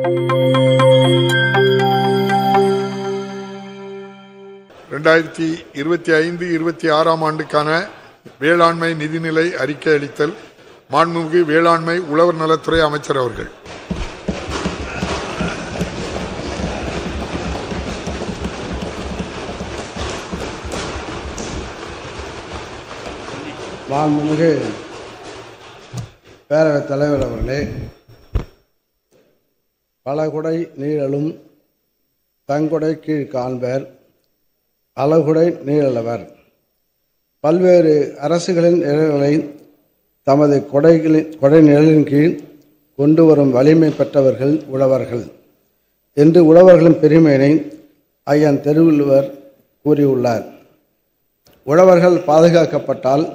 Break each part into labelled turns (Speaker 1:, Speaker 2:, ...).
Speaker 1: 2025-26 ஆண்டுக்கான வேளாண்மை நிதிநிலை அறிக்கை அளித்தல். மாண்புமிகு வேளாண்மை உழவர் நலத்துறை அமைச்சர் அவர்கள்.
Speaker 2: மாண்புமிகு பேரவைத் தலைவர் அவர்களே, பலகுடை நீழலும் தங்குடை கீழ் காண்பர், அலகுடை நீழலவர். பல்வேறு அரசுகளின் நிழல்களை தமது கொடை நிழலின் கீழ் கொண்டு வரும் வலிமை பெற்றவர்கள் உழவர்கள் என்று உழவர்களின் பெருமையினை ஐயன் திருவள்ளுவர் கூறியுள்ளார். உழவர்கள் பாதுகாக்கப்பட்டால்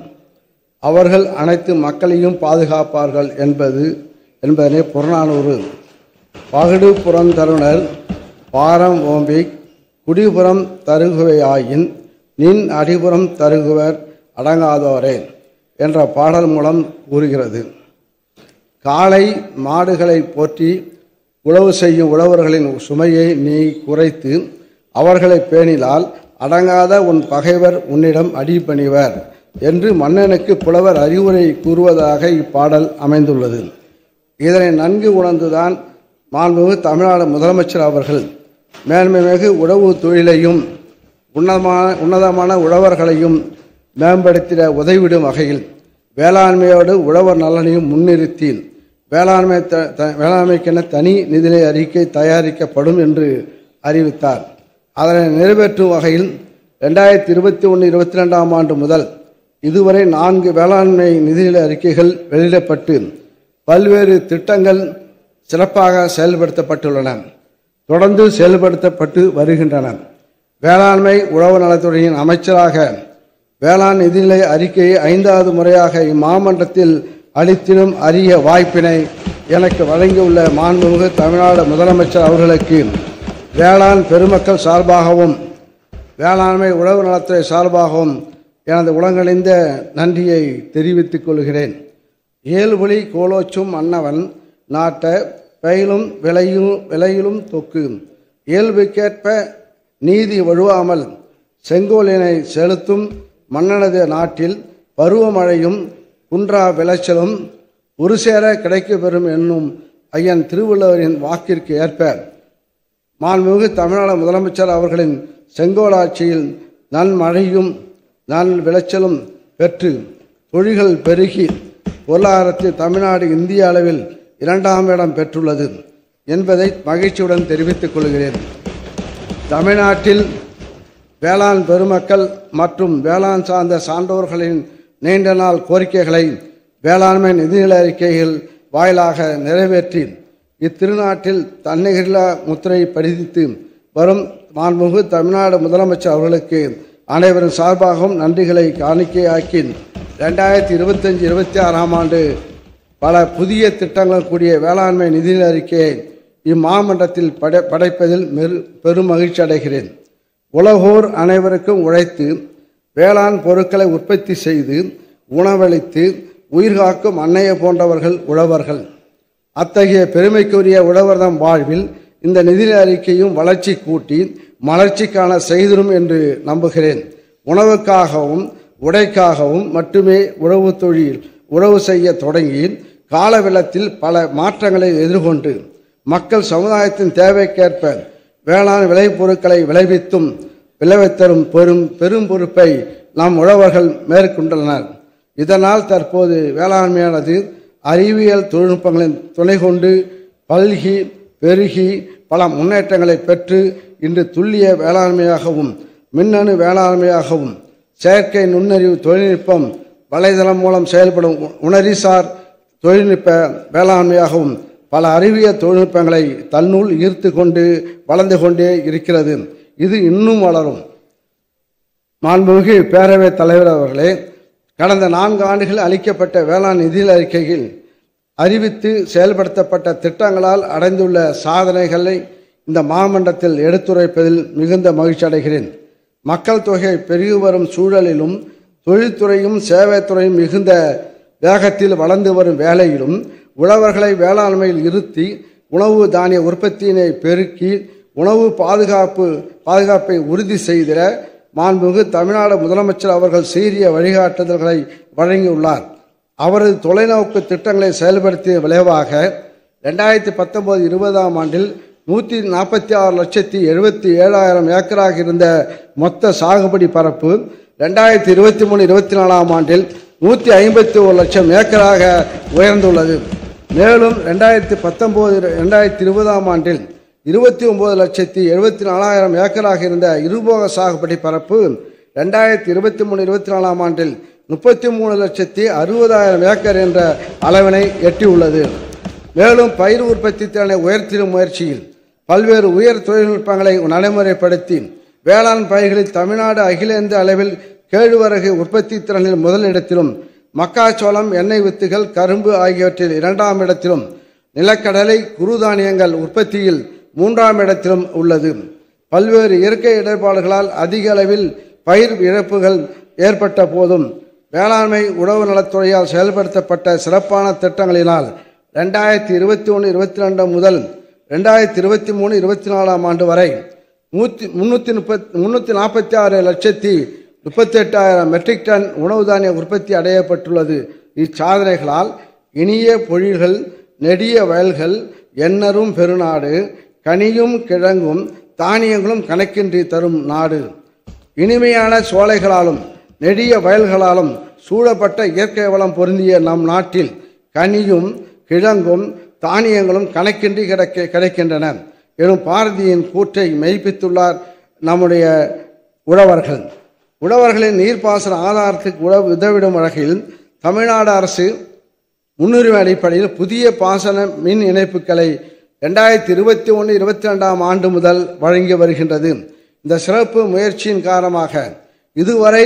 Speaker 2: அவர்கள் அனைத்து மக்களையும் பாதுகாப்பார்கள் என்பதனை புறநானூறு. பகடு புறந்தருணர் பாரம் ஓம்பி குடிபுறம் தருகுவையாயின் நின் அடிபுறம் தருகுவர் அடங்காதோரே என்ற பாடல் மூலம் கூறுகிறது. காளை மாடுகளை போற்றி உழவு செய்யும் உழவர்களின் சுமையை நீ குறைத்து அவர்களை பேணினால் அடங்காத உன் பகைவர் உன்னிடம் அடிபணிவர் என்று மன்னனுக்கு புலவர் அறிவுரை கூறுவதாக இப்பாடல் அமைந்துள்ளது. இதனை நன்கு உணர்ந்துதான் மாண்புமிகு தமிழ்நாடு முதலமைச்சர் அவர்கள் மேன்மைமிகு உழவு தொழிலையும் உன்னதமான உழவர்களையும் மேம்படுத்திட உதவிடும் வகையில் வேளாண்மையோடு உழவர் நலனையும் முன்னிறுத்தி வேளாண்மைக்கென தனி நிதிநிலை அறிக்கை தயாரிக்கப்படும் என்று அறிவித்தார். அதனை நிறைவேற்றும் வகையில் 2021-22 ஆண்டு முதல் இதுவரை 4 வேளாண்மை நிதிநிலை அறிக்கைகள் வெளியிடப்பட்டு பல்வேறு திட்டங்கள் சிறப்பாக செயல்படுத்தப்பட்டுள்ளன, தொடர்ந்து செயல்படுத்தப்பட்டு வருகின்றன. வேளாண்மை உழவு நலத்துறையின் அமைச்சராக வேளாண் நிதிநிலை அறிக்கையை 5வது முறையாக இம்மாமன்றத்தில் அளித்திடும் அரிய வாய்ப்பினை எனக்கு வழங்கியுள்ள மாண்புமிகு தமிழ்நாடு முதலமைச்சர் அவர்களுக்கு வேளாண் பெருமக்கள் சார்பாகவும் வேளாண்மை உழவு நலத்துறை சார்பாகவும் எனது உளங்கணிந்த நன்றியை தெரிவித்துக் கொள்கிறேன். ஏழ்வழி கோலோச்சும் மன்னவன் நாட்ட பயிலும் விலையிலும் தொக்கு இயல்புக்கேற்ப நீதி வழுவாமல் செங்கோலினை செலுத்தும் மன்னனது நாட்டில் பருவமழையும் குன்றா விளைச்சலும் ஒருசேர கிடைக்கப்பெறும் என்னும் ஐயன் திருவள்ளுவரின் வாக்கிற்கு ஏற்ப மாண்புமிகு தமிழ்நாடு முதலமைச்சர் அவர்களின் செங்கோலாட்சியில் நன்மழையும் நல் விளைச்சலும் பெற்று தொழில்கள் பெருகி பொருளாதாரத்தில் தமிழ்நாடு இந்திய அளவில் 2ஆம் இடம் பெற்றுள்ளது என்பதை மகிழ்ச்சியுடன் தெரிவித்துக் கொள்கிறேன். தமிழ்நாட்டில் வேளாண் பெருமக்கள் மற்றும் வேளாண் சார்ந்த சான்றோர்களின் நீண்ட நாள் கோரிக்கைகளை வேளாண்மை நிதிநிலை அறிக்கைகள் வாயிலாக நிறைவேற்றி இத்திருநாட்டில் தன்னிகரில்லா முத்திரை பதித்து வரும் மாண்புமிகு தமிழ்நாடு முதலமைச்சர் அவர்களுக்கு அனைவரின் சார்பாகவும் நன்றிகளை காணிக்கையாக்கி 2025-26 ஆண்டு பல புதிய திட்டங்கள் கூடிய வேளாண்மை நிதிநிலை அறிக்கையை இம்மாமன்றத்தில் படைப்பதில் பெரும் மகிழ்ச்சி அடைகிறேன். உலகோர் அனைவருக்கும் உழைத்து வேளாண் பொருட்களை உற்பத்தி செய்து உணவளித்து உயிர்காக்கும் அன்னையை போன்றவர்கள் உழவர்கள். அத்தகைய பெருமைக்குரிய உழவர்தம் வாழ்வில் இந்த நிதிநிலை அறிக்கையும் வளர்ச்சி கூட்டி மலர்ச்சிக்கான செய்திடும் என்று நம்புகிறேன். உணவுக்காகவும் உடைக்காகவும் மட்டுமே உழவு செய்ய தொடங்கி காலவெள்ளத்தில் பல மாற்றங்களை எதிர்கொண்டு மக்கள் சமுதாயத்தின் தேவைக்கேற்ப வேளாண் விளைபொருட்களை விளைவித்தரும் பெரும் பொறுப்பை நம் உழவர்கள் மேற்கொண்டுள்ளனர். இதனால் தற்போது வேளாண்மையானது அறிவியல் தொழில்நுட்பங்களின் துணை கொண்டு பல்கி பெருகி பல முன்னேற்றங்களை பெற்று இன்று துல்லிய வேளாண்மையாகவும் மின்னணு வேளாண்மையாகவும் செயற்கை நுண்ணறிவு தொழில்நுட்பம் வலைதளம் மூலம் செயல்படும் உணரிசார் தொழில்நுட்ப வேளாண்மையாகவும் பல அறிவியல் தொழில்நுட்பங்களை தன்னுள் ஈர்த்து கொண்டு வளர்ந்து கொண்டே இருக்கிறது. இது இன்னும் வளரும். மாண்புமிகு பேரவைத் தலைவர் அவர்களே, கடந்த 4 ஆண்டுகள் அளிக்கப்பட்ட வேளாண் நிதிநிலை அறிக்கையில் அறிவித்து செயல்படுத்தப்பட்ட திட்டங்களால் அடைந்துள்ள சாதனைகளை இந்த மாமன்றத்தில் எடுத்துரைப்பதில் மிகுந்த மகிழ்ச்சி அடைகிறேன். மக்கள் தொகை பெருகி வரும் சூழலிலும் தொழில்துறையும் சேவைத்துறையும் மிகுந்த வேகத்தில் வளர்ந்து வரும் வேளையிலும் உழவர்களை வேளாண்மையில் இருத்தி உணவு தானிய உற்பத்தியினை பெருக்கி உணவு பாதுகாப்பை உறுதி செய்திட மாண்புமிகு தமிழ்நாடு முதலமைச்சர் அவர்கள் சீரிய வழிகாட்டுதல்களை வழங்கியுள்ளார். அவரது தொலைநோக்கு திட்டங்களை செயல்படுத்திய விளைவாக 2019-20 ஆண்டில் 146,77,000 ஏக்கராக இருந்த மொத்த சாகுபடி பரப்பு 2023-24 ஆண்டில் 151 லட்சம் ஏக்கராக உயர்ந்துள்ளது. மேலும் 2019-2020 ஆண்டில் 29,74,000 ஏக்கராக இருந்த இருபோக சாகுபடி பரப்பு 2023-24 ஆண்டில் 33,60,000 ஏக்கர் என்ற அளவினை எட்டியுள்ளது. மேலும் பயிர் உற்பத்தி திறனை உயர்த்திடும் முயற்சியில் பல்வேறு உயர் தொழில்நுட்பங்களை நடைமுறைப்படுத்தி வேளாண் பயிர்களில் தமிழ்நாடு அகில இந்திய அளவில் கேழ்வரகு உற்பத்தி திறனில் முதலிடத்திலும், மக்காச்சோளம், எண்ணெய் வித்துகள், கரும்பு ஆகியவற்றில் 2ஆம் இடத்திலும், நிலக்கடலை, குறுதானியங்கள் உற்பத்தியில் 3ஆம் இடத்திலும் உள்ளது. பல்வேறு இயற்கை இடர்பாடுகளால் அதிக அளவில் பயிர் இழப்புகள் ஏற்பட்ட போதும் வேளாண்மை உழவு நலத்துறையால் செயல்படுத்தப்பட்ட சிறப்பான திட்டங்களினால் 2021-22 முதல் 2023-24 ஆண்டு வரை 346,38,000 மெட்ரிக் டன் உணவு தானிய உற்பத்தி அடையப்பட்டுள்ளது. இச்சாதனைகளால் இனிய பொழில்கள், நெடிய வயல்கள், எண்ணரும் பெருநாடு, கனியும் கிழங்கும் தானியங்களும் கணக்கின்றி தரும் நாடு, இனிமையான சோலைகளாலும் நெடிய வயல்களாலும் சூழப்பட்ட இயற்கை வளம் பொருந்திய நம் நாட்டில் கனியும் கிழங்கும் தானியங்களும் கணக்கின்றி கிடைக்கின்றன எனும் பாரதியின் கூற்றை மெய்ப்பித்துள்ளார் நம்முடைய உழவர்கள். உழவர்களின் நீர்ப்பாசன ஆதாரத்துக்கு உதவிடும் வகையில் தமிழ்நாடு அரசு முன்னுரிமை அடிப்படையில் புதிய பாசன மின் இணைப்புகளை 2021-22 ஆண்டு முதல் வழங்கி வருகின்றது. இந்த சிறப்பு முயற்சியின் காரணமாக இதுவரை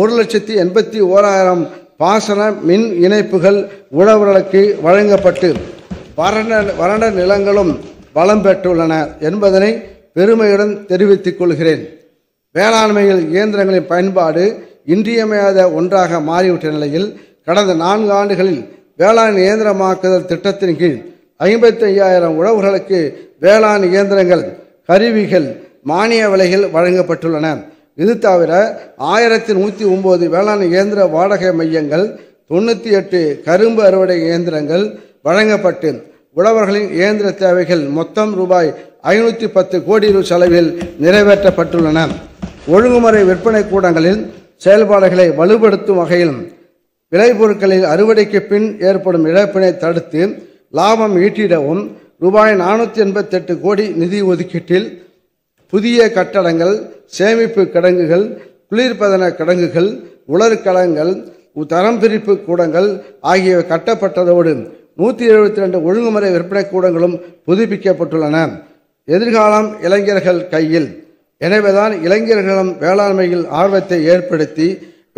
Speaker 2: 1,81,000 பாசன மின் இணைப்புகள் உழவர்களுக்கு வழங்கப்பட்டு வறண்ட நிலங்களும் வளம் பெற்றுள்ளன என்பதனை பெருமையுடன் தெரிவித்துக் கொள்கிறேன். வேளாண்மையில் இயந்திரங்களின் பயன்பாடு இன்றியமையாத ஒன்றாக மாறிவிட்ட நிலையில் கடந்த 4 ஆண்டுகளில் வேளாண் இயந்திரமாக்குதல் திட்டத்தின் கீழ் 55,000 உழவர்களுக்கு வேளாண் இயந்திரங்கள், கருவிகள் மானிய விலைகள் வழங்கப்பட்டுள்ளன. இது தவிர 1109 வேளாண் இயந்திர வாடகை மையங்கள், 98 கரும்பு அறுவடை இயந்திரங்கள் வழங்கப்பட்டு உழவர்களின் இயந்திர தேவைகள் மொத்தம் ரூபாய் 510 கோடி செலவில் நிறைவேற்றப்பட்டுள்ளன. ஒழுங்குமுறை விற்பனை கூடங்களில் செயல்பாடுகளை வலுப்படுத்தும் வகையில் விளைபொருட்களில் அறுவடைக்கு பின் ஏற்படும் இழப்பினை தடுத்து லாபம் ஈட்டிடவும் ரூபாய் 488 கோடி நிதி ஒதுக்கீட்டில் புதிய கட்டடங்கள், சேமிப்பு கிடங்குகள், குளிர்பதன கிடங்குகள், உலர்களங்கள், தரம் பிரிப்பு கூடங்கள் ஆகியவை கட்டப்பட்டதோடு 172 ஒழுங்குமுறை விற்பனை கூடங்களும் புதுப்பிக்கப்பட்டுள்ளன. எதிர்காலம் இளைஞர்கள் கையில். எனவேதான் இளைஞர்களும் வேளாண்மையில் ஆர்வத்தை ஏற்படுத்தி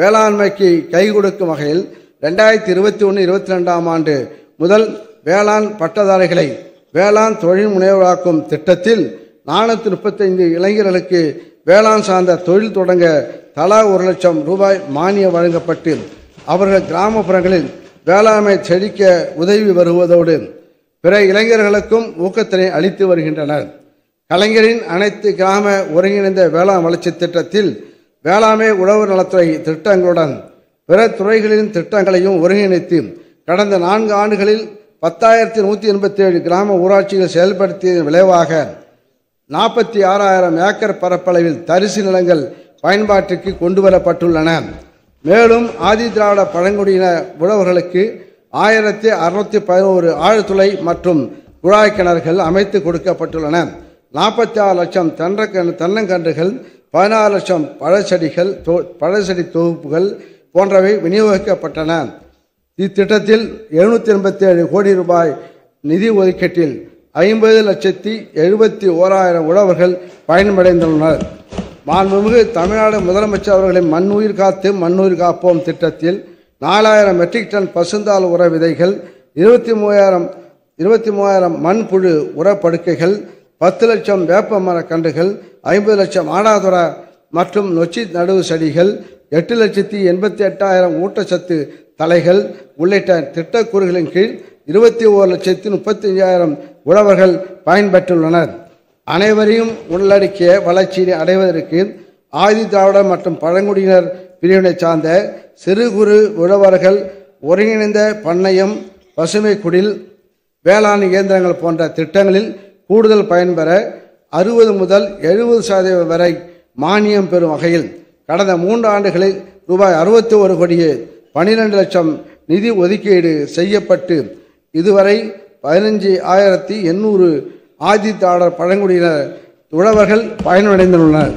Speaker 2: வேளாண்மைக்கு கை கொடுக்கும் வகையில் 2021-22 ஆண்டு முதல் வேளாண் பட்டதாரிகளை வேளாண் தொழில் முனைவராக்கும் திட்டத்தில் 435 இளைஞர்களுக்கு வேளாண் சார்ந்த தொழில் தொடங்க தலா 1 லட்சம் ரூபாய் மானியம் வழங்கப்பட்டு அவர்கள் கிராமப்புறங்களில் வேளாண்மை செழிக்க உதவி வருவதோடு பிற இளைஞர்களுக்கும் ஊக்கத்தினை அளித்து வருகின்றனர். கலைஞரின் அனைத்து கிராம ஒருங்கிணைந்த வேளாண் வளர்ச்சி திட்டத்தில் வேளாண்மை உழவு நலத்துறை திட்டங்களுடன் பிற துறைகளின் திட்டங்களையும் ஒருங்கிணைத்து கடந்த 4 ஆண்டுகளில் 10,187 கிராம ஊராட்சிகள் செயல்படுத்தியதன் விளைவாக 46,000 ஏக்கர் பரப்பளவில் தரிசு நிலங்கள் பயன்பாட்டிற்கு கொண்டுவரப்பட்டுள்ளன. மேலும் ஆதி திராவிட பழங்குடியின உழவர்களுக்கு 1,611 ஆழ்துளை மற்றும் குழாய் கிணறுகள் அமைத்து கொடுக்கப்பட்டுள்ளன. 46 லட்சம் தென்னங்கன்றுகள், 16 லட்சம் பழச்செடி தொகுப்புகள் போன்றவை விநியோகிக்கப்பட்டன. இத்திட்டத்தில் 787 கோடி ரூபாய் நிதி ஒதுக்கீட்டில் 50,71,000 உழவர்கள் பயனடைந்துள்ளனர். மாண்புமிகு தமிழ்நாடு முதலமைச்சர் அவர்களின் மண்ணுயிர் காத்து மண்ணுயிர் காப்போம் திட்டத்தில் 4,000 மெட்ரிக் டன் பசுந்தாள் உர விதைகள், 23,000 மண்புழு உரப்படுக்கைகள், 10 லட்சம் வேப்ப மர கன்றுகள், 50 லட்சம் ஆடாதுர மற்றும் நொச்சி நடுவு செடிகள், 8,88,000 ஊட்டச்சத்து தலைகள் உள்ளிட்ட திட்டக்கூறுகளின் கீழ் 21,35,000 உழவர்கள் பயன்பெற்றுள்ளனர். அனைவரையும் உள்ளடக்கிய வளர்ச்சியை அடைவதற்கு ஆதி திராவிடர் மற்றும் பழங்குடியினர் பிரிவினை சார்ந்த சிறு குறு உழவர்கள் ஒருங்கிணைந்த பண்ணையம், பசுமை குடில், வேளாண் இயந்திரங்கள் போன்ற திட்டங்களில் கூடுதல் பயன்பெற 60 முதல் 70% வரை மானியம் பெறும் வகையில் கடந்த 3 ஆண்டுகளில் ரூபாய் 61 கோடியே 12 லட்சம் நிதி ஒதுக்கீடு செய்யப்பட்டு இதுவரை 15,800 ஆதி திராவிடர் பழங்குடியினர் உழவர்கள் பயனடைந்துள்ளனர்.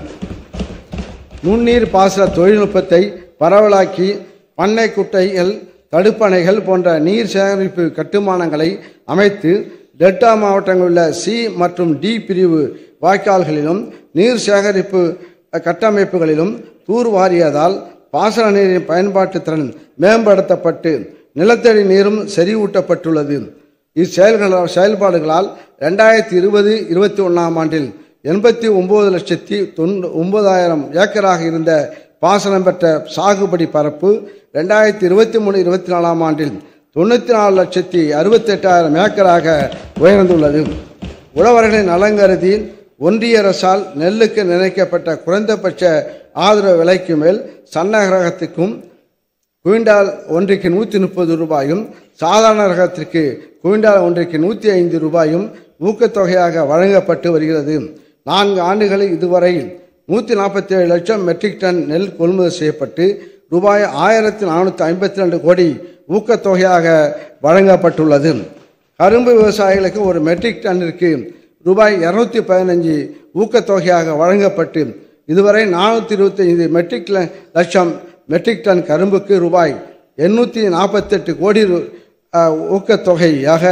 Speaker 2: நுண்ணீர் பாசன தொழில்நுட்பத்தை பரவலாக்கி பண்ணை குட்டைகள், தடுப்பணைகள் போன்ற நீர் சேகரிப்பு கட்டுமானங்களை அமைத்து டெல்டா மாவட்டங்களில் உள்ள சி மற்றும் டி பிரிவு வாய்க்கால்களிலும் நீர் சேகரிப்பு கட்டமைப்புகளிலும் தூர்வாரியதால் பாசன நீரின் பயன்பாட்டு திறன் மேம்படுத்தப்பட்டு நிலத்தடி நீரும் செறிவூட்டப்பட்டுள்ளது. செயல்பாடுகளால் 2020-21 ஆண்டில் 89,09,000 ஏக்கராக இருந்த பாசனம் பெற்ற சாகுபடி பரப்பு 2023-24 ஆண்டில் 94,68,000 ஏக்கராக உயர்ந்துள்ளது. உழவர்களின் நலங்கருதி ஒன்றிய அரசால் நெல்லுக்கு நிர்ணயிக்கப்பட்ட குறைந்தபட்ச ஆதரவு விலைக்கு மேல் சன்ன ரகத்திற்கும் குவிண்டால் ஒன்றிற்கு 130 ரூபாயும், சாதாரண ரகத்திற்கு குவிண்டால் ஒன்றிற்கு 105 ரூபாயும் ஊக்கத்தொகையாக வழங்கப்பட்டு வருகிறது. 4 ஆண்டுகளில் இதுவரை 147 லட்சம் மெட்ரிக் டன் நெல் கொள்முதல் செய்யப்பட்டு ரூபாய் 1,452 கோடி ஊக்கத்தொகையாக வழங்கப்பட்டுள்ளது. கரும்பு விவசாயிகளுக்கு ஒரு மெட்ரிக் டன்னிற்கு ரூபாய் 215 ஊக்கத்தொகையாக வழங்கப்பட்டு இதுவரை 425 லட்சம் மெட்ரிக் டன் கரும்புக்கு ரூபாய் 848 கோடி ஊக்கத்தொகையாக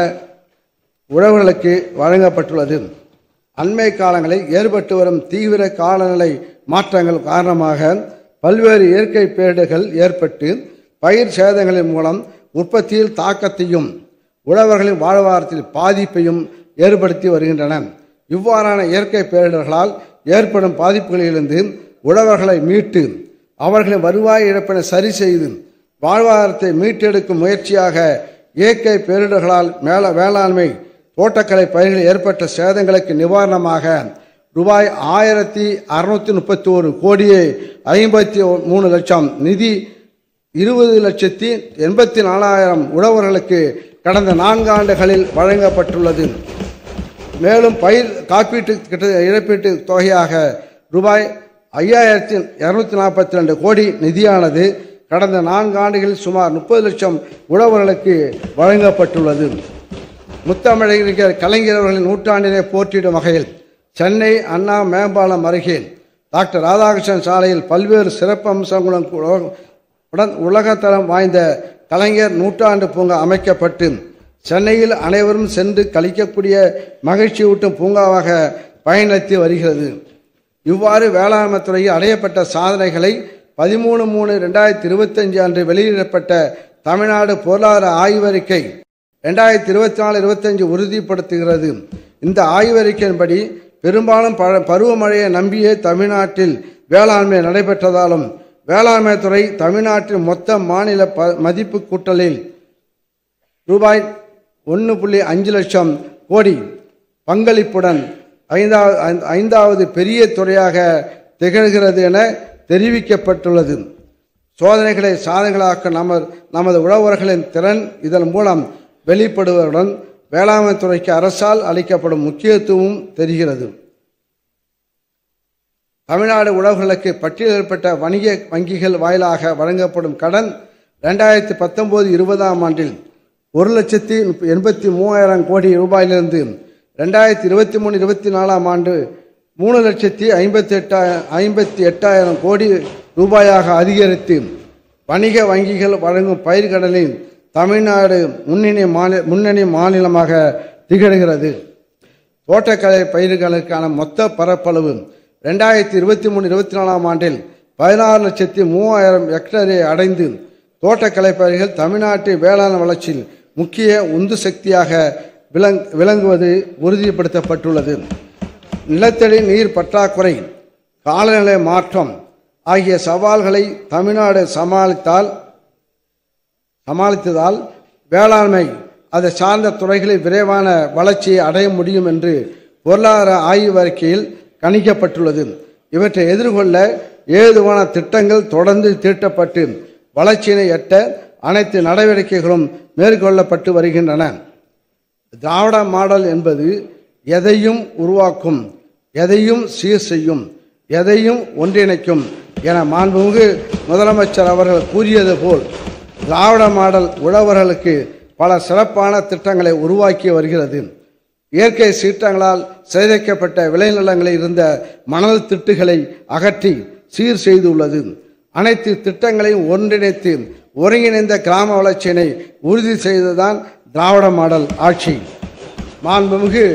Speaker 2: உழவர்களுக்கு வழங்கப்பட்டுள்ளது. அண்மை காலங்களில் ஏற்பட்டு வரும் தீவிர காலநிலை மாற்றங்கள் காரணமாக பல்வேறு இயற்கை பேரிடர்கள் ஏற்பட்டு பயிர் சேதங்களின் மூலம் உற்பத்தியில் தாக்கத்தையும் உழவர்களின் வாழ்வாதாரத்தில் பாதிப்பையும் ஏற்படுத்தி வருகின்றன. இவ்வாறான இயற்கை பேரிடர்களால் ஏற்படும் பாதிப்புகளிலிருந்து உழவர்களை மீட்டு அவர்களின் வருவாய் இழப்பினை சரி செய்து வாழ்வாதாரத்தை மீட்டெடுக்கும் முயற்சியாக இயற்கை பேரிடர்களால் வேளாண்மை தோட்டக்கலை பயிர்களில் ஏற்பட்ட சேதங்களுக்கு நிவாரணமாக ரூபாய் 1,631 கோடியே 53 லட்சம் நிதி 20,84,000 உழவர்களுக்கு கடந்த 4 ஆண்டுகளில் வழங்கப்பட்டுள்ளது. மேலும் பயிர் காப்பீட்டு இழப்பீட்டு தொகையாக ரூபாய் 5,242 கோடி நிதியானது கடந்த 4 ஆண்டுகளில் சுமார் 30 லட்சம் உழவர்களுக்கு வழங்கப்பட்டுள்ளது. முத்தமிழறிஞர் கலைஞர் அவர்களின் நூற்றாண்டினை போற்றிடும் வகையில் சென்னை அண்ணா மேம்பாலம் அருகே டாக்டர் ராதாகிருஷ்ணன் சாலையில் பல்வேறு சிறப்பம்சங்களுடன் உலகத்தரம் வாய்ந்த கலைஞர் நூற்றாண்டு பூங்கா அமைக்கப்பட்டு சென்னையில் அனைவரும் சென்று கழிக்கக்கூடிய மகிழ்ச்சியூட்டும் பூங்காவாக பயணித்து வருகிறது. இவ்வாறு வேளாண்மை துறையில் அடையப்பட்ட சாதனைகளை 13/3/2025 அன்று வெளியிடப்பட்ட தமிழ்நாடு பொருளாதார ஆய்வறிக்கை 2024-25 உறுதிப்படுத்துகிறது. இந்த ஆய்வறிக்கையின்படி பெரும்பாலும் பருவமழையை நம்பியே தமிழ்நாட்டில் வேளாண்மை நடைபெற்றதாலும் வேளாண்மை துறை தமிழ்நாட்டின் மொத்த மாநில மதிப்பு கூட்டலில் ரூபாய் 1.5 லட்சம் கோடி பங்களிப்புடன் 5வது பெரிய துறையாக திகழ்கிறது என தெரிவிக்கப்பட்டுள்ளது. சோதனைகளை சாதனைகளாக்க நமது உழவர்களின் திறன் இதன் மூலம் வெளிப்படுவதுடன் வேளாண்மை துறைக்கு அரசால் அளிக்கப்படும் முக்கியத்துவம் தெரிகிறது. தமிழ்நாடு உழவர்களுக்கு பட்டியலிடப்பட்ட வணிக வங்கிகள் வாயிலாக வழங்கப்படும் கடன் 2019-20 ஆண்டில் 1,83,000 கோடி ரூபாயிலிருந்து 2023-24 ஆண்டு 3,58,000 கோடி ரூபாயாக அதிகரித்து வணிக வங்கிகள் வழங்கும் பயிர்க்கடனில் தமிழ்நாடு முன்னணி மாநிலமாக திகழ்கிறது. தோட்டக்கலை பயிர்களுக்கான மொத்த பரப்பளவு 2023-24 ஆண்டில் 16,03,000 ஹெக்டேரை அடைந்து தோட்டக்கலை பயிர்கள் தமிழ்நாட்டின் வேளாண் வளர்ச்சியில் முக்கிய உந்து சக்தியாக விளங்குவது உறுதிப்படுத்தப்பட்டுள்ளது. நிலத்தடி நீர் பற்றாக்குறை, காலநிலை மாற்றம் ஆகிய சவால்களை தமிழ்நாடு சமாளித்ததால் வேளாண்மை அதை சார்ந்த துறைகளில் விரைவான வளர்ச்சியை அடைய முடியும் என்று பொருளாதார ஆய்வு அறிக்கையில் கணிக்கப்பட்டுள்ளது. இவற்றை எதிர்கொள்ள ஏதுவான திட்டங்கள் தொடர்ந்து தீட்டப்பட்டு வளர்ச்சியினை எட்ட அனைத்து நடவடிக்கைகளும் மேற்கொள்ளப்பட்டு வருகின்றன. திராவிட மாடல் என்பது எதையும் உருவாக்கும், எதையும் சீர் செய்யும், எதையும் ஒன்றிணைக்கும் என மாண்புமிகு முதலமைச்சர் அவர்கள் கூறியது போல் திராவிட மாடல் உழவர்களுக்கு பல சிறப்பான திட்டங்களை உருவாக்கி வருகிறது. இயற்கை சீற்றங்களால் சிதைக்கப்பட்ட விளைநிலங்களில் இருந்த மணல் திட்டுகளை அகற்றி சீர் செய்துள்ளது. அனைத்து திட்டங்களையும் ஒன்றிணைத்து ஒருங்கிணைந்த கிராம வளர்ச்சியினை உறுதி செய்ததுதான் திராவிட மாடல் ஆட்சி. மாண்புமிகு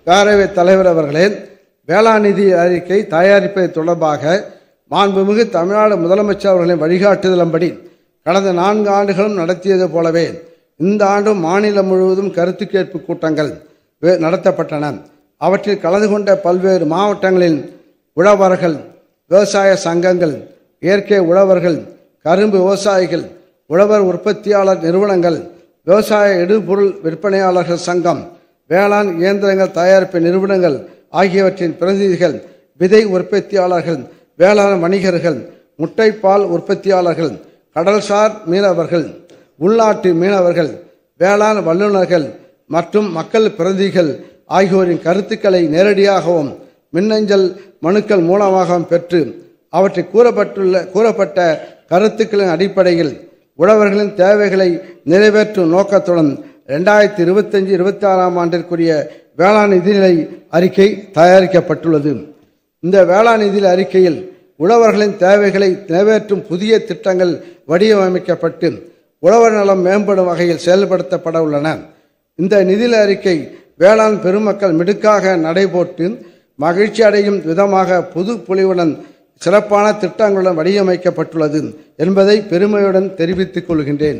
Speaker 2: பேரவைத் தலைவர் அவர்களே, வேளாண் நிதி அறிக்கை தயாரிப்பது தொடர்பாக மாண்புமிகு தமிழ்நாடு முதலமைச்சர் அவர்களின் வழிகாட்டுதலின்படி கடந்த 4 ஆண்டுகளும் நடத்தியது போலவே இந்த ஆண்டும் மாநிலம் முழுவதும் கருத்து கேட்பு கூட்டங்கள் நடத்தப்பட்டன. அவற்றில் கலந்து கொண்ட பல்வேறு மாவட்டங்களில் உழவர்கள், விவசாய சங்கங்கள், இயற்கை உழவர்கள், கரும்பு விவசாயிகள், உழவர் உற்பத்தியாளர் நிறுவனங்கள், விவசாய இடுபொருள் விற்பனையாளர்கள் சங்கம், வேளாண் இயந்திரங்கள் தயாரிப்பு நிறுவனங்கள் ஆகியவற்றின் பிரதிநிதிகள், விதை உற்பத்தியாளர்கள், வேளாண் வணிகர்கள், முட்டைப்பால் உற்பத்தியாளர்கள், கடல்சார் மீனவர்கள், உள்நாட்டு மீனவர்கள், வேளாண் வல்லுநர்கள் மற்றும் மக்கள் பிரதிநிதிகள் ஆகியோரின் கருத்துக்களை நேரடியாகவும் மின்னஞ்சல் மனுக்கள் மூலமாகவும் பெற்று அவற்றை கூறப்பட்ட கருத்துக்களின் அடிப்படையில் உழவர்களின் தேவைகளை நிறைவேற்றும் நோக்கத்துடன் 2025-26 ஆண்டிற்குரிய வேளாண் நிதிநிலை அறிக்கை தயாரிக்கப்பட்டுள்ளது. இந்த வேளாண் நிதி அறிக்கையில் உழவர்களின் தேவைகளை நிறைவேற்றும் புதிய திட்டங்கள் வடிவமைக்கப்பட்டு உழவர் நலம் மேம்படும் வகையில் செயல்படுத்தப்பட உள்ளன. இந்த நிதி அறிக்கை வேளாண் பெருமக்கள் மிடுக்காக நடைபோட்டு மகிழ்ச்சி அடையும் விதமாக புது பொலிவுடன் சிறப்பான திட்டங்களுடன் வடிவமைக்கப்பட்டுள்ளது என்பதை பெருமையுடன் தெரிவித்துக் கொள்கின்றேன்.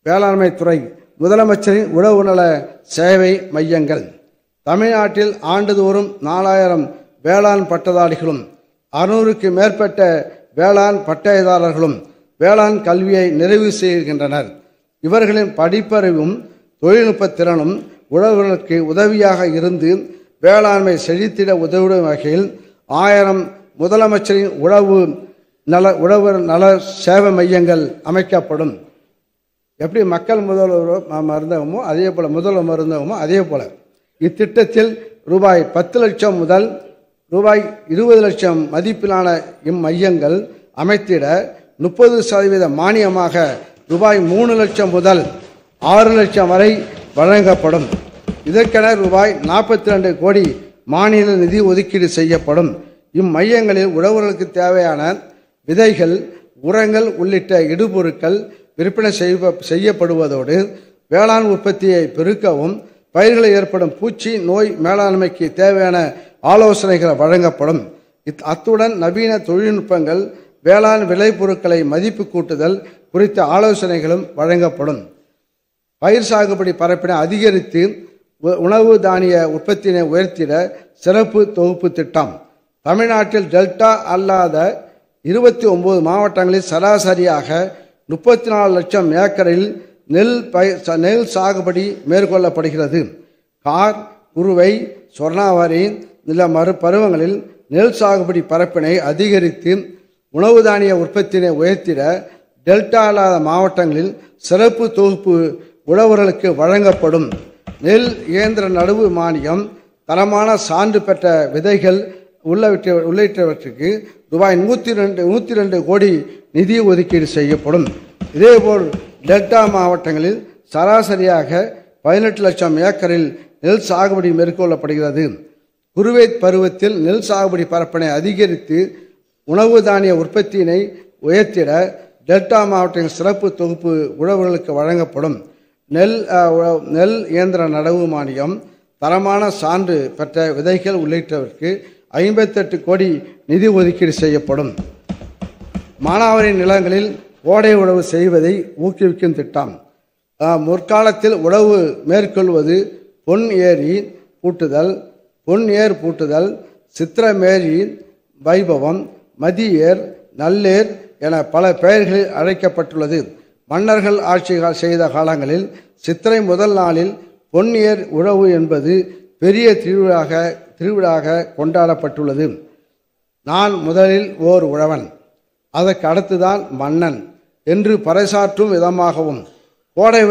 Speaker 2: வேளாண்மை துறை முதலமைச்சரின் உழவு நல சேவை மையங்கள். தமிழ்நாட்டில் ஆண்டுதோறும் 4000 வேளாண் பட்டதாரிகளும் 600க்கு மேற்பட்ட வேளாண் பட்டயதாரர்களும் வேளாண் கல்வியை நிறைவு செய்கின்றனர். இவர்களின் படிப்பறிவும் தொழில்நுட்ப திறனும் உழவர்களுக்கு உதவியாக இருந்து வேளாண்மை செழித்திட உதவிடும் வகையில் 1000 முதலமைச்சரின் உழவர் நல சேவை மையங்கள் அமைக்கப்படும். எப்படி மக்கள் முதல்வர் மருந்தகமோ அதே போல முதல்வர் மருந்தகமோ அதே போல இத்திட்டத்தில் ரூபாய் 10 லட்சம் முதல் ரூபாய் 20 லட்சம் மதிப்பிலான இம்மையங்கள் அமைத்திட 30% மானியமாக ரூபாய் 3 லட்சம் முதல் 6 லட்சம் வரை வழங்கப்படும். இதற்கென ரூபாய் 42 கோடி மாநில நிதி ஒதுக்கீடு செய்யப்படும். இம்மையங்களில் உழவர்களுக்கு தேவையான விதைகள், உரங்கள் உள்ளிட்ட இடுபொருட்கள் விற்பனை செய்யப்படுவதோடு வேளாண் உற்பத்தியை பெருக்கவும் பயிர்களில் ஏற்படும் பூச்சி நோய் மேலாண்மைக்கு தேவையான ஆலோசனைகள் வழங்கப்படும். அத்துடன் நவீன தொழில்நுட்பங்கள், வேளாண் விளைபொருட்களை மதிப்பு கூட்டுதல் குறித்த ஆலோசனைகளும் வழங்கப்படும். பயிர் சாகுபடி பரப்பினை அதிகரித்து உணவு தானிய உற்பத்தியினை உயர்த்திட சிறப்பு தொகுப்பு திட்டம். தமிழ்நாட்டில் டெல்டா அல்லாத 29 மாவட்டங்களில் சராசரியாக 34 லட்சம் ஏக்கரில் நெல் சாகுபடி மேற்கொள்ளப்படுகிறது. கார், குறுவை, சொர்ணாவாரி நில மறுபருவங்களில் நெல் சாகுபடி பரப்பினை அதிகரித்து உணவு தானிய உற்பத்தியினை உயர்த்திட டெல்டா அல்லாத மாவட்டங்களில் சிறப்பு தொகுப்பு உழவர்களுக்கு வழங்கப்படும். நெல் இயந்திர நடவு மானியம், தரமான சான்று பெற்ற விதைகள் உள்ளிட்டவற்றுக்கு ரூபாய் 102 கோடி நிதி ஒதுக்கீடு செய்யப்படும். இதேபோல் டெல்டா மாவட்டங்களில் சராசரியாக 18 லட்சம் ஏக்கரில் நெல் சாகுபடி மேற்கொள்ளப்படுகிறது. குறுவை பருவத்தில் நெல் சாகுபடி பரப்பினை அதிகரித்து உணவு தானிய உற்பத்தியினை உயர்த்திட டெல்டா மாவட்டத்தின் சிறப்பு தொகுப்பு உழவர்களுக்கு வழங்கப்படும். நெல் இயந்திர நடவு மானியம், தரமான சான்று பெற்ற விதைகள் உள்ளிட்டவருக்கு 58 கோடி நிதி ஒதுக்கீடு செய்யப்படும். மானாவாரி நிலங்களில் ஓடை உழவு செய்வதை ஊக்குவிக்கும் திட்டம். முற்காலத்தில் உழவு மேற்கொள்வது பொன் ஏர் பூட்டுதல், சித்திரமேரி வைபவம், மதியேர், நல்லேர் என பல பெயர்களில் அழைக்கப்பட்டுள்ளது. மன்னர்கள் ஆட்சி செய்த காலங்களில் சித்திரை முதல் நாளில் பொன்னியர் உழவு என்பது பெரிய திருவிழாக கொண்டாடப்பட்டுள்ளது. நான் முதலில் ஓர் உழவன், அதற்கு அடுத்துதான் மன்னன் என்று பறைசாற்றும் விதமாகவும் கோடை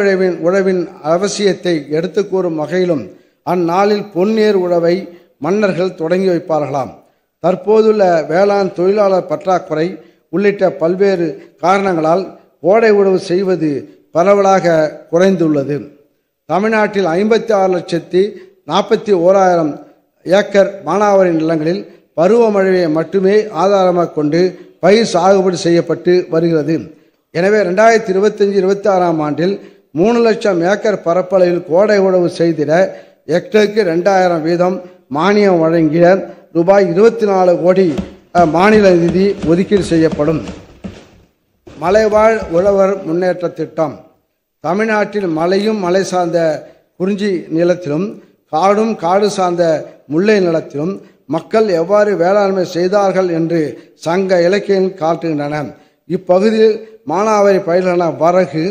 Speaker 2: உழவின் அவசியத்தை எடுத்து கூறும் வகையிலும் அந்நாளில் பொன்னியர் உழவை மன்னர்கள் தொடங்கி வைப்பார்களாம். தற்போதுள்ள வேளாண் தொழிலாளர் பற்றாக்குறை உள்ளிட்ட பல்வேறு காரணங்களால் கோடை உழவு செய்வது பரவலாக குறைந்துள்ளது. தமிழ்நாட்டில் 56,41,000 ஏக்கர் மானாவாரி நிலங்களில் பருவமழையை மட்டுமே ஆதாரமாக கொண்டு பயிர் சாகுபடி செய்யப்பட்டு வருகிறது. எனவே 2025-26 ஆண்டில் 3 லட்சம் ஏக்கர் பரப்பளவில் கோடை உழவு செய்திட ஹெக்டருக்கு 2000 வீதம் மானியம் வழங்கிய ரூபாய் 24 கோடி மாநில நிதி ஒதுக்கீடு செய்யப்படும். மலைவாழ் உழவர் முன்னேற்ற திட்டம். தமிழ்நாட்டில் மலையும் மலை சார்ந்த குறிஞ்சி நிலத்திலும் காடும் காடு சார்ந்த முல்லை நிலத்திலும் மக்கள் எவ்வாறு வேளாண்மை செய்தார்கள் என்று சங்க இலக்கியங்கள் காட்டுகின்றன. இப்பகுதியில் மானாவாரி பயிர்களான வரகு,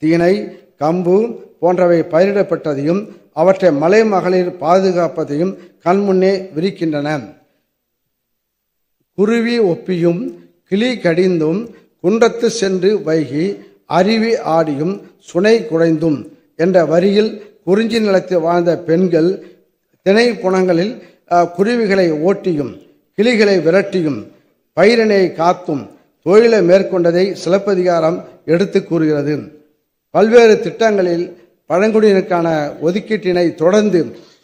Speaker 2: திணை, கம்பு போன்றவை பயிரிடப்பட்டதையும் அவற்றை மலை மகளிர் பாதுகாப்பதையும் கண்முன்னே விரிக்கின்றன. குருவி ஒப்பியும் கிளி கடிந்தும் குன்றத்து சென்று வைகி அருவி ஆடியும் சுனை குறைந்தும் என்ற வரியில் குறிஞ்சி நிலத்தில் வாழ்ந்த பெண்கள் திணை புனங்களில் குருவிகளை ஓட்டியும் கிளிகளை விரட்டியும் பயிரினை காத்தும் தொழிலை மேற்கொண்டதை சிலப்பதிகாரம் எடுத்து கூறுகிறது. பல்வேறு திட்டங்களில் பழங்குடியினருக்கான ஒதுக்கீட்டினை தொடர்ந்து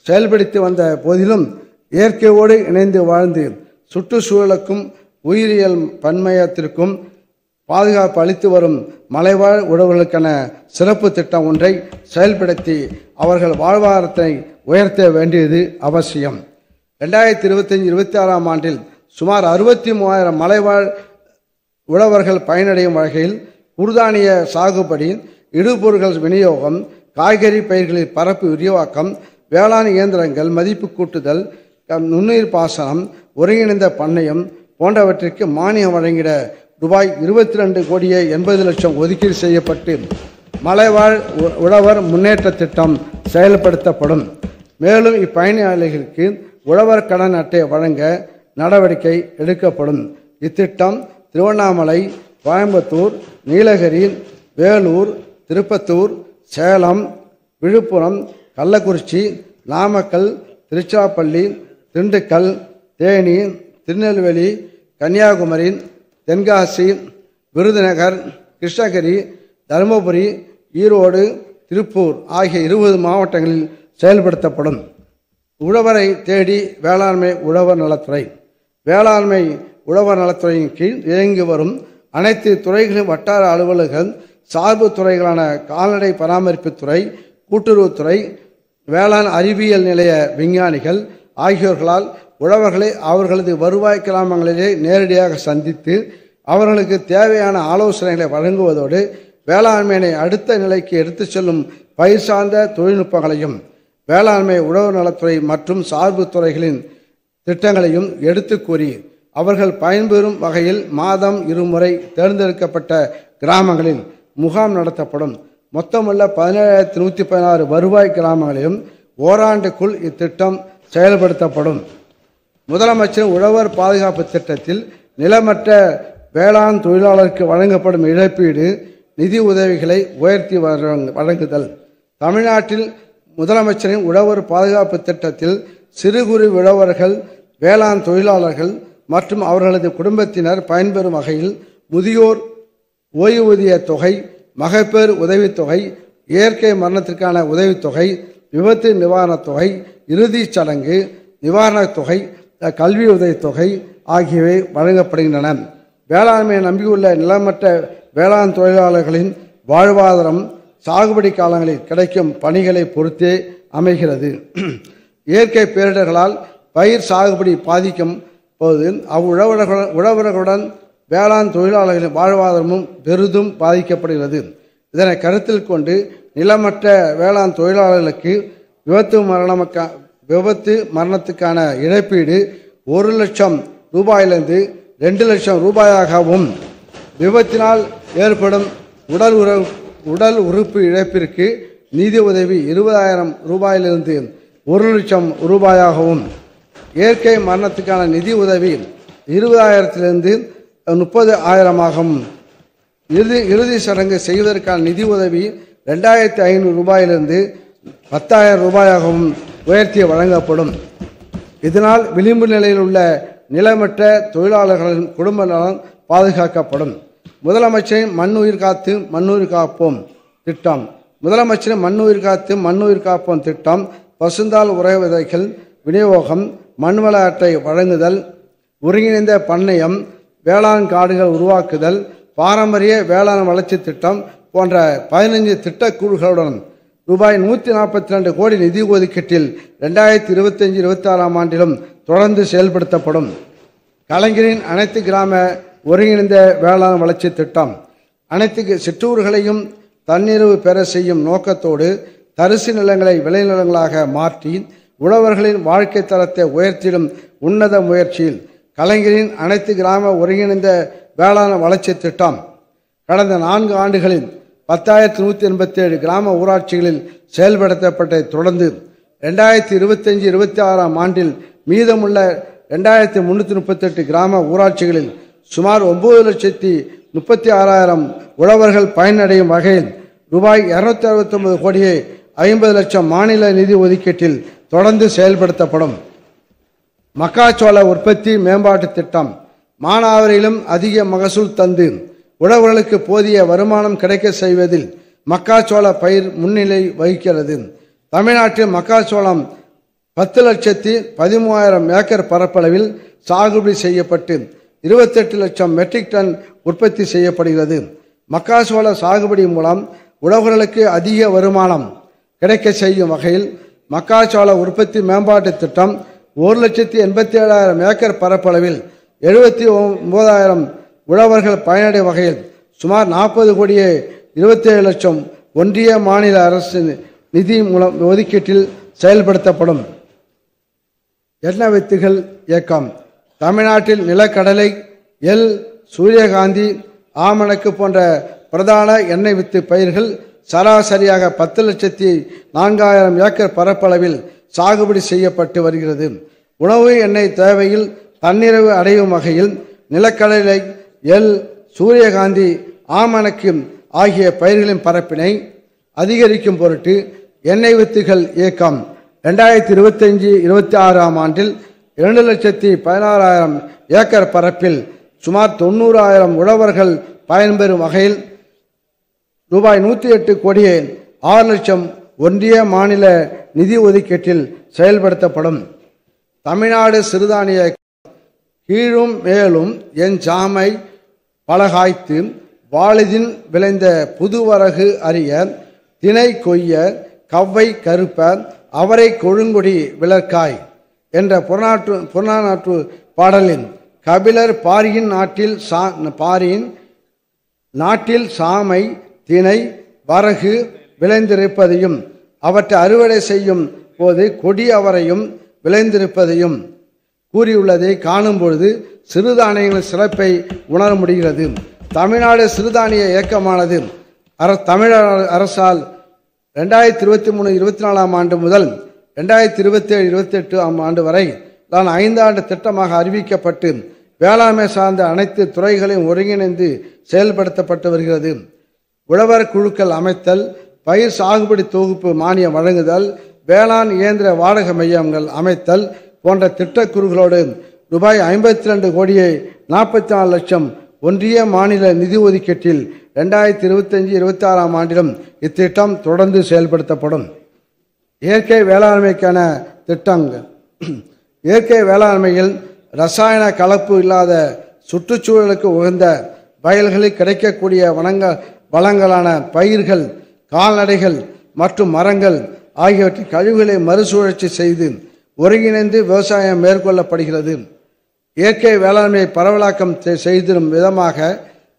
Speaker 2: செயல்படுத்தி வந்த போதிலும் இயற்கையோடு இணைந்து வாழ்ந்து சுற்றுச்சூழலுக்கும் உயிரியல் பன்மையத்திற்கும் பாதுகாப்பு அளித்து வரும் மலைவாழ் உழவர்களுக்கான சிறப்பு திட்டம் ஒன்றை செயல்படுத்தி அவர்கள் வாழ்வாதாரத்தை உயர்த்த வேண்டியது அவசியம். 2025-26 ஆண்டில் சுமார் 63,000 மலைவாழ் உழவர்கள் பயனடையும் வகையில் குறுதானிய சாகுபடி, இடுபொருட்கள் விநியோகம், காய்கறி பயிர்களில் பரப்பு விரிவாக்கம், வேளாண் இயந்திரங்கள் மதிப்பு கூட்டுதல், நுண்ணுயிர் பாசனம், ஒருங்கிணைந்த பண்ணையம் போன்றவற்றிற்கு மானியம் வழங்கிட ரூபாய் 22 கோடியே 80 லட்சம் ஒதுக்கீடு செய்யப்பட்டு மலைவாழ் உழவர் முன்னேற்ற திட்டம் செயல்படுத்தப்படும். மேலும் இப்பயனாளிகளுக்கு உழவர் கடன் அட்டை வழங்க நடவடிக்கை எடுக்கப்படும். இத்திட்டம் திருவண்ணாமலை, கோயம்புத்தூர், நீலகிரி, வேலூர், திருப்பத்தூர், சேலம், விழுப்புரம், கள்ளக்குறிச்சி, நாமக்கல், திருச்சிராப்பள்ளி, திண்டுக்கல், தேனி, திருநெல்வேலி, கன்னியாகுமரி, தென்காசி, விருதுநகர், கிருஷ்ணகிரி, தருமபுரி, ஈரோடு, திருப்பூர் ஆகிய 20 மாவட்டங்களில் செயல்படுத்தப்படும். உழவரை தேடி வேளாண்மை உழவர் நலத்துறை. வேளாண்மை உழவர் நலத்துறையின் கீழ் இயங்கி வரும் அனைத்து துறைகளின் வட்டார அலுவலர்கள், சார்பு துறைகளான கால்நடை பராமரிப்புத்துறை, கூட்டுறவுத்துறை, வேளாண் அறிவியல் நிலைய விஞ்ஞானிகள் ஆகியோர்களால் உழவர்களை அவர்களது வருவாய் கிராமங்களிலே நேரடியாக சந்தித்து அவர்களுக்கு தேவையான ஆலோசனைகளை வழங்குவதோடு வேளாண்மையை அடுத்த நிலைக்கு எடுத்துச் செல்லும் பயிர் சார்ந்த தொழில்நுட்பங்களையும் வேளாண்மை உழவர் நலத்துறை மற்றும் சார்பு துறைகளின் திட்டங்களையும் எடுத்து கூறி அவர்கள் பயன்பெறும் வகையில் மாதம் 2 முறை தேர்ந்தெடுக்கப்பட்ட கிராமங்களில் முகாம் நடத்தப்படும். மொத்தமுள்ள 17,116 வருவாய் கிராமங்களிலும் ஓராண்டுக்குள் இத்திட்டம் செயல்படுத்தப்படும். முதலமைச்சர் உழவர் பாதுகாப்பு திட்டத்தில் நிலமற்ற வேளாண் தொழிலாளருக்கு வழங்கப்படும் இழப்பீடு நிதி உதவிகளை உயர்த்தி வழங்குதல். தமிழ்நாட்டில் முதலமைச்சரின் உழவர் பாதுகாப்பு திட்டத்தில் சிறு குறு உழவர்கள், வேளாண் தொழிலாளர்கள் மற்றும் அவர்களது குடும்பத்தினர் பயன்பெறும் வகையில் முதியோர் ஓய்வூதிய தொகை, மகப்பேறு உதவித்தொகை, இயற்கை மரணத்திற்கான உதவித்தொகை, விபத்து நிவாரணத் தொகை, இறுதிச் சடங்கு நிவாரணத் தொகை, கல்வி உதவித்தொகை ஆகியவை வழங்கப்படுகின்றன. வேளாண்மையை நம்பியுள்ள நிலமற்ற வேளாண் தொழிலாளர்களின் வாழ்வாதாரம் சாகுபடி காலங்களில் கிடைக்கும் பணிகளை பொறுத்தே அமைகிறது. இயற்கை பேரிடர்களால் பயிர் சாகுபடி பாதிக்கும் போது உழவர்களுடன் வேளாண் தொழிலாளர்களின் வாழ்வாதாரமும் பெரிதும் பாதிக்கப்படுகிறது. இதனை கருத்தில் கொண்டு நிலமற்ற வேளாண் தொழிலாளர்களுக்கு விபத்து மரணத்துக்கான இழப்பீடு 1 லட்சம் ரூபாயிலிருந்து 2 லட்சம் ரூபாயாகவும், விபத்தினால் ஏற்படும் உடல் உறுப்பு இழப்பிற்கு நிதி உதவி 20,000 ரூபாயிலிருந்து 1,00,000 ரூபாயாகவும், இயற்கை மரணத்துக்கான நிதி உதவி 20,000 30,000ஆகவும், இறுதி சடங்கு செய்வதற்கான நிதி உதவி 2,500 ரூபாயிலிருந்து 10,000 ரூபாயாகவும் உயர்த்தி வழங்கப்படும். இதனால் விளிம்பு நிலையில் உள்ள நிலமற்ற தொழிலாளர்களின் குடும்ப நலன் பாதுகாக்கப்படும். முதலமைச்சரின் மண்ணுயிர் காத்து மண்ணுயிர் காப்போம் திட்டம். முதலமைச்சரின் மண்ணுயிர் காத்து மண்ணுயிர் காப்போம் திட்டம் பசுந்தாள் உரை விதைகள் விநியோகம், மண்வள அட்டை வழங்குதல், ஒருங்கிணைந்த பண்ணையம், வேளாண் காடுகள் உருவாக்குதல், பாரம்பரிய வேளாண் வளர்ச்சி திட்டம் போன்ற 15 திட்டக்குழுக்களுடன் ரூபாய் 142 கோடி நிதி ஒதுக்கீட்டில் 2025-26 ஆண்டிலும் தொடர்ந்து செயல்படுத்தப்படும். கலைஞரின் அனைத்து கிராம ஒருங்கிணைந்த வேளாண் வளர்ச்சி திட்டம் அனைத்து சிற்றூர்களையும் தன்னிறைவு பெற செய்யும் நோக்கத்தோடு தரிசு நிலங்களை விளைநிலங்களாக மாற்றி உழவர்களின் வாழ்க்கை தரத்தை உயர்த்திடும் உன்னத முயற்சியில் கலைஞரின் அனைத்து கிராம ஒருங்கிணைந்த வேளாண் வளர்ச்சி திட்டம் கடந்த 4 ஆண்டுகளில் 10,187 கிராம ஊராட்சிகளில் செயல்படுத்தப்பட்டதை தொடர்ந்து 2025-26 ஆண்டில் மீதமுள்ள 2,338 கிராம ஊராட்சிகளில் சுமார் 9,36,000 உழவர்கள் பயனடையும் வகையில் ரூபாய் 269 கோடியே 50 லட்சம் மாநில நிதி ஒதுக்கீட்டில் தொடர்ந்து செயல்படுத்தப்படும். மக்காச்சோள உற்பத்தி மேம்பாட்டு திட்டம் மானாவாரியிலும் அதிக மகசூல் தந்து உழவர்களுக்கு போதிய வருமானம் கிடைக்க செய்வதில் மக்காச்சோள பயிர் முன்னிலை வகிக்கிறது. தமிழ்நாட்டில் மக்காச்சோளம் 10,13,000 ஏக்கர் பரப்பளவில் சாகுபடி செய்யப்பட்டு 28 லட்சம் மெட்ரிக் டன் உற்பத்தி செய்யப்படுகிறது. மக்காச்சோள சாகுபடி மூலம் உழவர்களுக்கு அதிக வருமானம் கிடைக்க செய்யும் வகையில் மக்காச்சோள உற்பத்தி மேம்பாட்டு திட்டம் 1,87,000 ஏக்கர் பரப்பளவில் 79,000 உழவர்கள் பயனடையும் வகையில் சுமார் 40 கோடியே 27 லட்சம் ஒன்றிய மாநில அரசு நிதி மூலம் ஒதுக்கீட்டில் செயல்படுத்தப்படும். எண்ணெய் வித்துகள் இயக்கம் தமிழ்நாட்டில் நிலக்கடலை, எள், சூரியகாந்தி, ஆமணக்கு போன்ற பிரதான எண்ணெய் வித்து பயிர்கள் சராசரியாக 10,04,000 ஏக்கர் பரப்பளவில் சாகுபடி செய்யப்பட்டு வருகிறது. உணவு எண்ணெய் தேவையில் தன்னிறைவு அடையும் வகையில் நிலக்கடலை, எள், சூரியகாந்தி, ஆமணக்கு ஆகிய பயிர்களின் பரப்பினை அதிகரிக்கும் பொருட்டு எண்ணெய் வித்துகள் இயக்கம் 2025-26 ஆண்டில் 2,16,000 ஏக்கர் பரப்பில் சுமார் 90,000 உழவர்கள் பயன்பெறும் வகையில் ரூபாய் 108 கோடியே 6 லட்சம் ஒன்றிய மாநில நிதி ஒதுக்கீட்டில் செயல்படுத்தப்படும். தமிழ்நாடு சிறுதானிய கீழும் மேலும் என் சாமை பலகாய்த்து வாளிதின் விளைந்த புதுவரகு அறிய திணை கொய்ய கவ்வை கருப்ப அவரை கொழுங்குடி விளர்க்காய் என்ற புறநானூற்று பாடலின் கபிலர் பாரியின் நாட்டில் சாமை திணை வரகு விளைந்திருப்பதையும் அவற்றை அறுவடை செய்யும் போது கொடி அவரையும் விளைந்திருப்பதையும் கூறியுள்ளதை காணும் பொழுது சிறுதானியங்களின் சிறப்பை உணர முடிகிறது. தமிழ்நாடு சிறுதானிய இயக்கமானது தமிழக அரசால் 2023-24 ஆண்டு முதல் 2027-28 ஆண்டு வரை 5 ஆண்டு திட்டமாக அறிவிக்கப்பட்டு வேளாண்மை சார்ந்த அனைத்து துறைகளையும் ஒருங்கிணைந்து செயல்படுத்தப்பட்டு வருகிறது. உழவர் குழுக்கள் அமைத்தல், பயிர் சாகுபடி தொகுப்பு மானியம் வழங்குதல், வேளாண் இயந்திர வாடகை மையங்கள் அமைத்தல் போன்ற திட்டக்குழுக்களோடு ரூபாய் 52 கோடியே 44 லட்சம் ஒன்றிய மாநில நிதி ஒதுக்கீட்டில் 2025-26 ஆண்டிலும் இத்திட்டம் தொடர்ந்து செயல்படுத்தப்படும். இயற்கை வேளாண்மைக்கான திட்டங்கள் இயற்கை வேளாண்மையில் ரசாயன கலப்பு இல்லாத சுற்றுச்சூழலுக்கு உகந்த வயல்களில் கிடைக்கக்கூடிய வளங்களான பயிர்கள், கால்நடைகள் மற்றும் மரங்கள் ஆகியவற்றின் கழிவுகளை மறுசுழற்சி செய்து ஒருங்கிணைந்து விவசாயம் மேற்கொள்ளப்படுகிறது. இயற்கை வேளாண்மையை பரவலாக்கம் செய்திடும் விதமாக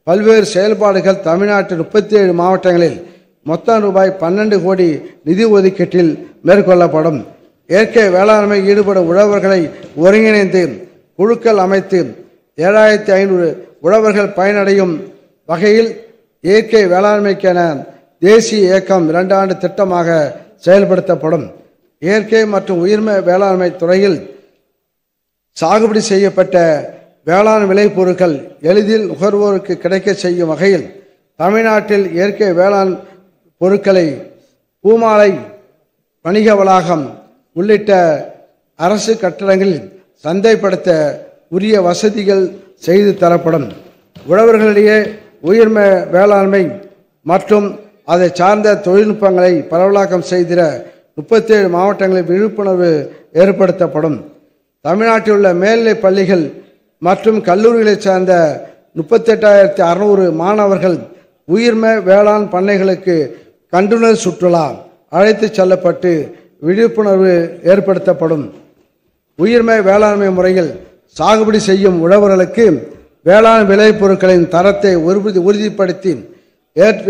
Speaker 2: பல்வேறு செயல்பாடுகள் தமிழ்நாட்டில் 37 மாவட்டங்களில் மொத்தம் ரூபாய் 12 கோடி நிதி ஒதுக்கீட்டில் மேற்கொள்ளப்படும். இயற்கை வேளாண்மை ஈடுபடும் உழவர்களை ஒருங்கிணைந்து குழுக்கள் அமைத்து 7,500 உழவர்கள் பயனடையும் வகையில் இயற்கை வேளாண்மைக்கென தேசிய இயக்கம் 2 ஆண்டு திட்டமாக செயல்படுத்தப்படும். இயற்கை மற்றும் உயிர்மை வேளாண்மை துறையில் சாகுபடி செய்யப்பட்ட வேளாண் விளைபொருட்கள் எளிதில் நுகர்வோருக்கு கிடைக்க செய்யும் வகையில் தமிழ்நாட்டில் இயற்கை வேளாண் பொருட்களை பூமாலை வணிக வளாகம் உள்ளிட்ட அரசு கட்டடங்களில் சந்தைப்படுத்த உரிய வசதிகள் செய்து தரப்படும். உழவர்களிடையே உயிர்மை வேளாண்மை மற்றும் அதை சார்ந்த தொழில்நுட்பங்களை பரவலாக்கம் செய்திட 37 மாவட்டங்களில் விழிப்புணர்வு ஏற்படுத்தப்படும். தமிழ்நாட்டில் உள்ள மேல்நிலைப் பள்ளிகள் மற்றும் கல்லூரிகளைச் சார்ந்த 38,600 மாணவர்கள் உயிர்மை வேளாண் பண்ணைகளுக்கு கண்டுணர் சுற்றுலா அழைத்துச் செல்லப்பட்டு விழிப்புணர்வு ஏற்படுத்தப்படும். உயிர்மை வேளாண்மை முறையில் சாகுபடி செய்யும் உழவர்களுக்கு வேளாண் விளைபொருட்களின் தரத்தை உறுதிப்படுத்தி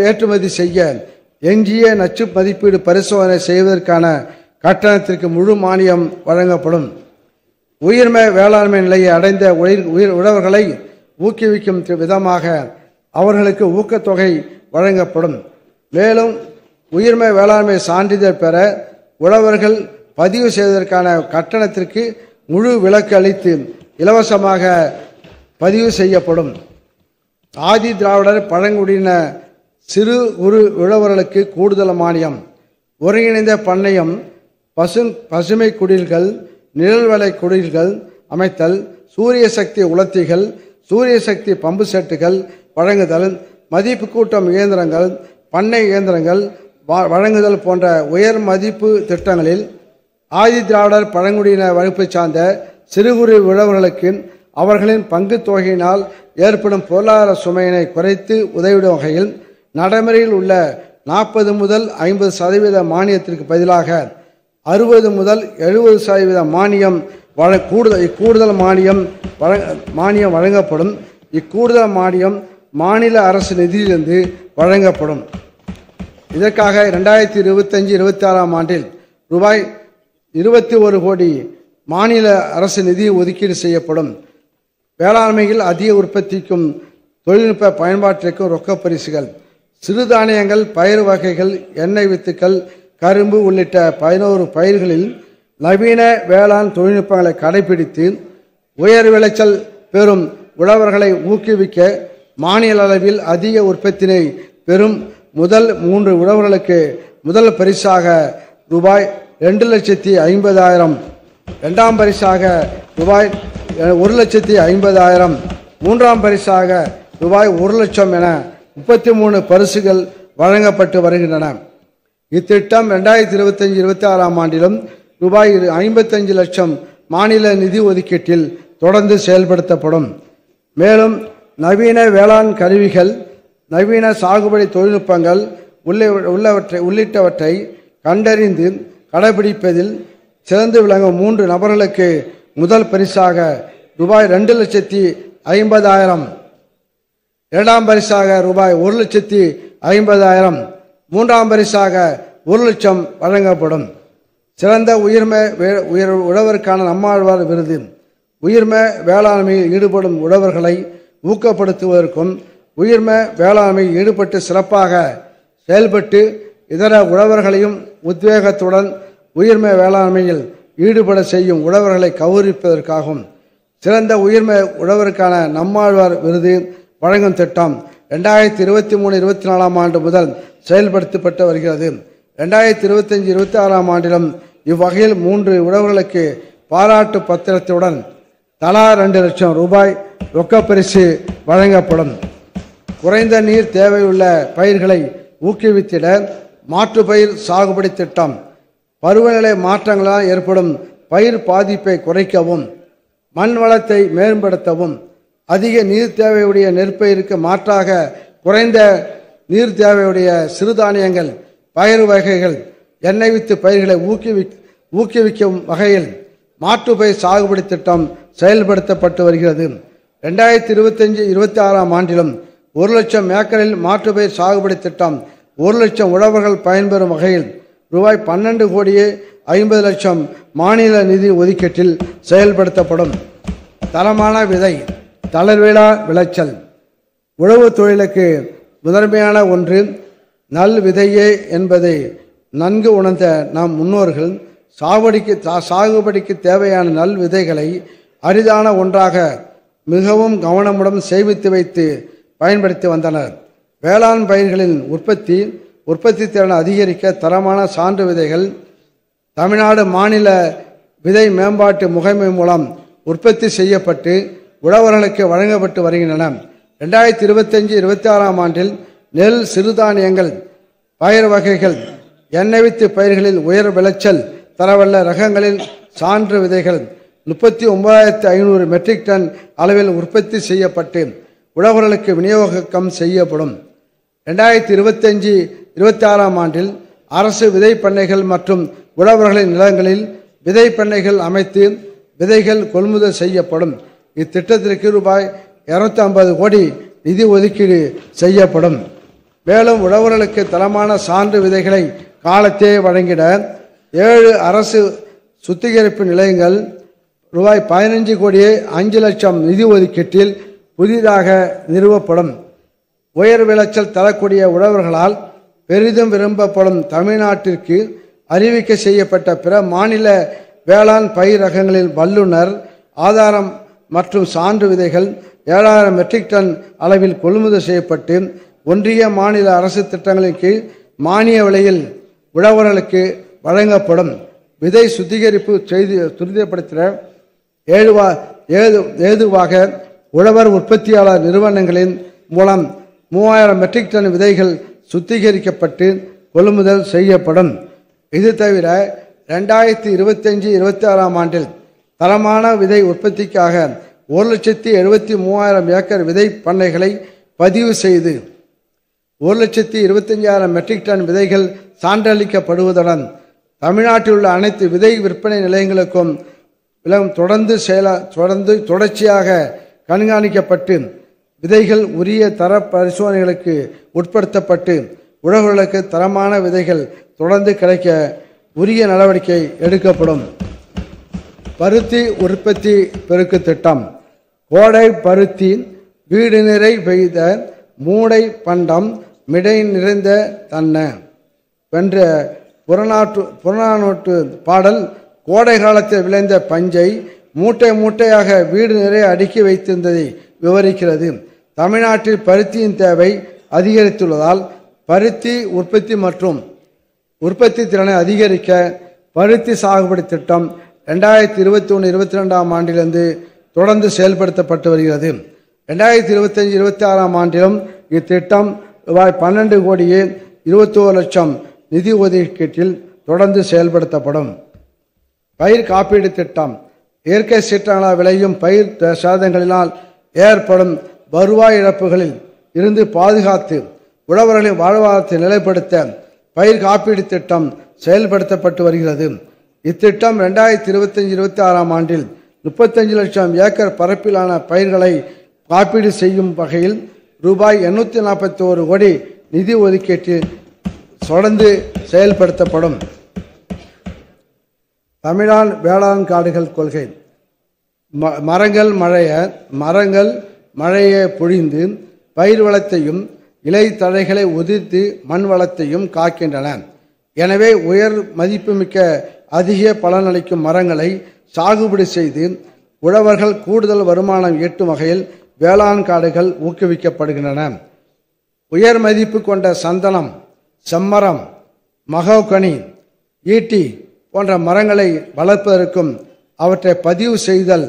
Speaker 2: ஏற்றுமதி செய்ய எஞ்சிய நச்சு மதிப்பீடு பரிசோதனை செய்வதற்கான கட்டணத்திற்கு முழு மானியம் வழங்கப்படும். உயிர்மை வேளாண்மை நிலையை அடைந்த உழவர்களை ஊக்குவிக்கும் விதமாக அவர்களுக்கு ஊக்கத்தொகை வழங்கப்படும். மேலும் உயிர்மை வேளாண்மை சான்றிதழ் பெற உழவர்கள் பதிவு செய்வதற்கான கட்டணத்திற்கு முழு விலக்கு அளித்து இலவசமாக பதிவு செய்யப்படும். ஆதி திராவிடர் பழங்குடியின சிறு குறு உழவர்களுக்கு கூடுதல் மானியம். ஒருங்கிணைந்த பண்ணையம், பசுமை குடில்கள், நிழல்வலை குடில்கள் அமைத்தல், சூரிய சக்தி உலர்த்திகள், சூரிய சக்தி பம்பு செட்டுகள் வழங்குதல், மதிப்பு கூட்டம் இயந்திரங்கள், பண்ணை இயந்திரங்கள் வழங்குதல் போன்ற உயர் மதிப்பு திட்டங்களில் ஆதி திராவிடர் பழங்குடியின வகுப்பை சார்ந்த சிறு குறு உழவர்களுக்கு அவர்களின் பங்கு தொகையினால் ஏற்படும் பொருளாதார சுமையினை குறைத்து உதவிடும் வகையில் நடைமுறையில் உள்ள 40 முதல் 50% மானியத்திற்கு பதிலாக 60 முதல் 70% மானியம் கூடுதல் மானியம் வழங்கப்படும். இக்கூடுதல் மானியம் மாநில அரசு நிதியிலிருந்து வழங்கப்படும். இதற்காக 2025-26 ஆண்டில் ரூபாய் 21 கோடி மாநில அரசு நிதி ஒதுக்கீடு செய்யப்படும். வேளாண்மையில் அதிக உற்பத்திக்கும் தொழில்நுட்ப பயன்பாட்டிற்கும் ரொக்க பரிசுகள், சிறுதானியங்கள், பயிர் வகைகள், எண்ணெய் வித்துக்கள், கரும்பு உள்ளிட்ட 11 பயிர்களில் நவீன வேளாண் தொழில்நுட்பங்களை கடைபிடித்து உயர் விளைச்சல் பெறும் உழவர்களை ஊக்குவிக்க மாநில அளவில் அதிக உற்பத்தினை பெறும் முதல் 3 உழவர்களுக்கு முதல் பரிசாக ரூபாய் 2,50,000, இரண்டாம் பரிசாக ரூபாய் 1,50,000, மூன்றாம் பரிசாக ரூபாய் 1,00,000 என 33 பரிசுகள் வழங்கப்பட்டு வருகின்றன. இத்திட்டம் 2025-26 ஆண்டிலும் ரூபாய் 55 லட்சம் மாநில நிதி ஒதுக்கீட்டில் தொடர்ந்து செயல்படுத்தப்படும். மேலும் நவீன வேளாண் கருவிகள், நவீன சாகுபடி தொழில்நுட்பங்கள் உள்ளிட்டவற்றை கண்டறிந்து கடைபிடிப்பதில் சிறந்து விளங்கும் 3 நபர்களுக்கு முதல் பரிசாக ரூபாய் 2,50,000, இரண்டாம் பரிசாக ரூபாய் 1,50,000, மூன்றாம் பரிசாக 1,00,000 வழங்கப்படும். சிறந்த உழவருக்கான நம்மாழ்வார் விருது உயிர்மை வேளாண்மையில் ஈடுபடும் உழவர்களை ஊக்கப்படுத்துவதற்கும் உயிர்மை வேளாண்மையில் ஈடுபட்டு சிறப்பாக செயல்பட்டு இதர உழவர்களையும் உத்வேகத்துடன் உயிர்மை வேளாண்மையில் ஈடுபட செய்யும் உழவர்களை கௌரவிப்பதற்காகவும் சிறந்த உயிர்மை உழவருக்கான நம்மாழ்வார் விருது வழங்கும் திட்டம் 2023-24 ஆண்டு முதல் செயல்படுத்தப்பட்டு வருகிறது. 2025-26 ஆண்டிலும் இவ்வகையில் 3 உழவர்களுக்கு பாராட்டு பத்திரத்துடன் தலா 2 லட்சம் ரூபாய் ரொக்கப்பரிசு வழங்கப்படும். குறைந்த நீர் தேவையுள்ள பயிர்களை ஊக்குவித்திட மாற்று பயிர் சாகுபடி திட்டம் பருவநிலை மாற்றங்களால் ஏற்படும் பயிர் பாதிப்பை குறைக்கவும் மண் வளத்தை மேம்படுத்தவும் அதிக நீர் தேவையுடைய நெற்பயிருக்கு மாற்றாக குறைந்த நீர் தேவையுடைய சிறுதானியங்கள், பயிர் வகைகள், எண்ணெய் வித்து பயிர்களை ஊக்குவிக்கும் வகையில் மாற்று பயிர் சாகுபடி திட்டம் செயல்படுத்தப்பட்டு வருகிறது. 2025-26 ஆண்டிலும் 1 லட்சம் ஏக்கரில் மாற்று பயிர் சாகுபடி திட்டம் 1 லட்சம் உழவர்கள் பயன்பெறும் வகையில் ரூபாய் 12,50,00,000 மாநில நிதி ஒதுக்கீட்டில் செயல்படுத்தப்படும். தரமான விதை, தளர்விலா விளைச்சல், உழவு தொழிலுக்கு முதன்மையான ஒன்று நல் விதையே என்பதை நன்கு உணர்ந்த நம் முன்னோர்கள் சாகுபடிக்கு தேவையான நல் விதைகளை அரிதான ஒன்றாக மிகவும் கவனமுடன் சேமித்து வைத்து பயன்படுத்தி வந்தனர். வேளாண் பயிர்களின் உற்பத்தி திறனை அதிகரிக்க தரமான சான்று விதைகள் தமிழ்நாடு மாநில விதை மேம்பாட்டு முகமை மூலம் உற்பத்தி செய்யப்பட்டு உழவர்களுக்கு வழங்கப்பட்டு வருகின்றன. 2025-26 ஆண்டில் நெல், சிறுதானியங்கள், பயிர் வகைகள், எண்ணெய் வித்து பயிர்களில் உயர் விளைச்சல் தரவல்ல ரகங்களில் சான்று விதைகள் 39,500 மெட்ரிக் டன் அளவில் உற்பத்தி செய்யப்பட்டு உழவர்களுக்கு விநியோகம் செய்யப்படும். 2025-26 ஆண்டில் அரசு விதை பண்ணைகள் மற்றும் உழவர்களின் நிலங்களில் விதை பண்ணைகள் அமைத்து விதைகள் கொள்முதல் செய்யப்படும். இத்திட்டத்திற்கு ரூபாய் 250 கோடி நிதி ஒதுக்கீடு செய்யப்படும். மேலும் உழவர்களுக்கு தரமான சான்று விதைகளை காலத்தே வழங்கிட 7 அரசு சுத்திகரிப்பு நிலையங்கள் ரூபாய் 15 கோடியே 5 லட்சம் நிதி ஒதுக்கீட்டில் புதிதாக நிறுவப்படும். உயர் விளைச்சல் தரக்கூடிய உழவர்களால் பெரிதும் விரும்பப்படும் தமிழ்நாட்டிற்கு அறிவிக்க செய்யப்பட்ட பிற மாநில வேளாண் பயிர் ரகங்களில் வல்லுநர் ஆதாரம் மற்றும் சான்று விதைகள் 7,000 மெட்ரிக் டன் அளவில் கொள்முதல் செய்யப்பட்டு ஒன்றிய மாநில அரசு திட்டங்களின் கீழ் மானிய விலையில் உழவர்களுக்கு வழங்கப்படும். விதை சுத்திகரிப்பு செய்து துரிதப்படுத்த ஏதுவாக உழவர் உற்பத்தியாளர் நிறுவனங்களின் மூலம் 3,000 மெட்ரிக் டன் விதைகள் சுத்திகரிக்கப்பட்டு கொள்முதல் செய்யப்படும். இது தவிர 2025-26 ஆண்டில் தரமான விதை உற்பத்திக்காக 1,73,000 ஏக்கர் விதை பண்ணைகளை பதிவு செய்து 1,25,000 மெட்ரிக் டன் விதைகள் சான்றளிக்கப்படுவதுடன் தமிழ்நாட்டில் உள்ள அனைத்து விதை விற்பனை நிலையங்களுக்கும் தொடர்ச்சியாக கண்காணிக்கப்பட்டு விதைகள் உரிய தர பரிசோதனைகளுக்கு உட்படுத்தப்பட்டு உழவர்களுக்கு தரமான விதைகள் தொடர்ந்து கிடைக்க உரிய நடவடிக்கை எடுக்கப்படும். பருத்தி உற்பத்தி பெருக்கு திட்டம். கோடை பருத்தி வீடு நிறை பெய்த மூடை பண்டம் மிடை நிறைந்த தன்ன வென்ற புறநானூற்று பாடல் கோடை காலத்தில் விளைந்த பஞ்சை மூட்டை மூட்டையாக வீடு நிறைய அடுக்கி வைத்திருந்ததை விவரிக்கிறது. தமிழ்நாட்டில் பருத்தியின் தேவை அதிகரித்துள்ளதால் பருத்தி உற்பத்தி மற்றும் உற்பத்தி திறனை அதிகரிக்க பருத்தி சாகுபடி திட்டம் 2021-22 ஆண்டிலிருந்து தொடர்ந்து செயல்படுத்தப்பட்டு வருகிறது. 2025-26 ஆண்டிலும் இத்திட்டம் ரூபாய் 12 கோடியே 21 லட்சம் நிதி ஒதுக்கீட்டில் தொடர்ந்து செயல்படுத்தப்படும். பயிர் காப்பீடு திட்டம். இயற்கை சீற்றங்களால் விளையும் பயிர் சேதங்களினால் ஏற்படும் வருவாய் இழப்புகளில் இருந்து பாதுகாத்து உழவர்களின் வாழ்வாதாரத்தை நிலைப்படுத்த பயிர் காப்பீடு திட்டம் செயல்படுத்தப்பட்டு வருகிறது. இத்திட்டம் 2025-26 ஆண்டில் 35 லட்சம் ஏக்கர் பரப்பிலான பயிர்களை காப்பீடு செய்யும் வகையில் ரூபாய் 841 கோடி நிதி ஒதுக்கீட்டு தொடர்ந்து செயல்படுத்தப்படும். தமிழ்நாடு வேளாண் காடுகள் கொள்கை. மரங்கள் மழையை பொழிந்து பயிர் வளத்தையும் இலை தழைகளை உதிர்த்து மண் வளத்தையும் காக்கின்றன. எனவே உயர் மதிப்புமிக்க அதிக பலனளிக்கும் மரங்களை சாகுபடி செய்து உழவர்கள் கூடுதல் வருமானம் ஈட்டும் வகையில் வேளாண் காடுகள் ஊக்குவிக்கப்படுகின்றன. உயர் மதிப்பு கொண்ட சந்தனம், செம்மரம், மகோகனி, ஈட்டி போன்ற மரங்களை வளர்ப்பதற்கும் அவற்றை பதிவு செய்தல்,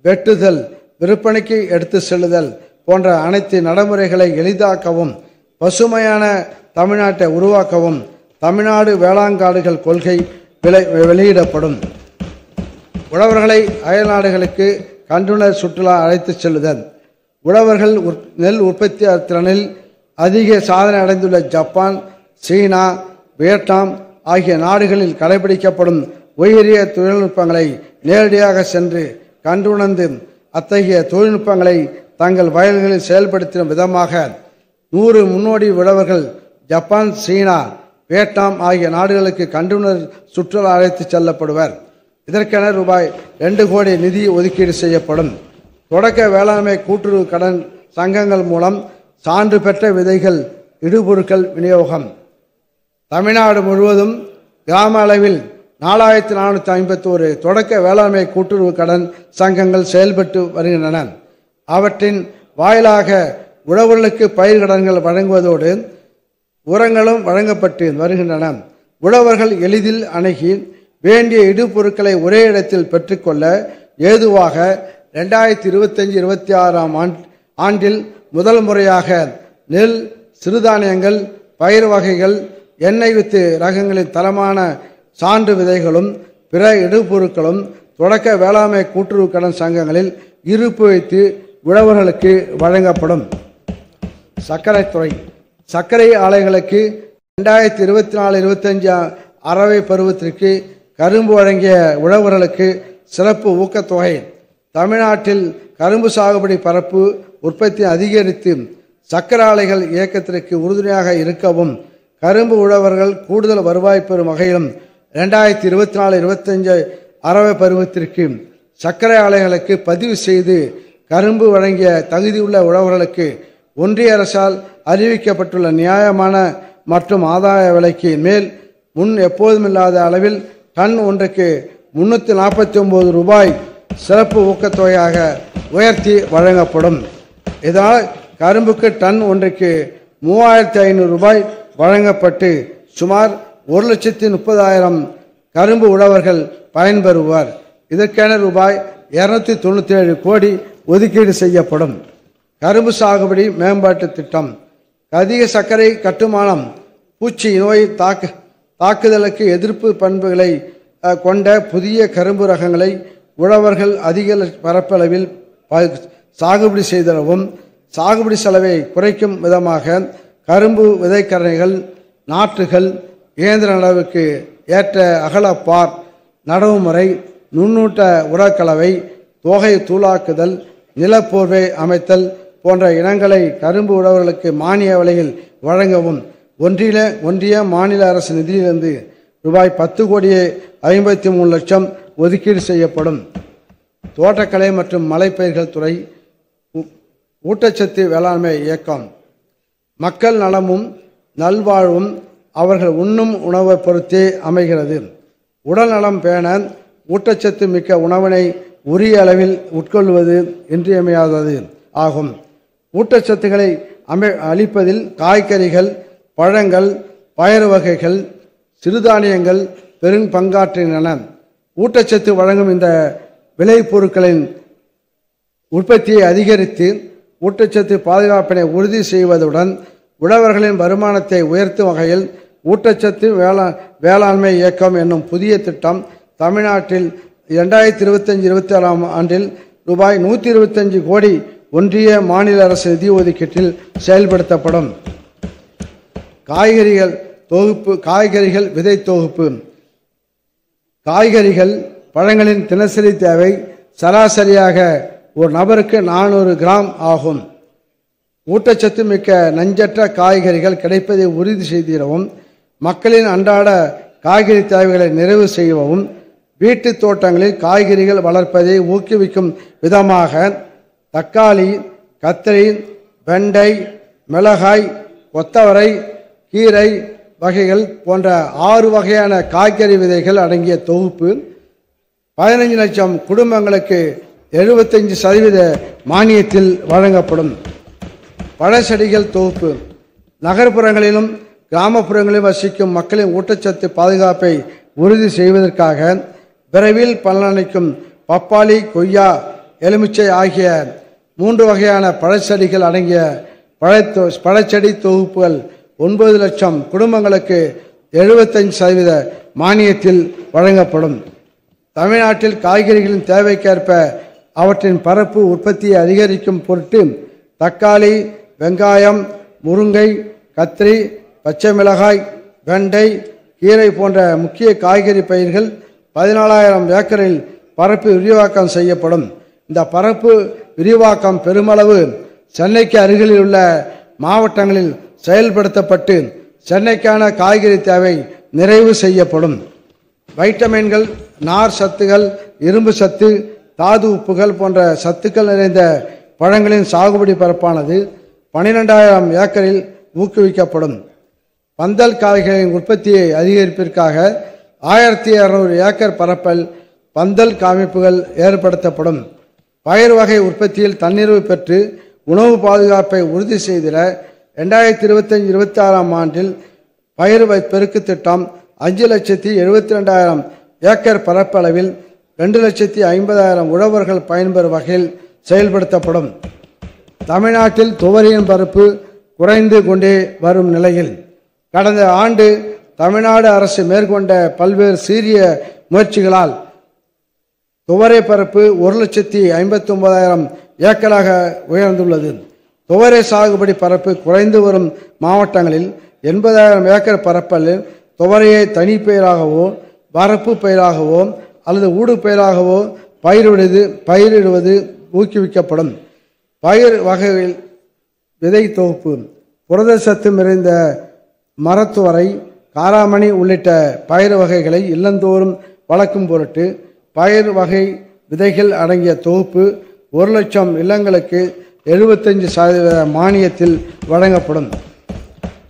Speaker 2: வெட்டுதல், விற்பனைக்கு எடுத்து செல்லுதல் போன்ற அனைத்து நடைமுறைகளை எளிதாக்கவும் பசுமையான தமிழ்நாட்டை உருவாக்கவும் தமிழ்நாடு வேளாண் காடுகள் கொள்கை வெளியிடப்படும். உழவர்களை அயல்நாடுகளுக்கு கண்டுணர் சுற்றுலா அழைத்து செல்லுதல். உழவர்கள் நெல் உற்பத்தி திறனில் அதிக சாதனை அடைந்துள்ள ஜப்பான், சீனா, வியட்நாம் ஆகிய நாடுகளில் கடைபிடிக்கப்படும் உயரிய தொழில்நுட்பங்களை நேரடியாக சென்று கண்டுணர்ந்து அத்தகைய தொழில்நுட்பங்களை தங்கள் வயல்களில் செயல்படுத்தும் விதமாக 100 முன்னோடி உழவர்கள் ஜப்பான், சீனா, வியட்நாம் ஆகிய நாடுகளுக்கு கண்டுணர் சுற்றுலா அழைத்து செல்லப்படுவர். இதற்கென ரூபாய் 2 கோடி நிதி ஒதுக்கீடு செய்யப்படும். தொடக்க வேளாண்மை கூட்டுறவு கடன் சங்கங்கள் மூலம் சான்று பெற்ற விதைகள் இடுபொருட்கள் விநியோகம். தமிழ்நாடு முழுவதும் கிராம அளவில் 4451 தொடக்க வேளாண்மை கூட்டுறவு கடன் சங்கங்கள் செயல்பட்டு வருகின்றன. அவற்றின் வாயிலாக உழவர்களுக்கு பயிர் கடன்கள் வழங்குவதோடு உரங்களும் வழங்கப்பட்டு வருகின்றன. உழவர்கள் எளிதில் அணுகி வேண்டிய இடுபொருட்களை ஒரே இடத்தில் பெற்றுக்கொள்ள ஏதுவாக 2025-26 ஆண்டில் முதல் முறையாக நெல், சிறுதானியங்கள், பயிர் வகைகள், எண்ணெய் வித்து ரகங்களின் தரமான சான்று விதைகளும் பிற இடுபொருட்களும் தொடக்க வேளாண்மை கூட்டுறவு கடன் சங்கங்களில் இருப்பு வைத்து உழவர்களுக்கு வழங்கப்படும். சர்க்கரைத்துறை சர்க்கரை ஆலைகளுக்கு 2024-25 அரவை பருவத்திற்கு கரும்பு வழங்கிய உழவர்களுக்கு சிறப்பு ஊக்கத்தொகை. தமிழ்நாட்டில் கரும்பு சாகுபடி பரப்பு உற்பத்தி அதிகரித்து சர்க்கரை ஆலைகள் இயக்கத்திற்கு உறுதுணையாக இருக்கவும் கரும்பு உழவர்கள் கூடுதல் வருவாய் பெறும் வகையிலும் 2024-25 அரவை பருவத்திற்கு சர்க்கரை ஆலைகளுக்கு பதிவு செய்து கரும்பு வழங்கிய தகுதியுள்ள உழவர்களுக்கு ஒன்றிய அரசால் அறிவிக்கப்பட்டுள்ள நியாயமான மற்றும் ஆதாய விலைக்கு மேல் முன் எப்போதுமில்லாத அளவில் டன் ஒன்றுக்கு 349 ரூபாய் சிறப்பு ஊக்கத்தொகையாக உயர்த்தி வழங்கப்படும். இதனால் கரும்புக்கு டன் ஒன்றுக்கு 3500 ரூபாய் வழங்கப்பட்டு சுமார் 1,30,000 கரும்பு உழவர்கள் பயன்பெறுவார். இதற்கென ரூபாய் 297 கோடி ஒதுக்கீடு செய்யப்படும். கரும்பு சாகுபடி மேம்பாட்டு திட்டம். அதிக சர்க்கரை கட்டுமானம், பூச்சி நோய் தாக்குதலுக்கு எதிர்ப்பு பண்புகளை கொண்ட புதிய கரும்பு ரகங்களை உழவர்கள் அதிக பரப்பளவில் சாகுபடி செய்தரவும் சாகுபடி செலவை குறைக்கும் விதமாக கரும்பு விதைக்கரணைகள், நாற்றுகள், இயந்திர நடவுக்கு ஏற்ற அகலப்பார், நடவு முறை, நுண்ணூட்ட உரக்கலவை, தோகை தூளாக்குதல், நிலப்போர்வை அமைத்தல் போன்ற இனங்களை கரும்பு உழவர்களுக்கு மானிய விலையில் வழங்கவும் ஒன்றிய மாநில அரசு நிதியிலிருந்து ரூபாய் 10,53,00,000 ஒதுக்கீடு செய்யப்படும். தோட்டக்கலை மற்றும் மலைப்பயிர்கள் துறை. ஊட்டச்சத்து வேளாண்மை இயக்கம். மக்கள் நலமும் நல்வாழ்வும் அவர்கள் உண்ணும் உணவை பொறுத்தே அமைகிறது. உடல் நலம் பேண ஊட்டச்சத்து மிக்க உணவினை உரிய அளவில் உட்கொள்வது இன்றியமையாதது ஆகும். ஊட்டச்சத்துக்களை அளிப்பதில் காய்கறிகள், பழங்கள், பயறு வகைகள், சிறுதானியங்கள் பெரும் பங்காற்றுகின்றன. ஊட்டச்சத்து வழங்கும் இந்த விளைபொருட்களின் உற்பத்தியை அதிகரித்து ஊட்டச்சத்து பாதுகாப்பினை உறுதி செய்வதுடன் உழவர்களின் வருமானத்தை உயர்த்தும் வகையில் ஊட்டச்சத்து வேளாண்மை இயக்கம் என்னும் புதிய திட்டம் தமிழ்நாட்டில் 2025-26 ஆண்டில் ரூபாய் 125 கோடி ஒன்றிய மாநில அரசு நிதி ஒதுக்கீட்டில் செயல்படுத்தப்படும். காய்கறிகள் விதை தொகுப்பு. காய்கறிகள், பழங்களின் தினசரி தேவை சராசரியாக ஒரு நபருக்கு 400 கிராம் ஆகும். ஊட்டச்சத்து மிக்க நஞ்சற்ற காய்கறிகள் கிடைப்பதை உறுதி செய்திடவும் மக்களின் அன்றாட காய்கறி தேவைகளை நிறைவு செய்யவும் வீட்டு தோட்டங்களில் காய்கறிகள் வளர்ப்பதை ஊக்குவிக்கும் விதமாக தக்காளி, கத்திரி, வெண்டை, மிளகாய், கொத்தவரை, கீரை வகைகள் போன்ற 6 வகையான காய்கறி விதைகள் அடங்கிய தொகுப்பு 15 லட்சம் குடும்பங்களுக்கு 75% மானியத்தில் வழங்கப்படும். பழச்செடிகள் தொகுப்பு. நகர்ப்புறங்களிலும் கிராமப்புறங்களிலும் வசிக்கும் மக்களின் ஊட்டச்சத்து பாதுகாப்பை உறுதி செய்வதற்காக விரைவில் பலனளிக்கும் பப்பாளி, கொய்யா, எலுமிச்சை ஆகிய 3 வகையான பழச்செடிகள் அடங்கிய பழச்செடி தொகுப்புகள் 9 லட்சம் குடும்பங்களுக்கு 75% மானியத்தில் வழங்கப்படும். தமிழ்நாட்டில் காய்கறிகளின் தேவைக்கேற்ப அவற்றின் பரப்பு உற்பத்தியை அதிகரிக்கும் பொருட்டு தக்காளி, வெங்காயம், முருங்கை, கத்திரி, பச்சை மிளகாய், வெண்டை, கீரை போன்ற முக்கிய காய்கறி பயிர்கள் 14,000 ஏக்கரில் பரப்பு விரிவாக்கம் செய்யப்படும். இந்த பரப்பு விரிவாக்கம் பெருமளவு சென்னைக்கு அருகில் உள்ள மாவட்டங்களில் செயல்படுத்தப்பட்டு சென்னைக்கான காய்கறி தேவை நிறைவு செய்யப்படும். வைட்டமின்கள், நார் சத்துகள், இரும்பு சத்து, தாது உப்புகள் போன்ற சத்துக்கள் நிறைந்த பழங்களின் சாகுபடி பரப்பானது 12,000 ஏக்கரில் ஊக்குவிக்கப்படும். பந்தல் காய்களின் உற்பத்தியை அதிகரிப்பிற்காக 1200 ஏக்கர் பரப்பில் பந்தல் காமிப்புகள் ஏற்படுத்தப்படும். பயிர் வகை உற்பத்தியில் தன்னிறைவு பெற்று உணவு பாதுகாப்பை உறுதி செய்திட 2025-26 ஆண்டில் பயிர் பெருக்கு திட்டம் 5,72,000 ஏக்கர் பரப்பளவில் 2,50,000 உழவர்கள் பயன்பெறும் வகையில் செயல்படுத்தப்படும். தமிழ்நாட்டில் துவரையின் பரப்பு குறைந்து கொண்டே வரும் நிலையில் கடந்த ஆண்டு தமிழ்நாடு அரசு மேற்கொண்ட பல்வேறு சீரிய முயற்சிகளால் துவரை பரப்பு 1,59,000 ஏக்கராக உயர்ந்துள்ளது. துவரை சாகுபடி பரப்பு குறைந்து வரும் மாவட்டங்களில் 80,000 ஏக்கர் பரப்பில் துவரையை தனிப்பயிராகவோ வரப்பு பயிராகவோ அல்லது ஊடு பயிராகவோ பயிரிடுவது ஊக்குவிக்கப்படும். பயிர் வகையில் விதை தொகுப்பு, புரதச்சத்து நிறைந்த மரத்துவரை, காராமணி உள்ளிட்ட பயிர் வகைகளை இல்லந்தோறும் வளர்க்கும் பொருட்டு பயிர் வகை விதைகள் அடங்கிய தொகுப்பு 1,00,000 இல்லங்களுக்கு 75% மானியத்தில் வழங்கப்படும்.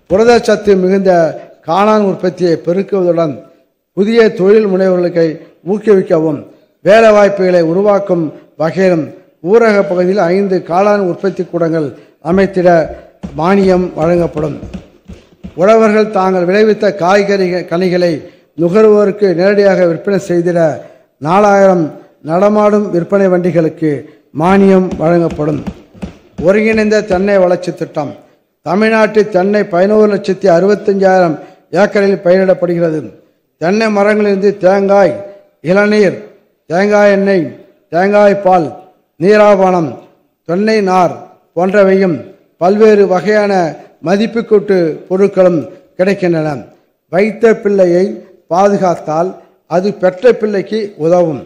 Speaker 2: புரதச்சத்து மிகுந்த காளான் உற்பத்தியை பெருக்குவதுடன் புதிய தொழில் முனைவோர்களுக்கு ஊக்குவிக்கவும் வேலைவாய்ப்புகளை உருவாக்கும் வகையிலும் ஊரக பகுதியில் 5 காளான் உற்பத்தி கூடங்கள் அமைத்திட மானியம் வழங்கப்படும். உழவர்கள் தாங்கள் விளைவித்த கனிகளை நுகர்வோருக்கு நேரடியாக விற்பனை செய்திட 4,000 நடமாடும் விற்பனை வண்டிகளுக்கு மானியம் வழங்கப்படும். ஒருங்கிணைந்த தென்னை வளர்ச்சி திட்டம். தமிழ்நாட்டில் தென்னை 11,65,000 ஏக்கரில் பயிரிடப்படுகிறது. தென்னை மரங்களிலிருந்து தேங்காய், இளநீர், தேங்காய் எண்ணெய், தேங்காய் பால், நீராபானம், தென்னை நார் போன்றவையும் பல்வேறு வகையான மதிப்புக்கூட்டு பொருட்களும் கிடைக்கின்றன. வைத்த பிள்ளையை பாதுகாத்தால் அது பெற்ற பிள்ளைக்கு உதவும்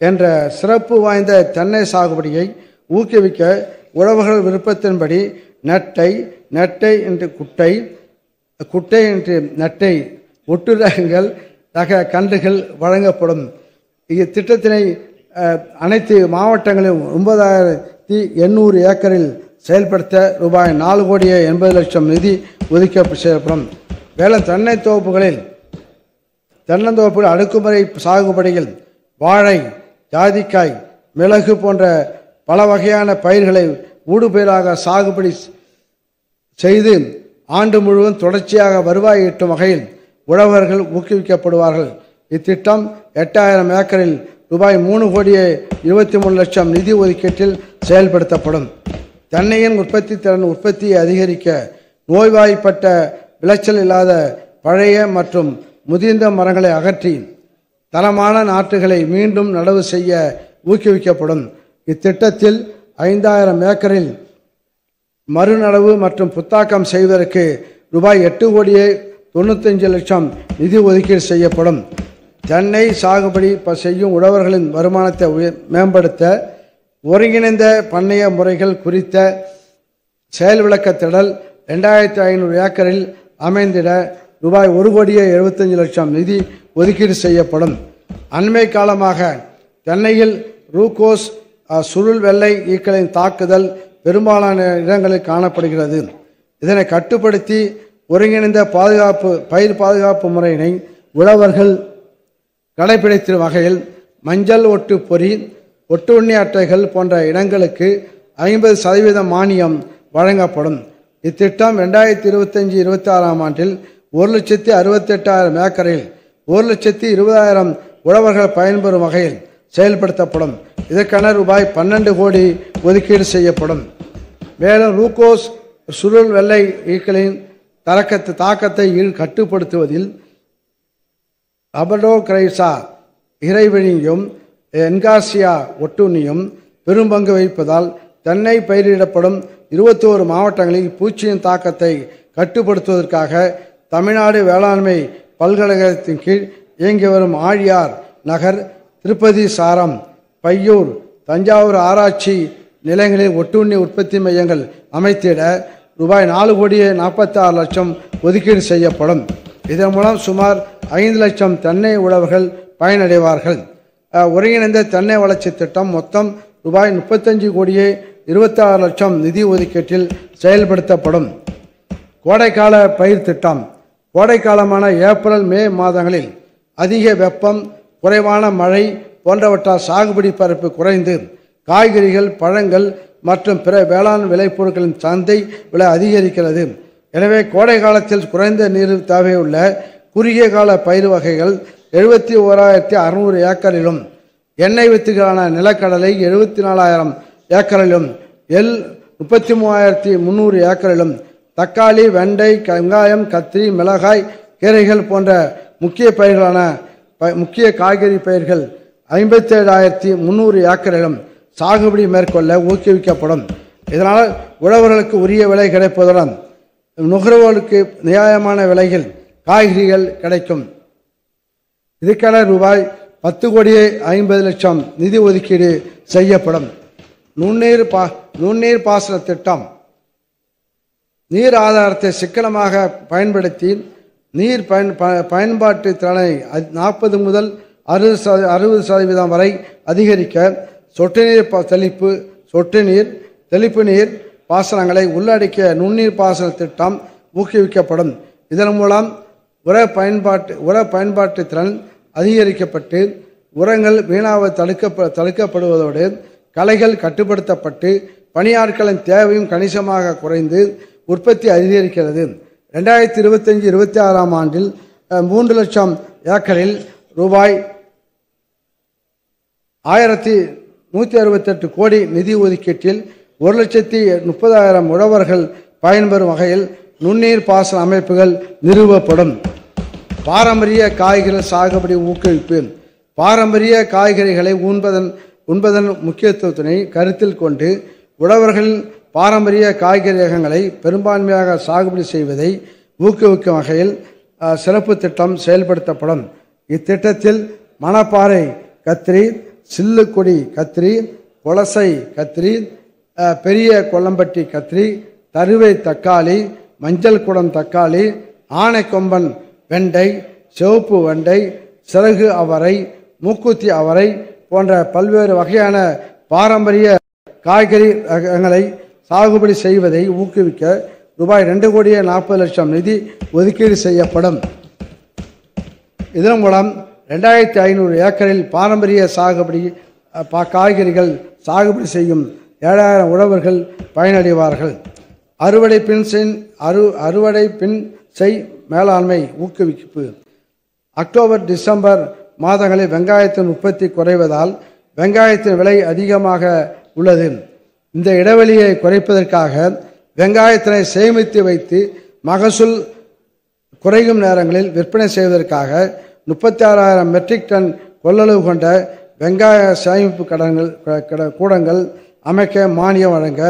Speaker 2: என்ற சிறப்பு வாய்ந்த தென்னை சாகுபடியை ஊக்குவிக்க உழவர்கள் விருப்பத்தின்படி நெட்டை என்று குட்டை என்று நெட்டை ஒட்டு ரகங்கள் ரக கன்றுகள் வழங்கப்படும். இத்திட்டத்தினை அனைத்து மாவட்டங்களிலும் 9,800 ஏக்கரில் செயல்படுத்த ரூபாய் 4,80,00,000 நிதி ஒதுக்க செய்யப்படும். மேலும் தென்னந்தோப்புகள் அடுக்குமுறை சாகுபடியில் வாழை, ஜாதிக்காய், மிளகு போன்ற பல வகையான பயிர்களை ஊடுபயிராக சாகுபடி செய்து ஆண்டு முழுவதும் தொடர்ச்சியாக வருவாய் ஈட்டும் வகையில் உழவர்கள் ஊக்குவிக்கப்படுவார்கள். இத்திட்டம் 8,000 ஏக்கரில் ரூபாய் 3,23,00,000 நிதி ஒதுக்கீட்டில் செயல்படுத்தப்படும். தென்னையின் உற்பத்தி திறன் உற்பத்தியை அதிகரிக்க நோய்வாய்ப்பட்ட விளைச்சல் இல்லாத பழைய மற்றும் முதிர்ந்த மரங்களை அகற்றி தரமான நாற்றுகளை மீண்டும் நடவு செய்ய ஊக்குவிக்கப்படும். இத்திட்டத்தில் 5,000 ஏக்கரில் மறுநடவு மற்றும் புத்தாக்கம் செய்வதற்கு ரூபாய் 8,95,00,000 நிதி ஒதுக்கீடு செய்யப்படும். தென்னை சாகுபடி செய்யும் உழவர்களின் வருமானத்தை மேம்படுத்த ஒருங்கிணைந்த பண்ணைய முறைகள் குறித்த செயல் விளக்கத்திடல் 2,500 ஏக்கரில் அமைந்திட ரூபாய் 1,75,00,000 நிதி ஒதுக்கீடு செய்யப்படும். அண்மை காலமாக தென்னையில் ரூகோஸ் சுருள் வெள்ளை ஈக்களின் தாக்குதல் பெரும்பாலான இடங்களில் காணப்படுகிறது. இதனை கட்டுப்படுத்தி ஒருங்கிணைந்த பயிர் பாதுகாப்பு முறையினை உழவர்கள் கடைபிடிக்கும் வகையில் மஞ்சள் ஒட்டு பொறி, ஒட்டுண்ணி அட்டைகள் போன்ற இடங்களுக்கு 50% மானியம் வழங்கப்படும். இத்திட்டம் 2025-26 ஆண்டில் 1,68,000 ஏக்கரில் 1,20,000 உழவர்கள் பயன்பெறும் வகையில் செயல்படுத்தப்படும். இதற்கென ரூபாய் 12 கோடி ஒதுக்கீடு செய்யப்படும். மேலும் ரூகோஸ் சுருள் வெள்ளை ஈக்களின் தாக்கத்தை கட்டுப்படுத்துவதில் அபடோகிரைசா இறைவழியும் என்கார்சியா ஒட்டுண்ணியும் பெரும்பங்கு வகிப்பதால் தென்னை பயிரிடப்படும் 21 மாவட்டங்களில் பூச்சியின் தாக்கத்தை கட்டுப்படுத்துவதற்காக தமிழ்நாடு வேளாண்மை பல்கலைக்கழகத்தின் கீழ் இயங்கி வரும் ஆழியார் நகர், திருப்பதி சாரம், பையூர், தஞ்சாவூர் ஆராய்ச்சி நிலையங்களில் ஒட்டுண்ணி உற்பத்தி மையங்கள் அமைத்திட ரூபாய் 4,46,00,000 ஒதுக்கீடு செய்யப்படும். இதன் மூலம் சுமார் 5 லட்சம் தென்னை உழவர்கள் பயனடைவார்கள். ஒருங்கிணைந்த தென்னை வளர்ச்சி திட்டம் மொத்தம் ரூபாய் 35,26,00,000 நிதி ஒதுக்கீட்டில் செயல்படுத்தப்படும். கோடைக்கால பயிர் திட்டம். கோடைக்காலமான ஏப்ரல் மே மாதங்களில் அதிக வெப்பம், குறைவான மழை போன்றவற்றால் சாகுபடி பரப்பு குறைந்து காய்கறிகள், பழங்கள் மற்றும் பிற வேளாண் விளைபொருட்களின் சந்தை விலை அதிகரிக்கிறது. எனவே கோடை காலத்தில் குறைந்த நீர் தேவையுள்ள குறுகிய கால பயிர் வகைகள் 71,600 ஏக்கரிலும், எண்ணெய் வித்துகளான நிலக்கடலை 74,000 ஏக்கரிலும், எள் 33,300 ஏக்கரிலும், தக்காளி, வெண்டை, வெங்காயம், கத்திரி, மிளகாய், கீரைகள் போன்ற முக்கிய காய்கறி பயிர்கள் 57,300 ஏக்கரிலும் சாகுபடி மேற்கொள்ள ஊக்குவிக்கப்படும். இதனால் உழவர்களுக்கு உரிய விலை கிடைப்பதுடன் நுகர்வோருக்கு நியாயமான விலையில் காய்கறிகள் கிடைக்கும். இதுக்கென ரூபாய் 10,50,00,000 நிதி ஒதுக்கீடு செய்யப்படும். நுண்ணீர் பாசன திட்டம். நீர் ஆதாரத்தை சிக்கனமாக பயன்படுத்தி நீர் பயன்பாட்டு திறனை 40 முதல் 60% வரை அதிகரிக்க சொட்டு நீர், தெளிப்பு நீர் பாசனங்களை உள்ளடக்கிய நுண்ணீர் பாசன திட்டம் ஊக்குவிக்கப்படும். இதன் மூலம் உர பயன்பாட்டு திறன் அதிகரிக்கப்பட்டு உரங்கள் வீணாக தடுக்கப்படுவதோடு களைகள் கட்டுப்படுத்தப்பட்டு பணியாட்களின் தேவையும் கணிசமாக குறைந்து உற்பத்தி அதிகரிக்கிறது. 2025-26 ஆண்டில் 3 லட்சம் ஏக்கரில் ரூபாய் 1,168 கோடி நிதி ஒதுக்கீட்டில் 1,30,000 உழவர்கள் பயன்பெறும் வகையில் நுண்ணீர் பாசன அமைப்புகள் நிறுவப்படும். பாரம்பரிய காய்கறி சாகுபடி ஊக்குவிப்பு. பாரம்பரிய காய்கறிகளை உண்பதன் முக்கியத்துவத்தினை கருத்தில் கொண்டு உழவர்களின் பாரம்பரிய காய்கறி ரகங்களை பெரும்பான்மையாக சாகுபடி செய்வதை ஊக்குவிக்கும் வகையில் சிறப்பு திட்டம் செயல்படுத்தப்படும். இத்திட்டத்தில் மணப்பாறை கத்திரி, சில்லுக்கொடி கத்திரி, கொலசை கத்திரி, பெரிய கொல்லம்பட்டி கத்திரி, தருவை தக்காளி, மஞ்சள் குடம் தக்காளி, ஆனைக்கொம்பன் வெண்டை, சிவப்பு வெண்டை, சிறகு அவரை, மூக்குத்தி அவரை போன்ற பல்வேறு வகையான பாரம்பரிய காய்கறி ரகங்களை சாகுபடி செய்வதை ஊக்குவிக்க ரூபாய் 2,40,00,000 நிதி ஒதுக்கீடு செய்யப்படும். இதன் மூலம் 2,500 ஏக்கரில் பாரம்பரிய காய்கறிகள் சாகுபடி செய்யும் 7,000 உழவர்கள் பயனடைவார்கள். அறுவடை பின் செய் மேலாண்மை ஊக்குவிப்பு. அக்டோபர், டிசம்பர் மாதங்களில் வெங்காயத்தின் உற்பத்தி குறைவதால் வெங்காயத்தின் விலை அதிகமாக உள்ளது. இந்த இடைவெளியை குறைப்பதற்காக வெங்காயத்தினை சேமித்து வைத்து மகசூல் குறையும் நேரங்களில் விற்பனை செய்வதற்காக 36,000 மெட்ரிக் டன் கொள்ளளவு கொண்ட வெங்காய சேமிப்பு கூடங்கள் அமைக்க மானியம் வழங்க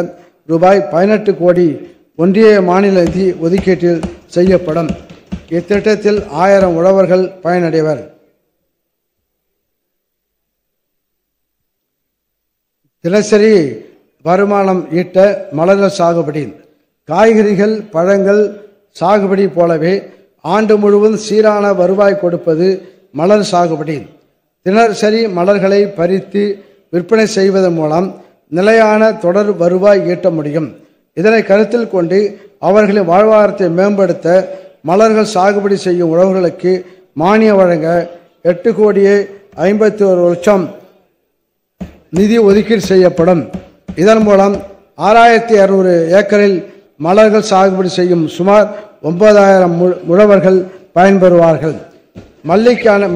Speaker 2: ரூபாய் 18 கோடி ஒன்றிய மாநில நிதி ஒதுக்கீட்டில் செய்யப்படும். இத்திட்டத்தில் 1000 உழவர்கள் பயனடைவர். தினசரி வருமானம் ஈட்ட மலர்கள் சாகுபடி. காய்கறிகள், பழங்கள் சாகுபடி போலவே ஆண்டு முழுவதும் சீரான வருவாய் கொடுப்பது மலர் சாகுபடி. தினசரி மலர்களை பறித்து விற்பனை செய்வதன் மூலம் நிலையான தொடர் வருவாய் ஈட்ட முடியும். இதனை கருத்தில் கொண்டு அவர்களின் வாழ்வாதாரத்தை மேம்படுத்த மலர்கள் சாகுபடி செய்யும் உழவர்களுக்கு மானியம் வழங்க 8,51,00,000 நிதி ஒதுக்கீடு செய்யப்படும். இதன் மூலம் 6,200 ஏக்கரில் மலர்கள் சாகுபடி செய்யும் சுமார் 9,000 உழவர்கள் பயன்பெறுவார்கள்.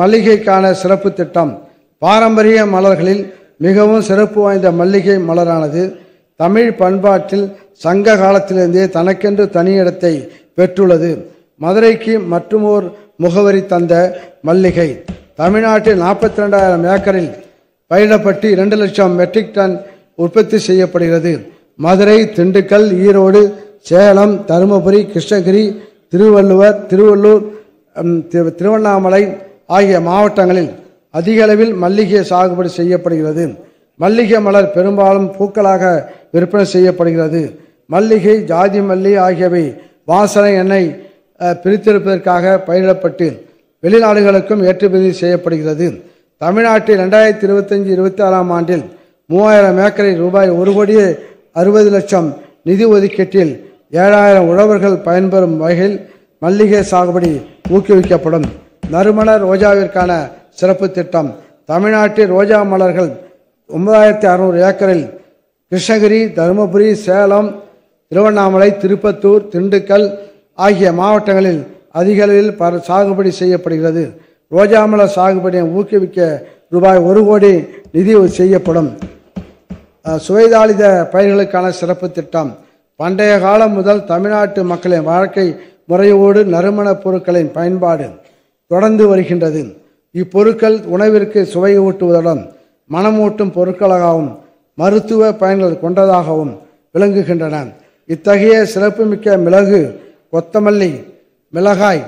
Speaker 2: மல்லிகைக்கான சிறப்பு திட்டம். பாரம்பரிய மலர்களில் மிகவும் சிறப்பு வாய்ந்த மல்லிகை மலரானது தமிழ் பண்பாட்டில் சங்க காலத்திலிருந்தே தனக்கென்று தனி இடத்தை பெற்றுள்ளது. மதுரைக்கு மற்றுமோர் முகவரி தந்த மல்லிகை தமிழ்நாட்டில் 42,000 ஏக்கரில் பயிரிடப்பட்டு 2 லட்சம் மெட்ரிக் டன் உற்பத்தி செய்யப்படுகிறது. மதுரை, திண்டுக்கல், ஈரோடு, சேலம், தருமபுரி, கிருஷ்ணகிரி, திருவள்ளூர், திருவண்ணாமலை ஆகிய மாவட்டங்களில் அதிக அளவில் மல்லிகை சாகுபடி செய்யப்படுகிறது. மல்லிகை மலர் பெரும்பாலும் பூக்களாக விற்பனை செய்யப்படுகிறது. மல்லிகை, ஜாதி மல்லி ஆகியவை வாசனை எண்ணெய் பிரித்தெடுப்பதற்காக பயிரிடப்பட்டு வெளிநாடுகளுக்கும் ஏற்றுமதி செய்யப்படுகிறது. தமிழ்நாட்டில் 2025-26 ஆண்டில் 3,000 ஏக்கரில் ரூபாய் 1,60,00,000 நிதி ஒதுக்கீட்டில் 7000 உழவர்கள் பயன்பெறும் வகையில் மல்லிகை சாகுபடி ஊக்குவிக்கப்படும். நறுமண ரோஜாவிற்கான சிறப்பு திட்டம். தமிழ்நாட்டில் ரோஜா மலர்கள் 9600 ஏக்கரில் கிருஷ்ணகிரி, தருமபுரி, சேலம், திருவண்ணாமலை, திருப்பத்தூர், திண்டுக்கல் ஆகிய மாவட்டங்களில் அதிக அளவில் சாகுபடி செய்யப்படுகிறது. ரோஜா மலர் சாகுபடியை ஊக்குவிக்க ரூபாய் 1 கோடி நிதி செய்யப்படும். சுவைதாளித பயிர்களுக்கான சிறப்பு திட்டம். பண்டைய காலம் முதல் தமிழ்நாட்டு மக்களின் வாழ்க்கை முறையோடு நறுமணப் பொருட்களின் பயன்பாடு தொடர்ந்து வருகின்றது. இப்பொருட்கள் உணவிற்கு சுவை ஊட்டுவதுடன் மனமூட்டும் பொருட்களாகவும் மருத்துவ பயன்கள் கொண்டதாகவும் விளங்குகின்றன. இத்தகைய சிறப்புமிக்க மிளகு, கொத்தமல்லி, மிளகாய்,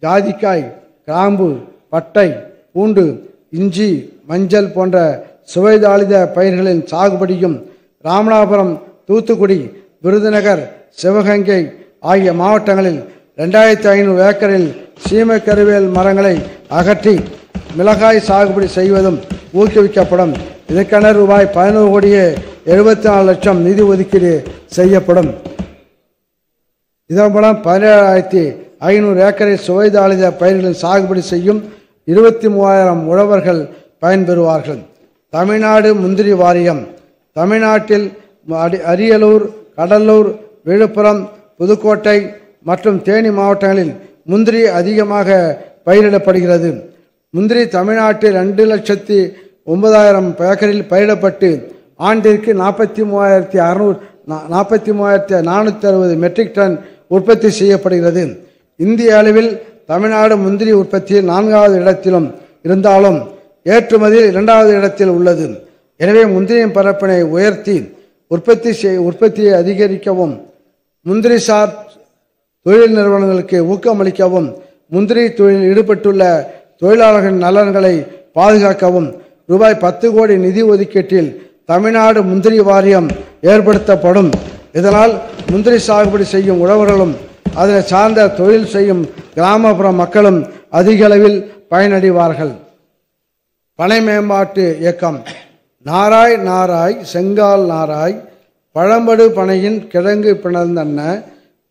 Speaker 2: ஜாதிக்காய், கிராம்பு, பட்டை, பூண்டு, இஞ்சி, மஞ்சள் போன்ற சுவைதாளித பயிர்களின் சாகுபடியும் ராமநாதபுரம், தூத்துக்குடி, விருதுநகர், சிவகங்கை ஆகிய மாவட்டங்களில் 2500 ஏக்கரில் சீமை கருவேல் மரங்களை அகற்றி மிளகாய் சாகுபடி செய்வதும் ஊக்குவிக்கப்படும். இதற்கென ரூபாய் 11 கோடியே 74 லட்சம் நிதி ஒதுக்கீடு செய்யப்படும். இதன் மூலம் 17500 ஏக்கரில் சுவைதாளித பயிர்களின் சாகுபடி செய்யும் 23000 உழவர்கள் பயன்பெறுவார்கள். தமிழ்நாடு முந்திரி வாரியம். தமிழ்நாட்டில் அரியலூர், கடலூர், விழுப்புரம், புதுக்கோட்டை மற்றும் தேனி மாவட்டங்களில் முந்திரி அதிகமாக பயிரிடப்படுகிறது. முந்திரி தமிழ்நாட்டில் 2,09,000 ஏக்கரில் பயிரிடப்பட்டு ஆண்டிற்கு 43,460 மெட்ரிக் டன் உற்பத்தி செய்யப்படுகிறது. இந்திய அளவில் தமிழ்நாடு முந்திரி உற்பத்தியில் 4வது இடத்திலும் இருந்தாலும் ஏற்றுமதியில் 2வது இடத்தில் உள்ளது. எனவே முந்திரியின் பரப்பினை உயர்த்தி உற்பத்தியை அதிகரிக்கவும், முந்திரிசார் தொழில் நிறுவனங்களுக்கு ஊக்கமளிக்கவும், முந்திரி தொழிலில் ஈடுபட்டுள்ள தொழிலாளர்களின் நலன்களை பாதுகாக்கவும் ரூபாய் 10 கோடி நிதி ஒதுக்கீட்டில் தமிழ்நாடு முந்திரி வாரியம் ஏற்படுத்தப்படும். இதனால் முந்திரி சாகுபடி செய்யும் உழவர்களும் அதனை சார்ந்த தொழில் செய்யும் கிராமப்புற மக்களும் அதிக அளவில் பயனடைவார்கள். பனை மேம்பாட்டு இயக்கம். நாராய் நாராய் செங்கால் நாராய் பழம்படு பனையின் கிழங்கு பிணர்ந்தன்ன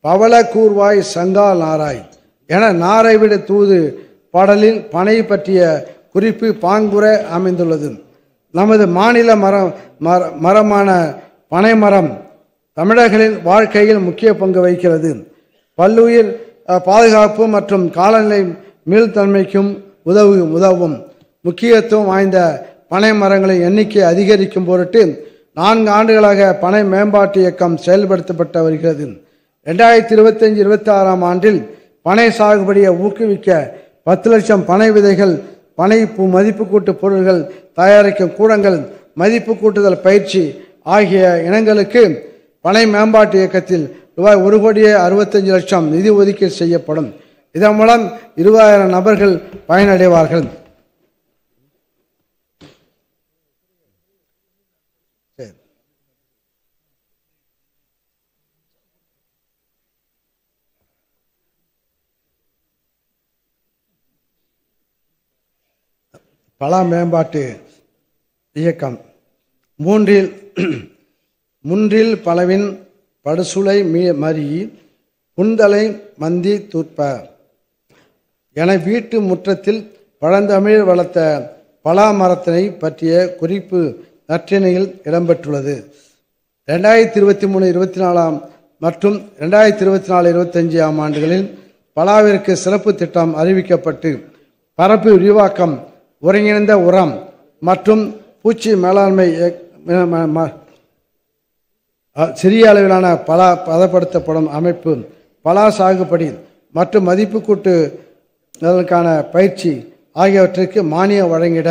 Speaker 2: பவள கூர்வாய் சங்கால் நாராய் என நாரை விட தூது பாடலில் பனை பற்றிய குறிப்பு பாங்குற அமைந்துள்ளது. நமது மாநில மரமான பனை மரம் தமிழர்களின் வாழ்க்கையில் முக்கிய பங்கு வகிக்கிறது. பல்லுயிர் பாதுகாப்பு மற்றும் காலநிலை மீள்தன்மைக்கும் உதவும். முக்கியத்துவம் வாய்ந்த பனை மரங்களின் எண்ணிக்கை அதிகரிக்கும் பொருட்டு 4 ஆண்டுகளாக பனை மேம்பாட்டு இயக்கம் செயல்படுத்தப்பட்டு வருகிறது. 2025-26 ஆண்டில் பனை சாகுபடியை ஊக்குவிக்க 10 லட்சம் பனை விதைகள், பனை மதிப்பு கூட்டு பொருட்கள் தயாரிக்கும் கூடங்கள், மதிப்பு கூட்டுதல் பயிற்சி ஆகிய இனங்களுக்கு பனை மேம்பாட்டு இயக்கத்தில் ரூபாய் 1 கோடியே 65 லட்சம் நிதி ஒதுக்கீடு செய்யப்படும். இதன் மூலம் 20,000 நபர்கள் பயனடைவார்கள். பலா மேம்பாட்டு இயக்கம். முன்றில் பலவின் படுசுளை மறி புந்தலை மந்தி தூற்ப என வீட்டு முற்றத்தில் பழந்தமிழ் வளர்த்த பலா மரத்தினை பற்றிய குறிப்பு நற்றிணையில் இடம்பெற்றுள்ளது. 2023-24 மற்றும் 2024-25 ஆண்டுகளில் பலாவிற்கு சிறப்பு திட்டம் அறிவிக்கப்பட்டு பரப்பு விரிவாக்கம், ஒருங்கிணைந்த உரம் மற்றும் பூச்சி மேலாண்மை, சிறிய அளவிலான பலா பதப்படுத்தப்படும் அமைப்பு, பலா சாகுபடி மற்றும் மதிப்பு கூட்டுதலுக்கான பயிற்சி ஆகியவற்றிற்கு மானியம் வழங்கிட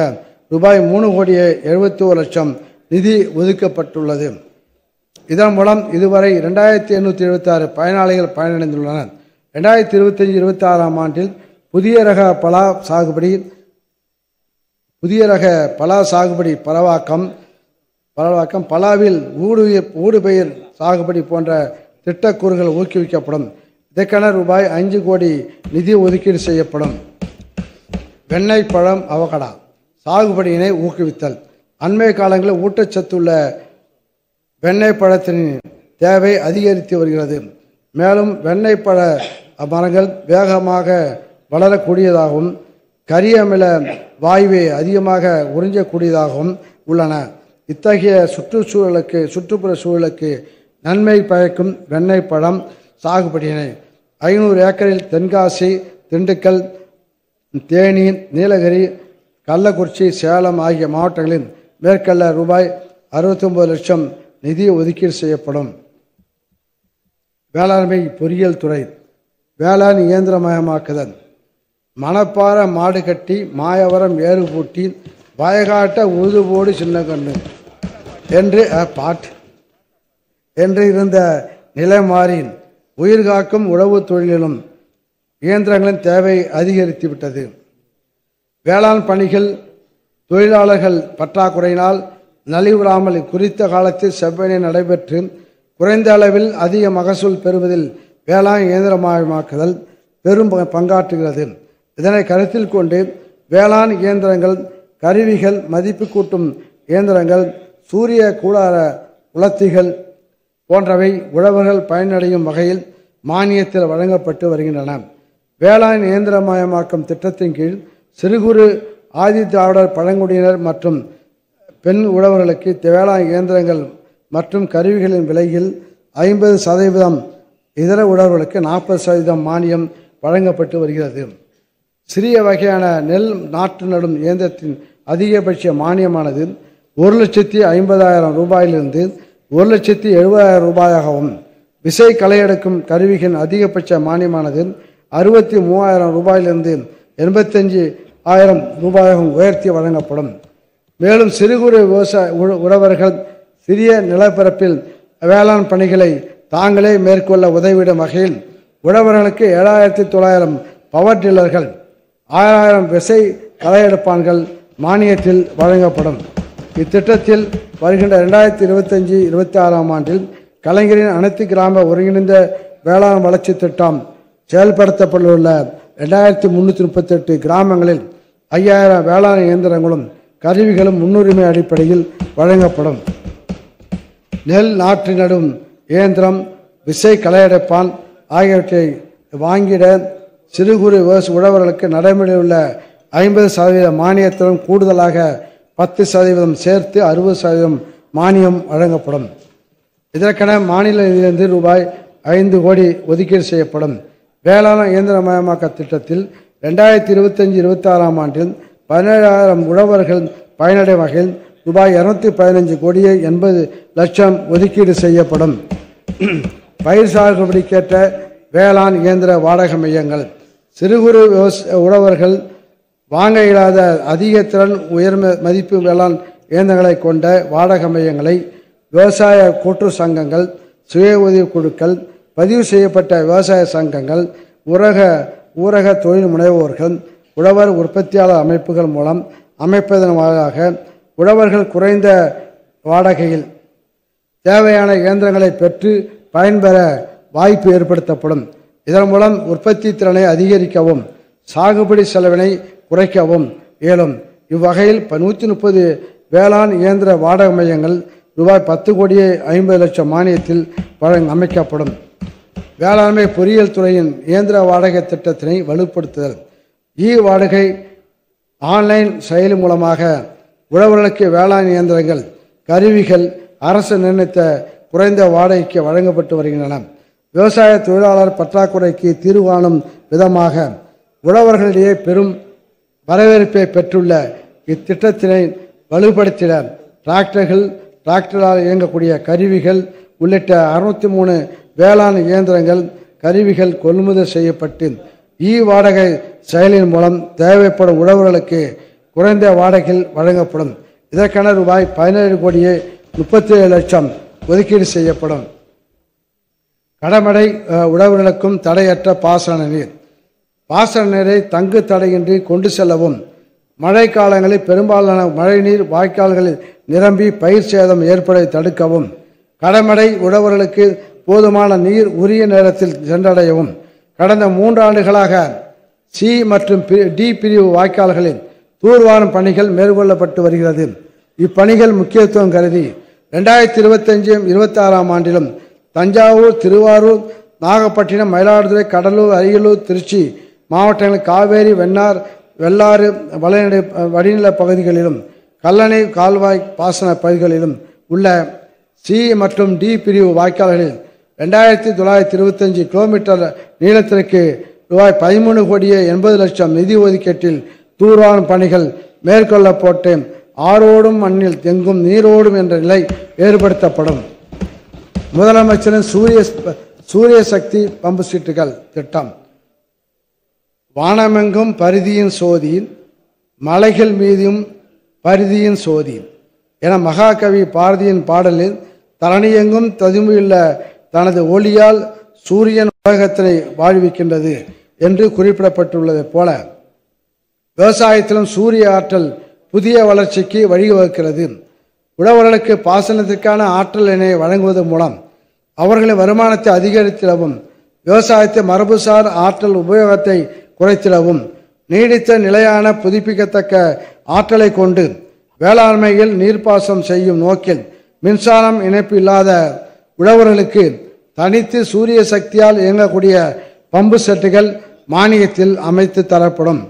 Speaker 2: ரூபாய் 3 கோடியே 71 லட்சம் நிதி ஒதுக்கப்பட்டுள்ளது. இதன் மூலம் இதுவரை 2876 பயனாளிகள் பயனடைந்துள்ளனர். 2025-26 ஆண்டில் புதிய ரக பலா சாகுபடி பரவாக்கம், பலாவில் ஊடுபயிர் சாகுபடி போன்ற திட்டக்கூறுகள் ஊக்குவிக்கப்படும். இதற்கென ரூபாய் 5 கோடி நிதி ஒதுக்கீடு செய்யப்படும். வெண்ணெய் பழம் அவகடா சாகுபடியினை ஊக்குவித்தல். அண்மை காலங்களில் ஊட்டச்சத்துள்ள வெண்ணெய் பழத்தின் தேவை அதிகரித்து வருகிறது. மேலும் வெண்ணெய் பழ மரங்கள் வேகமாக வளரக்கூடியதாகவும் கரியமில வாயுவை அதிகமாக உறிஞ்சக்கூடியதாகவும் உள்ளன. இத்தகைய சுற்றுப்புற சூழலுக்கு நன்மை பயக்கும் வெண்ணெய் பழம் சாகுபடியினை 500 ஏக்கரில் தென்காசி, திண்டுக்கல், தேனி, நீலகிரி, கள்ளக்குறிச்சி, சேலம் ஆகிய மாவட்டங்களில் மேற்கொள்ள ரூபாய் 69 லட்சம் நிதி ஒதுக்கீடு செய்யப்படும். வேளாண்மை பொறியியல் துறை வேளாண் இயந்திரமயமாக்குதல். மணப்பாற மாடு கட்டி மாயவரம் ஏறு பூட்டி வயகாட்ட உழுதுபோடு சின்ன கண்ணு என்று இருந்த நிலை மாறி உயிர்காக்கும் உழவு தொழிலிலும் இயந்திரங்களின் தேவை அதிகரித்துவிட்டது. வேளாண் பணிகள் தொழிலாளர்கள் பற்றாக்குறையினால் நலிவுறாமல் குறித்த காலத்தில் செவ்வனே நடைபெற்று குறைந்த அளவில் அதிக மகசூல் பெறுவதில் வேளாண் இயந்திரமயமாக்குதல் பெரும் பங்காற்றுகிறது. இதனை கருத்தில் கொண்டு வேளாண் இயந்திரங்கள், கருவிகள், மதிப்பு கூட்டும் இயந்திரங்கள், சூரிய கூடார உலர்த்திகள் போன்றவை உழவர்கள் பயனடையும் வகையில் மானியத்தில் வழங்கப்பட்டு வருகின்றன. வேளாண் இயந்திரமயமாக்கும் திட்டத்தின் கீழ் சிறு குறு ஆதி திராவிடர் பழங்குடியினர் மற்றும் பெண் உழவர்களுக்கு வேளாண் இயந்திரங்கள் மற்றும் கருவிகளின் விலையில் 50%, இதர உழவர்களுக்கு 40% மானியம் வழங்கப்பட்டு வருகிறது. சிறிய வகையான நெல் நாற்று நடும் இயந்திரத்தின் அதிகபட்ச மானியமானது 1,50,000 ரூபாயிலிருந்து 1,70,000 ரூபாயாகவும், விசை களையெடுக்கும் கருவிகளின் அதிகபட்ச மானியமானது 63,000 ரூபாயிலிருந்து 85,000 ரூபாயாகவும் உயர்த்தி வழங்கப்படும். மேலும் சிறு குறு உழவர்கள் சிறிய நிலப்பரப்பில் வேளாண் பணிகளை தாங்களே மேற்கொள்ள உதவிடும் வகையில் உழவர்களுக்கு 7,900 பவர் டில்லர்கள், 6,000 விசை களையெடுப்பான்கள் மானியத்தில் வழங்கப்படும். இத்திட்டத்தில் வருகின்ற 2025-26 ஆண்டில் கலைஞரின் அனைத்து கிராம ஒருங்கிணைந்த வேளாண் வளர்ச்சி திட்டம் செயல்படுத்தப்பட்டுள்ள 2338 கிராமங்களில் 5,000 வேளாண் இயந்திரங்களும் கருவிகளும் முன்னுரிமை அடிப்படையில் வழங்கப்படும். நெல் நாற்று நடும் இயந்திரம், விசை களையெடுப்பான் ஆகியவற்றை வாங்கிட சிறு குறு உழவர்களுக்கு நடைமுறையில் உள்ள 50% மானியத்துடன் கூடுதலாக 10% சேர்த்து 60% மானியம் வழங்கப்படும். இதற்கென மாநில நிதியிலிருந்து ரூபாய் 5 கோடி ஒதுக்கீடு செய்யப்படும். வேளாண் இயந்திரமயமாக்க திட்டத்தில் 2025-26 ஆண்டில் 17,000 உழவர்கள் பயனடையும் வகையில் ரூபாய் 215 கோடியே 80 லட்சம் ஒதுக்கீடு செய்யப்படும். பயிர் சாகுபடிக்கேற்ற வேளாண் இயந்திர வாடகை மையங்கள். சிறு குறு உழவர்கள் வாங்க இயலாத அதிக திறன் உயர் மதிப்பு வேளாண் இயந்திரங்களை கொண்ட வாடகை மையங்களை விவசாய கூட்டு சங்கங்கள், சுய உதவி குழுக்கள், பதிவு செய்யப்பட்ட விவசாய சங்கங்கள், ஊரக தொழில் முனைவோர்கள், உழவர் உற்பத்தியாளர் அமைப்புகள் மூலம் அமைப்பதன் வாயிலாக உழவர்கள் குறைந்த வாடகையில் தேவையான இயந்திரங்களை பெற்று பயன்பெற வாய்ப்பு ஏற்படுத்தப்படும். இதன் மூலம் உற்பத்தி திறனை அதிகரிக்கவும் சாகுபடி செலவினை குறைக்கவும் இயலும். இவ்வகையில் 130 வேளாண் இயந்திர வாடகை மையங்கள் ரூபாய் 10 கோடியே 50 லட்சம் மானியத்தில் அமைக்கப்படும். வேளாண்மை பொறியியல் துறையின் இயந்திர வாடகை திட்டத்தினை வலுப்படுத்துதல். வாடகை ஆன்லைன் செயலி மூலமாக உழவர்களுக்கு வேளாண் இயந்திரங்கள், கருவிகள் அரசு நிர்ணயித்த குறைந்த வாடகைக்கு வழங்கப்பட்டு வருகின்றன. விவசாய தொழிலாளர் பற்றாக்குறைக்கு தீர்வு காணும் விதமாக உழவர்களிடையே பெரும் வரவேற்பை பெற்றுள்ள இத்திட்டத்தினை வலுப்படுத்திட டிராக்டர்கள், டிராக்டரால் இயங்கக்கூடிய கருவிகள் உள்ளிட்ட 603 வேளாண் இயந்திரங்கள், கருவிகள் கொள்முதல் செய்யப்பட்டு வாடகை செயலின் மூலம் தேவைப்படும் உழவர்களுக்கு குறைந்த வாடகையில் வழங்கப்படும். இதற்கென ரூபாய் 17 கோடியே 37 லட்சம் ஒதுக்கீடு செய்யப்படும். கடமடை உழவர்களுக்கும் தடையற்ற பாசன நீர். பாசன நீரை தங்கு தடையின்றி கொண்டு செல்லவும், மழை காலங்களில் பெரும்பாலான மழைநீர் வாய்க்கால்களில் நிரம்பி பயிர் சேதம் ஏற்படுவதை தடுக்கவும், கடமடை உழவர்களுக்கு போதுமான நீர் உரிய நேரத்தில் சென்றடையவும் கடந்த 3 ஆண்டுகளாக சி மற்றும் டி பிரிவு வாய்க்கால்களில் தூர்வாரும் பணிகள் மேற்கொள்ளப்பட்டு வருகிறது. இப்பணிகள் முக்கியத்துவம் கருதி 2025-26 ஆண்டிலும் தஞ்சாவூர், திருவாரூர், நாகப்பட்டினம், மயிலாடுதுறை, கடலூர், அரியலூர், திருச்சி மாவட்டங்களில் காவேரி, வெள்ளாறு வடிநில பகுதிகளிலும் கல்லணை கால்வாய் பாசன பகுதிகளிலும் உள்ள சி மற்றும் டி பிரிவு வாய்க்கால்களில் 2925 கிலோமீட்டர் நீளத்திற்கு ரூபாய் 13,80,00,000 நிதி ஒதுக்கீட்டில் தூர்வாரும் பணிகள் மேற்கொள்ளப்பட்டு ஆரோடும் மண்ணில் எங்கும் நீரோடும் என்ற நிலை ஏற்படுத்தப்படும். முதலமைச்சரின் சூரிய சக்தி பம்பு செட்டுகள் திட்டம். வானமெங்கும் பரிதியின் சோதி, மலைகள் மீதும் பரிதியின் சோதி என மகாகவி பாரதியின் பாடலில் தரணியெங்கும் ததும்பியுள்ள தனது ஒளியால் சூரியன் உலகத்தினை வாழ்விக்கின்றது என்று குறிப்பிடப்பட்டுள்ளது போல விவசாயத்திலும் சூரிய ஆற்றல் புதிய வளர்ச்சிக்கு வழிவகுக்கிறது. உழவர்களுக்கு பாசனத்திற்கான ஆற்றல் எண்ணெயை வழங்குவதன் மூலம் அவர்களின் வருமானத்தை அதிகரித்திடவும், விவசாயத்தை மரபுசார் ஆற்றல் உபயோகத்தை குறைத்திடவும், நீடித்த நிலையான புதுப்பிக்கத்தக்க ஆற்றலை கொண்டு வேளாண்மையில் நீர்ப்பாசனம் செய்யும் நோக்கில் மின்சாரம் இணைப்பு இல்லாத உழவர்களுக்கு தனித்து சூரிய சக்தியால் இயங்கக்கூடிய பம்பு செட்டுகள் மானியத்தில் அமைத்து தரப்படும்.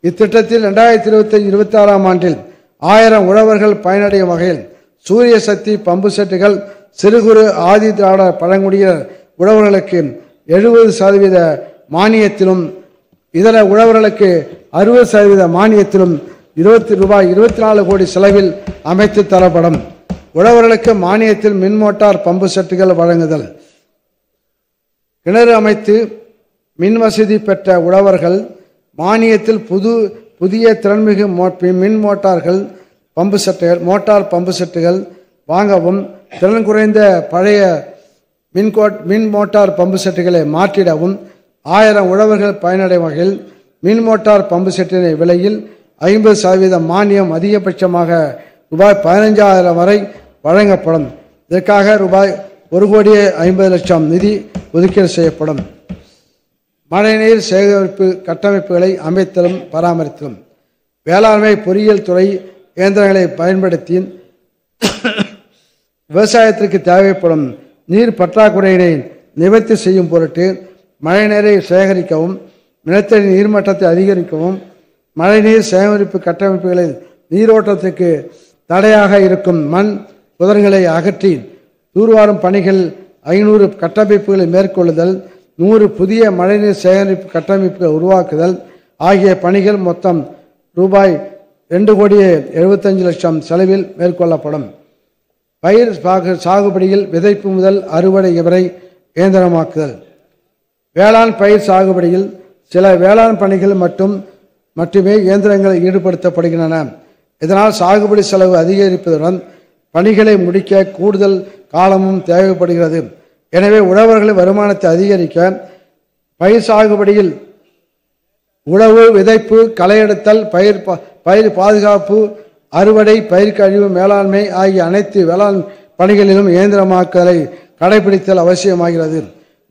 Speaker 2: இத்திட்டத்தில் 2025-26 ஆண்டில் 1000 உழவர்கள் பயனடையும் வகையில் சூரிய சக்தி பம்பு செட்டுகள் சிறு குறு ஆதி திராவிட பழங்குடியினர் உழவர்களுக்கு 70% மானியத்திலும், இதர உழவர்களுக்கு 60% மானியத்திலும் ரூபாய் 24 கோடி செலவில் அமைத்து தரப்படும். உழவர்களுக்கு மானியத்தில் மின் மோட்டார் பம்பு செட்டுகள் வழங்குதல். கிணறு அமைத்து மின் வசதி பெற்ற உழவர்கள் மானியத்தில் புதிய திறன்மிகு மின் மோட்டார் பம்பு செட்டுகள் வாங்கவும், திறன் குறைந்த பழைய மின் மோட்டார் பம்பு செட்டுகளை மாற்றிடவும் 1000 உழவர்கள் பயனடையும் வகையில் மின் மோட்டார் பம்பு செட்டினை விலையில் 50% மானியம் அதிகபட்சமாக ரூபாய் 15,000 வரை வழங்கப்படும். இதற்காக ரூபாய் 1,50,00,000 நிதி ஒதுக்கீடு செய்யப்படும். மழைநீர் சேகரிப்பு கட்டமைப்புகளை அமைத்தலும் பராமரித்தலும். வேளாண்மை பொறியியல் துறை இயந்திரங்களை பயன்படுத்தி விவசாயத்திற்கு தேவைப்படும் நீர் பற்றாக்குறையினை நிவர்த்தி செய்யும் பொருட்டு மழைநீரை சேகரிக்கவும், நிலத்தடி நீர்மட்டத்தை அதிகரிக்கவும், மழைநீர் சேகரிப்பு கட்டமைப்புகளில் நீரோட்டத்திற்கு தடையாக இருக்கும் மண் புதர்களை அகற்றி தூர்வாரும் பணிகள் 500 கட்டமைப்புகளை மேற்கொள்ளுதல், 100 புதிய மழைநீர் சேகரிப்பு கட்டமைப்புகளை உருவாக்குதல் ஆகிய பணிகள் மொத்தம் ரூபாய் 2,75,00,000 செலவில் மேற்கொள்ளப்படும். பயிர் சாகுபடியில் விதைப்பு முதல் அறுவடை வரை இயந்திரமாக்குதல். வேளாண் பயிர் சாகுபடியில் சில வேளாண் பணிகள் மட்டுமே இயந்திரங்கள் ஈடுபடுத்தப்படுகின்றன. இதனால் சாகுபடி செலவு அதிகரிப்பதுடன் பணிகளை முடிக்க கூடுதல் காலமும் தேவைப்படுகிறது. எனவே உழவர்களின் வருமானத்தை அதிகரிக்க பயிர் சாகுபடியில் உழவு, விதைப்பு, களையெடுத்தல், பயிர் பாதுகாப்பு, அறுவடை, பயிர் கழிவு மேலாண்மை ஆகிய அனைத்து வேளாண் பணிகளிலும் இயந்திரமாக்கலை கடைபிடித்தல் அவசியமாகிறது.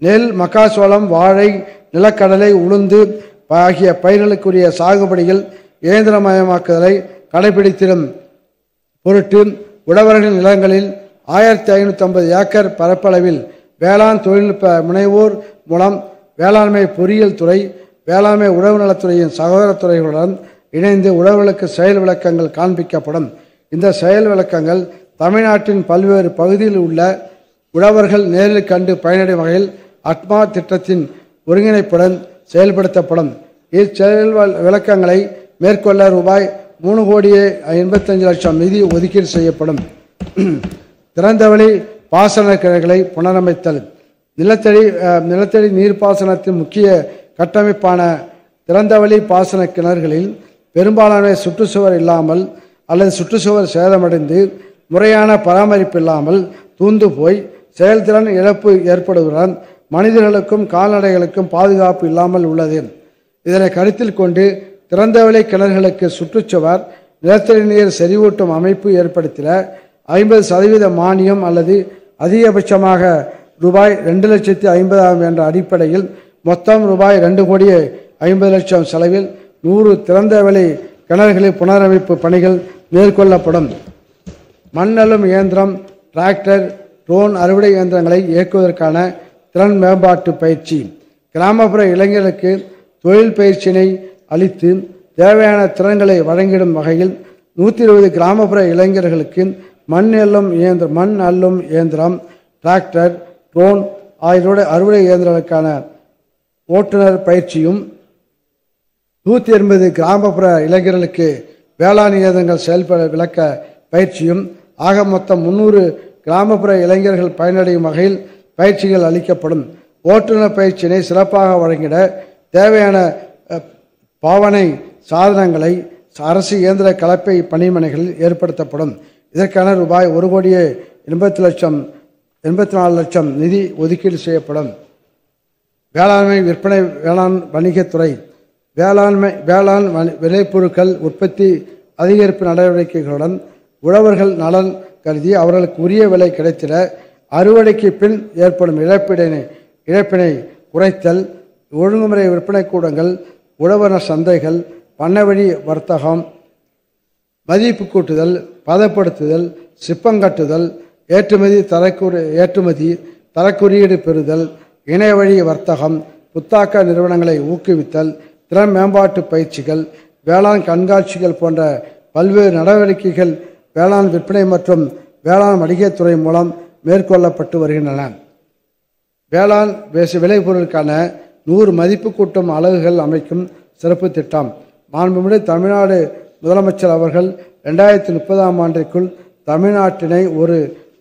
Speaker 2: நெல், மக்காச்சோளம், வாழை, நிலக்கடலை, உளுந்து ஆகிய பயிர்களுக்குரிய சாகுபடியில் இயந்திரமயமாக்குதலை கடைபிடித்திடும் பொருட்டு உழவர்களின் நிலங்களில் 1550 ஏக்கர் பரப்பளவில் வேளாண் தொழில்நுட்ப முனைவோர் மூலம் வேளாண்மை பொறியியல் துறை, வேளாண்மை உழவு நலத்துறையின் சகோதர துறைகளுடன் இணைந்து உழவர்களுக்கு செயல் விளக்கங்கள் காண்பிக்கப்படும். இந்த செயல் விளக்கங்கள் தமிழ்நாட்டின் பல்வேறு பகுதியில் உள்ள உழவர்கள் நேரில் கண்டு பயனடையும் வகையில் அட்மா திட்டத்தின் ஒருங்கிணைப்புடன் செயல்படுத்தப்படும். இச்செயல் விளக்கங்களை மேற்கொள்ள ரூபாய் 3,85,00,000 நிதி ஒதுக்கீடு செய்யப்படும். திறந்தவெளி பாசன கிணறுகளை புனரமைத்தல். நிலத்தடி நீர்ப்பாசனத்தின் முக்கிய கட்டமைப்பான திறந்தவெளி பாசன கிணறுகளில் பெரும்பாலான சுற்றுச்சுவர் இல்லாமல் அல்லது சுற்றுச்சுவர் சேதமடைந்து முறையான பராமரிப்பு இல்லாமல் தூந்து போய் செயல்திறன் இழப்பு ஏற்படுவதுடன் மனிதர்களுக்கும் கால்நடைகளுக்கும் பாதுகாப்பு இல்லாமல் உள்ளது. இதனை கருத்தில் கொண்டு திறந்தவெளி கிணறுகளுக்கு சுற்றுச்சுவர், நிலத்தடி நீர் செறிவூட்டும் அமைப்பு ஏற்படுத்திட 50% மானியம் அல்லது அதிகபட்சமாக ரூபாய் 2,50,000 என்ற அடிப்படையில் மொத்தம் ரூபாய் 2,50,00,000 செலவில் 100 திறந்தவெளி கிணறுகளில் புனரமைப்பு பணிகள் மேற்கொள்ளப்படும். மண் அள்ளும் இயந்திரம், டிராக்டர், ட்ரோன் அறுவடை இயந்திரங்களை இயக்குவதற்கான திறன் மேம்பாட்டு பயிற்சி. கிராமப்புற இளைஞர்களுக்கு தொழில் பயிற்சியினை அளித்து தேவையான திறன்களை வழங்கிடும் வகையில் 120 கிராமப்புற இளைஞர்களுக்கு மண் அள்ளும் இயந்திரம், டிராக்டர், ட்ரோன் ஆகியோட அறுவடை இயந்திரங்களுக்கான ஓட்டுநர் பயிற்சியும், 180 கிராமப்புற இளைஞர்களுக்கு வேளாண் இயந்திரங்கள் செயல்பட விளக்க பயிற்சியும், ஆக மொத்தம் 300 கிராமப்புற இளைஞர்கள் பயனடையும் வகையில் பயிற்சிகள் அளிக்கப்படும். ஓட்டுநர் பயிற்சியினை சிறப்பாக வழங்கிட தேவையான பாவனை சாதனங்களை அரசு இயந்திர கலப்பை பணிமனைகளில் ஏற்படுத்தப்படும். இதற்கான ரூபாய் 1,84 லட்சம் நிதி ஒதுக்கீடு செய்யப்படும். வேளாண்மை விற்பனை வேளாண் வணிகத்துறை வேளாண் விளைபொருட்கள் உற்பத்தி அதிகரிப்பு நடவடிக்கைகளுடன் உழவர்கள் நலன் கருதி அவர்களுக்கு உரிய விலை கிடைத்திட அறுவடைக்கு பின் ஏற்படும் இழப்பினை குறைத்தல், ஒழுங்குமுறை விற்பனை கூடங்கள், உழவர் சந்தைகள், பண்ணவழி வர்த்தகம், மதிப்பு கூட்டுதல், பதப்படுத்துதல், சிப்பங்கட்டுதல், ஏற்றுமதி தரக்குறியீடு பெறுதல், இணையவழி வர்த்தகம், புத்தாக்க நிறுவனங்களை ஊக்குவித்தல், திறன் மேம்பாட்டு பயிற்சிகள், வேளாண் கண்காட்சிகள் போன்ற பல்வேறு நடவடிக்கைகள் வேளாண் விற்பனை மற்றும் வேளாண் வணிகத்துறை மூலம் மேற்கொள்ளப்பட்டு வருகின்றன. வேளாண் விளைபொருளுக்கான 100 மதிப்பு கூட்டும் அலகுகள் அமைக்கும் சிறப்பு திட்டம். மாண்புமிகு தமிழ்நாடு முதலமைச்சர் அவர்கள் 2030ஆம் ஆண்டிற்குள் தமிழ்நாட்டினை $1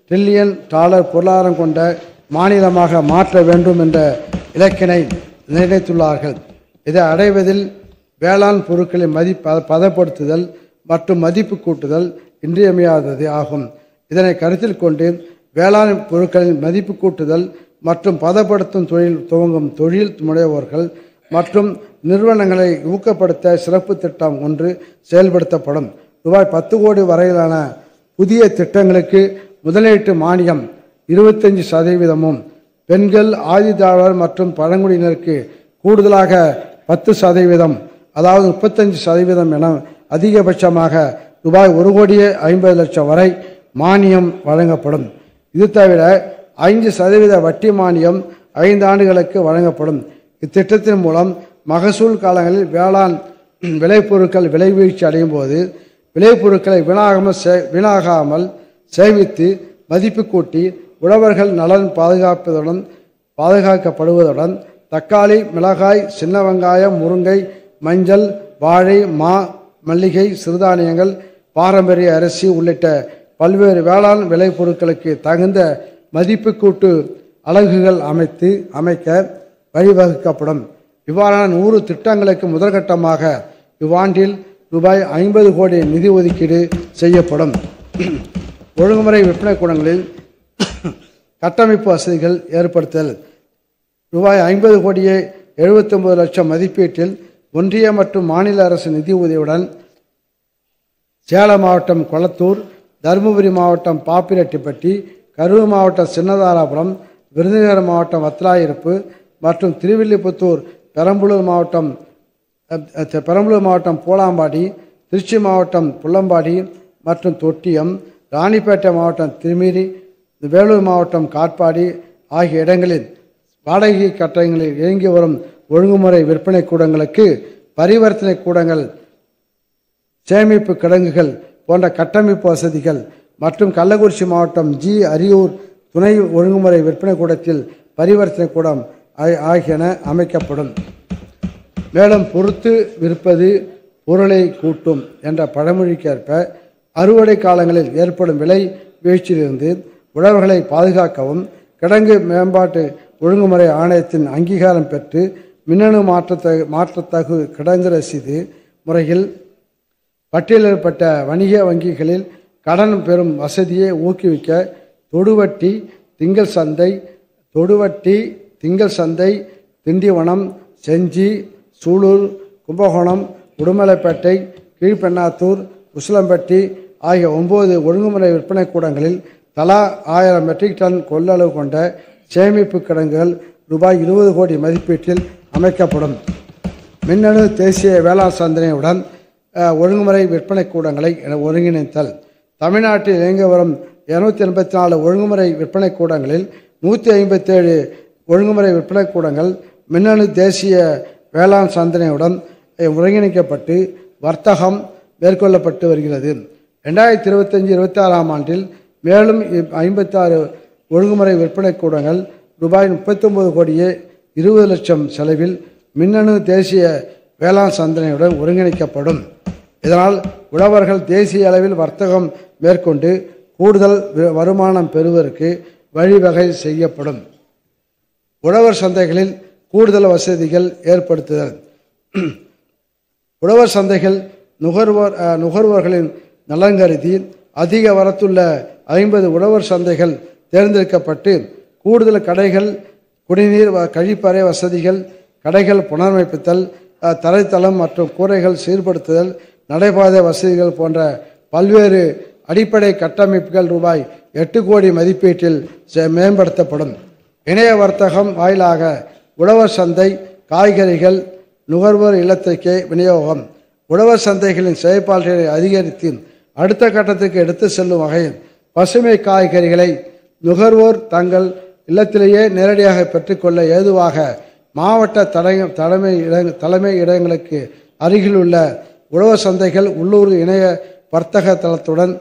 Speaker 2: டிரில்லியன் பொருளாதாரம் கொண்ட மாநிலமாக மாற்ற வேண்டும் என்ற இலக்கினை நிர்ணயித்துள்ளார்கள். இதை அடைவதில் வேளாண் பொருட்களை பதப்படுத்துதல் மற்றும் மதிப்பு கூட்டுதல் இன்றியமையாதது ஆகும். இதனை கருத்தில் கொண்டு வேளாண் பொருட்களின் மதிப்பு கூட்டுதல் மற்றும் பதப்படுத்தும் தொழில் துவங்கும் தொழில் முனைவோர்கள் மற்றும் நிறுவனங்களை ஊக்கப்படுத்த சிறப்பு திட்டம் ஒன்று செயல்படுத்தப்படும். ரூபாய் 10 கோடி வரையிலான புதிய திட்டங்களுக்கு முதலீட்டு மானியம் 25%, பெண்கள், ஆதிதிராவிடர் மற்றும் பழங்குடியினருக்கு கூடுதலாக 10%, அதாவது 35% என அதிகபட்சமாக ரூபாய் 1,50,00,000 வரை மானியம் வழங்கப்படும். இது தவிர 5% வட்டி மானியம் 5 ஆண்டுகளுக்கு வழங்கப்படும். இத்திட்டத்தின் மூலம் மகசூல் காலங்களில் வேளாண் விளைபொருட்கள் விளைவீழ்ச்சி அடையும் போது விளைபொருட்களை வீணாகாமல் சேமித்து மதிப்பு கூட்டி உழவர்கள் நலன் பாதுகாக்கப்படுவதுடன் தக்காளி, மிளகாய், சின்ன வெங்காயம், முருங்கை, மஞ்சள், வாழை, மல்லிகை, சிறுதானியங்கள், பாரம்பரிய அரிசி உள்ளிட்ட பல்வேறு வேளாண் விளைபொருட்களுக்கு தகுந்த மதிப்பு கூட்டு அலகுகள் அமைக்க வழிவகுக்கப்படும். இவ்வாறான 100 திட்டங்களுக்கு முதற்கட்டமாக இவ்வாண்டில் ரூபாய் 50 கோடி நிதி ஒதுக்கீடு செய்யப்படும். ஒழுங்குமுறை விற்பனை கூடங்களில் கட்டமைப்பு வசதிகள் ஏற்படுத்தல். ரூபாய் 50 கோடியே 79 லட்சம் மதிப்பீட்டில் ஒன்றிய மற்றும் மாநில அரசு நிதி உதவியுடன் சேலம் மாவட்டம் கொளத்தூர், தருமபுரி மாவட்டம் பாப்பிரெட்டிப்பட்டி, கரூர் மாவட்டம் சின்னதாராபுரம், விருதுநகர் மாவட்டம் வத்திராயிருப்பு மற்றும் திருவில்லிபுத்தூர், பெரம்பலூர் மாவட்டம் போலாம்பாடி, திருச்சி மாவட்டம் புள்ளம்பாடி மற்றும் தொட்டியம், ராணிப்பேட்டை மாவட்டம் திருமீரி, வேலூர் மாவட்டம் காட்பாடி ஆகிய இடங்களில் வாடகை கட்டடங்களில் இயங்கி வரும் ஒழுங்குமுறை விற்பனை கூடங்களுக்கு பரிவர்த்தனை கூடங்கள், சேமிப்பு கிடங்குகள் போன்ற கட்டமைப்பு வசதிகள் மற்றும் கள்ளக்குறிச்சி மாவட்டம் அரியூர் துணை ஒழுங்குமுறை விற்பனை கூடத்தில் பரிவர்த்தனை கூடம் ஆகியன அமைக்கப்படும். மேலும் பொறுத்து விற்பது பொருளை கூட்டும் என்ற பழமொழிக்கேற்ப அறுவடை காலங்களில் ஏற்படும் விலை வீழ்ச்சியிலிருந்து உழவர்களை பாதுகாக்கவும் கிடங்கு மேம்பாட்டு ஒழுங்குமுறை ஆணையத்தின் அங்கீகாரம் பெற்று மின்னணு மாற்றத்தகு கிடங்கு ரசீது முறையில் பட்டியலிடப்பட்ட வணிக வங்கிகளில் கடன் பெறும் வசதியை ஊக்குவிக்க தொடுவட்டி திங்கள் சந்தை, திண்டிவனம், செஞ்சி, சூலூர், கும்பகோணம், உடுமலைப்பேட்டை, கீழ்பெண்ணாத்தூர், உசிலம்பட்டி ஆகிய 9 ஒழுங்குமுறை விற்பனை கூடங்களில் தலா 1000 மெட்ரிக் டன் கொள்ளளவு கொண்ட சேமிப்பு கிடங்குகள் ரூபாய் 20 கோடி மதிப்பீட்டில் அமைக்கப்படும். மின்னணு தேசிய வேளாண் சந்தையுடன் ஒழுங்குமுறை விற்பனை கூடங்களை ஒருங்கிணைத்தல். தமிழ்நாட்டில் இயங்கி வரும் 284 ஒழுங்குமுறை விற்பனை கூடங்களில் 157 ஒழுங்குமுறை விற்பனை கூடங்கள் மின்னணு தேசிய வேளாண் சந்தையுடன் ஒருங்கிணைக்கப்பட்டு வர்த்தகம் மேற்கொள்ளப்பட்டு வருகிறது. 2025-26 ஆண்டில் மேலும் 56 ஒழுங்குமுறை விற்பனை கூடங்கள் ரூபாய் 39 கோடியே 20 லட்சம் செலவில் மின்னணு தேசிய வேளாண் சந்தையுடன் ஒருங்கிணைக்கப்படும். இதனால் உழவர்கள் தேசிய அளவில் வர்த்தகம் மேற்கொண்டு கூடுதல் வருமானம் பெறுவதற்கு வழிவகை செய்யப்படும். உழவர் சந்தைகளில் கூடுதல் வசதிகள் ஏற்படுத்துதல். உழவர் சந்தைகள் நுகர்வோர்களின் நலன் கருதி அதிக வரத்துள்ள 50 உழவர் சந்தைகள் தேர்ந்தெடுக்கப்பட்டு கூடுதல் கடைகள், குடிநீர், கழிப்பறை வசதிகள், கடைகள் புனரமைப்புத்தல், தரைத்தளம் மற்றும் கூரைகள் சீர்படுத்துதல், நடைபாதை வசதிகள் போன்ற பல்வேறு அடிப்படை கட்டமைப்புகள் ரூபாய் 8 கோடி மதிப்பீட்டில் மேம்படுத்தப்படும். இணைய வர்த்தகம் வாயிலாக உழவர் சந்தை காய்கறிகள் நுகர்வோர் இல்லத்திற்கே விநியோகம். உழவர் சந்தைகளின் செயல்பாடுகளை அதிகரித்து அடுத்த கட்டத்துக்கு எடுத்து செல்லும் வகையில் பசுமை காய்கறிகளை நுகர்வோர் தங்கள் இல்லத்திலேயே நேரடியாக பெற்றுக்கொள்ள ஏதுவாக மாவட்ட தலைமை இடங்களுக்கு அருகிலுள்ள உழவர் சந்தைகள் உள்ளூர் இணைய வர்த்தக தளத்துடன்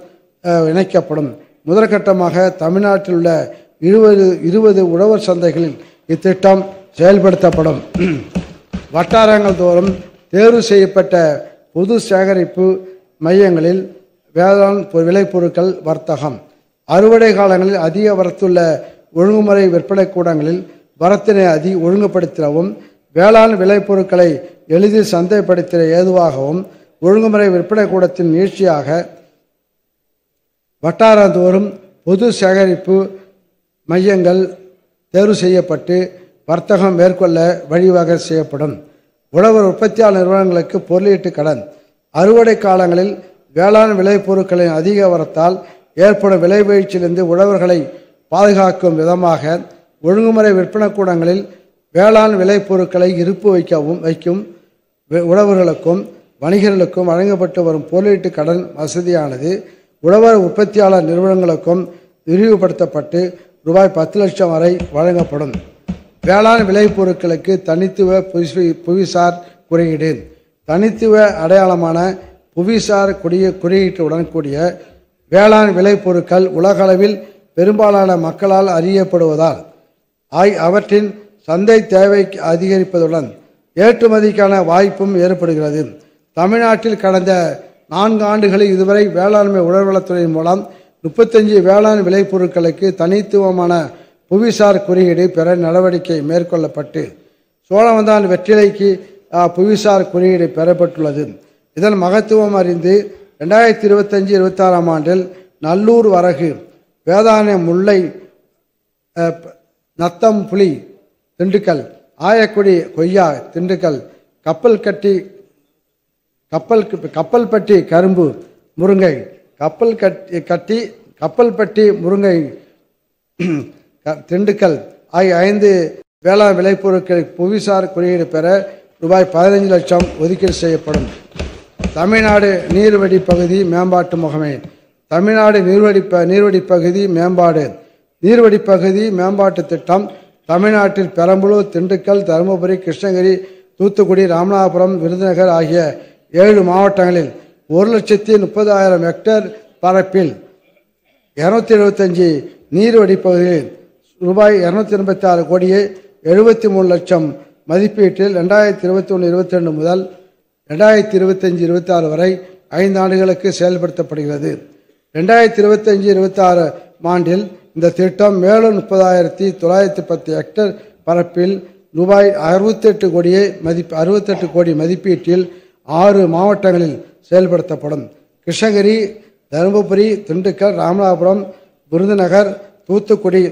Speaker 2: இணைக்கப்படும். முதற்கட்டமாக தமிழ்நாட்டில் உள்ள 20 உழவர் சந்தைகளில் இத்திட்டம் செயல்படுத்தப்படும். வட்டாரங்கள் தோறும் தேர்வு செய்யப்பட்ட பொது சேகரிப்பு மையங்களில் வேளாண் விளைபொருட்கள் வர்த்தகம். அறுவடை காலங்களில் அதிக வரத்துள்ள ஒழுங்குமுறை விற்பனை கூடங்களில் வரத்தினை ஒழுங்குபடுத்தவும் வேளாண் விளைபொருட்களை எளிதில் சந்தைப்படுத்த ஏதுவாகவும் ஒழுங்குமுறை விற்பனை கூடத்தின் நீட்சியாக வட்டாரந்தோறும் பொது சேகரிப்பு மையங்கள் தேர்வு செய்யப்பட்டு வர்த்தகம் மேற்கொள்ள வழிவகை செய்யப்படும். உழவர் உற்பத்தியாளர் நிறுவனங்களுக்கு பொருளீட்டு கடன். அறுவடை காலங்களில் வேளாண் விளைபொருட்களின் அதிக வரத்தால் ஏற்படும் விலை வீழ்ச்சியிலிருந்து உழவர்களை பாதுகாக்கும் விதமாக ஒழுங்குமுறை விற்பனை கூடங்களில் வேளாண் விளைபொருட்களை இருப்பு வைக்கும் உழவர்களுக்கும் வணிகர்களுக்கும் வழங்கப்பட்டு வரும் பொருளீட்டு கடன் வசதியானது உழவர் உற்பத்தியாளர் நிறுவனங்களுக்கும் விரிவுபடுத்தப்பட்டு ரூபாய் 10 லட்சம் வரை வழங்கப்படும். வேளாண் விளைபொருட்களுக்கு தனித்துவ புவிசார் குறியீடு. தனித்துவ அடையாளமான புவிசார் குறியீட்டுடன் கூடிய வேளாண் விளைபொருட்கள் உலகளவில் பெரும்பாலான மக்களால் அறியப்படுவதால் அவற்றின் சந்தை தேவை அதிகரிப்பதுடன் ஏற்றுமதிக்கான வாய்ப்பும் ஏற்படுகிறது. தமிழ்நாட்டில் கடந்த 4 ஆண்டுகளில் இதுவரை வேளாண்மை உழவர்வளத்துறை மூலம் 35 வேளாண் விளைபொருட்களுக்கு தனித்துவமான புவிசார் குறியீடு பெற நடவடிக்கை மேற்கொள்ளப்பட்டு சோழவந்தான் வெற்றிலைக்கு புவிசார் குறியீடு பெறப்பட்டுள்ளது. இதன் மகத்துவம் அறிந்து 2025-26 ஆண்டில் நல்லூர் வரகு, வேதாரண்யம் முல்லை, நத்தம் புலி திண்டுக்கல், ஆயக்குடி கொய்யா திண்டுக்கல், கப்பல்பட்டி கரும்பு முருங்கை, கப்பல்பட்டி முருங்கை திண்டுக்கல் ஆகிய 5 வேளாண் விளைபொருட்களுக்கு புவிசார் குறியீடு பெற ரூபாய் 15 லட்சம் ஒதுக்கீடு செய்யப்படும். தமிழ்நாடு நீர்வழி பகுதி மேம்பாட்டு முகமை. தமிழ்நாடு நீர்வழி பகுதி மேம்பாட்டு திட்டம் தமிழ்நாட்டில் பெரம்பலூர், திண்டுக்கல், தருமபுரி, கிருஷ்ணகிரி, தூத்துக்குடி, ராமநாதபுரம், விருதுநகர் ஆகிய 7 மாவட்டங்களில் 1,30,000 ஹெக்டேர் பரப்பில் 275 நீர்வழி பகுதிகளில் ரூபாய் 286 கோடியே 73 லட்சம் மதிப்பீட்டில் 2021-22 முதல் 2025-26 வரை 5 ஆண்டுகளுக்கு செயல்படுத்தப்படுகிறது. 2025-26 ஆண்டில் இந்த திட்டம் மேலும் 30,910 ஹெக்டேர் பரப்பில் ரூபாய் 68 கோடி மதிப்பீட்டில் 6 மாவட்டங்களில் செயல்படுத்தப்படும். கிருஷ்ணகிரி, தருமபுரி, திண்டுக்கல், ராமநாதபுரம், விருதுநகர், தூத்துக்குடி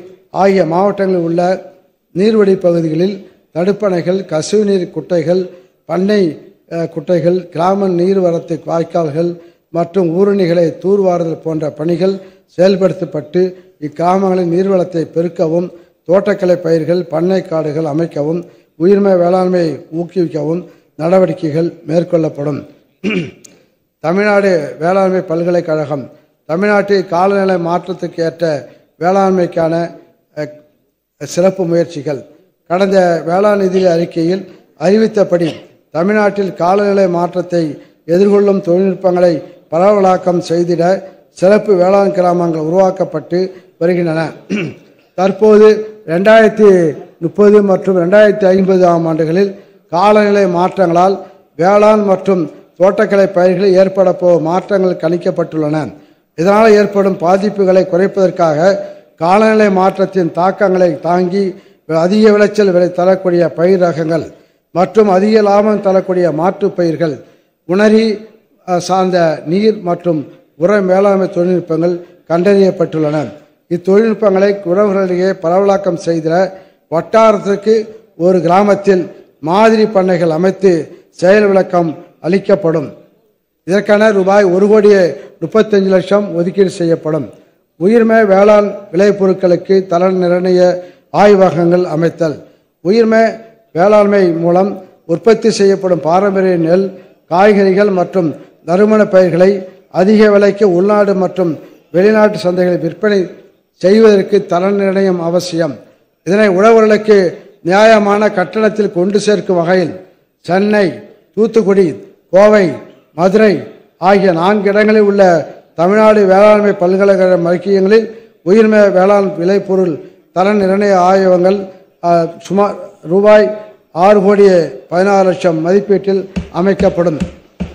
Speaker 2: ஆகிய மாவட்டங்களில் உள்ள நீர்வழி பகுதிகளில் தடுப்பணைகள், கசிவுநீர் குட்டைகள், பண்ணை குட்டைகள், கிராம நீர்வரத்து வாய்க்கால்கள் மற்றும் ஊரணிகளை தூர்வாறுதல் போன்ற பணிகள் செயல்படுத்தப்பட்டு இக்கிராமங்களின் நீர்வளத்தை பெருக்கவும், தோட்டக்கலை பயிர்கள், பண்ணை காடுகள் அமைக்கவும், உயிர்மை வேளாண்மையை ஊக்குவிக்கவும் நடவடிக்கைகள் மேற்கொள்ளப்படும். தமிழ்நாடு வேளாண்மை பல்கலைக்கழகம். தமிழ்நாட்டில் காலநிலை மாற்றத்துக்கு ஏற்ற வேளாண்மைக்கான சிறப்பு முயற்சிகள். கடந்த வேளாண் நிதி அறிக்கையில் அறிவித்தபடி தமிழ்நாட்டில் காலநிலை மாற்றத்தை எதிர்கொள்ளும் தொழில்நுட்பங்களை பரவலாக்கம் செய்திட சிறப்பு வேளாண் கிராமங்கள் உருவாக்கப்பட்டு வருகின்றன. தற்போது 2030 மற்றும் 2050 ஆண்டுகளில் காலநிலை மாற்றங்களால் வேளாண் மற்றும் தோட்டக்கலை பயிர்களில் ஏற்பட போகும் மாற்றங்கள் கணிக்கப்பட்டுள்ளன. இதனால் ஏற்படும் பாதிப்புகளை குறைப்பதற்காக காலநிலை மாற்றத்தின் தாக்கங்களை தாங்கி அதிக விளைச்சல் தரக்கூடிய பயிர் ரகங்கள் மற்றும் அதிக லாபம் தரக்கூடிய மாற்று பயிர்கள், உணரி சார்ந்த நீர் மற்றும் உர மேலாண்மை தொழில்நுட்பங்கள் கண்டறியப்பட்டுள்ளன. இத்தொழில்நுட்பங்களை உழவர்களிடையே பரவலாக்கம் செய்த வட்டாரத்திற்கு ஒரு கிராமத்தில் மாதிரி பண்ணைகள் அமைத்து செயல் விளக்கம் அளிக்கப்படும். இதற்கான ரூபாய் 1,35,00,000 ஒதுக்கீடு செய்யப்படும். உயிர்மை வேளாண் விளைபொருட்களுக்கு தர நிர்ணய ஆய்வகங்கள் அமைத்தல். உயிர்மை வேளாண்மை மூலம் உற்பத்தி செய்யப்படும் பாரம்பரிய நெல், காய்கறிகள் மற்றும் நறுமண பயிர்களை அதிக விலைக்கு உள்நாடு மற்றும் வெளிநாட்டு சந்தைகளில் விற்பனை செய்வதற்கு தர நிர்ணயம் அவசியம். இதனை உழவர்களுக்கு நியாயமான கட்டணத்தில் கொண்டு சேர்க்கும் வகையில் சென்னை, தூத்துக்குடி, கோவை, மதுரை ஆகிய 4 இடங்களில் உள்ள தமிழ்நாடு வேளாண்மை பல்கலைக்கழக மையங்களில் உயிர்மை வேளாண் விளைபொருள் தர நிர்ணய ஆய்வகங்கள் சுமார் ரூபாய் 6,16,00,000 மதிப்பீட்டில் அமைக்கப்படும்.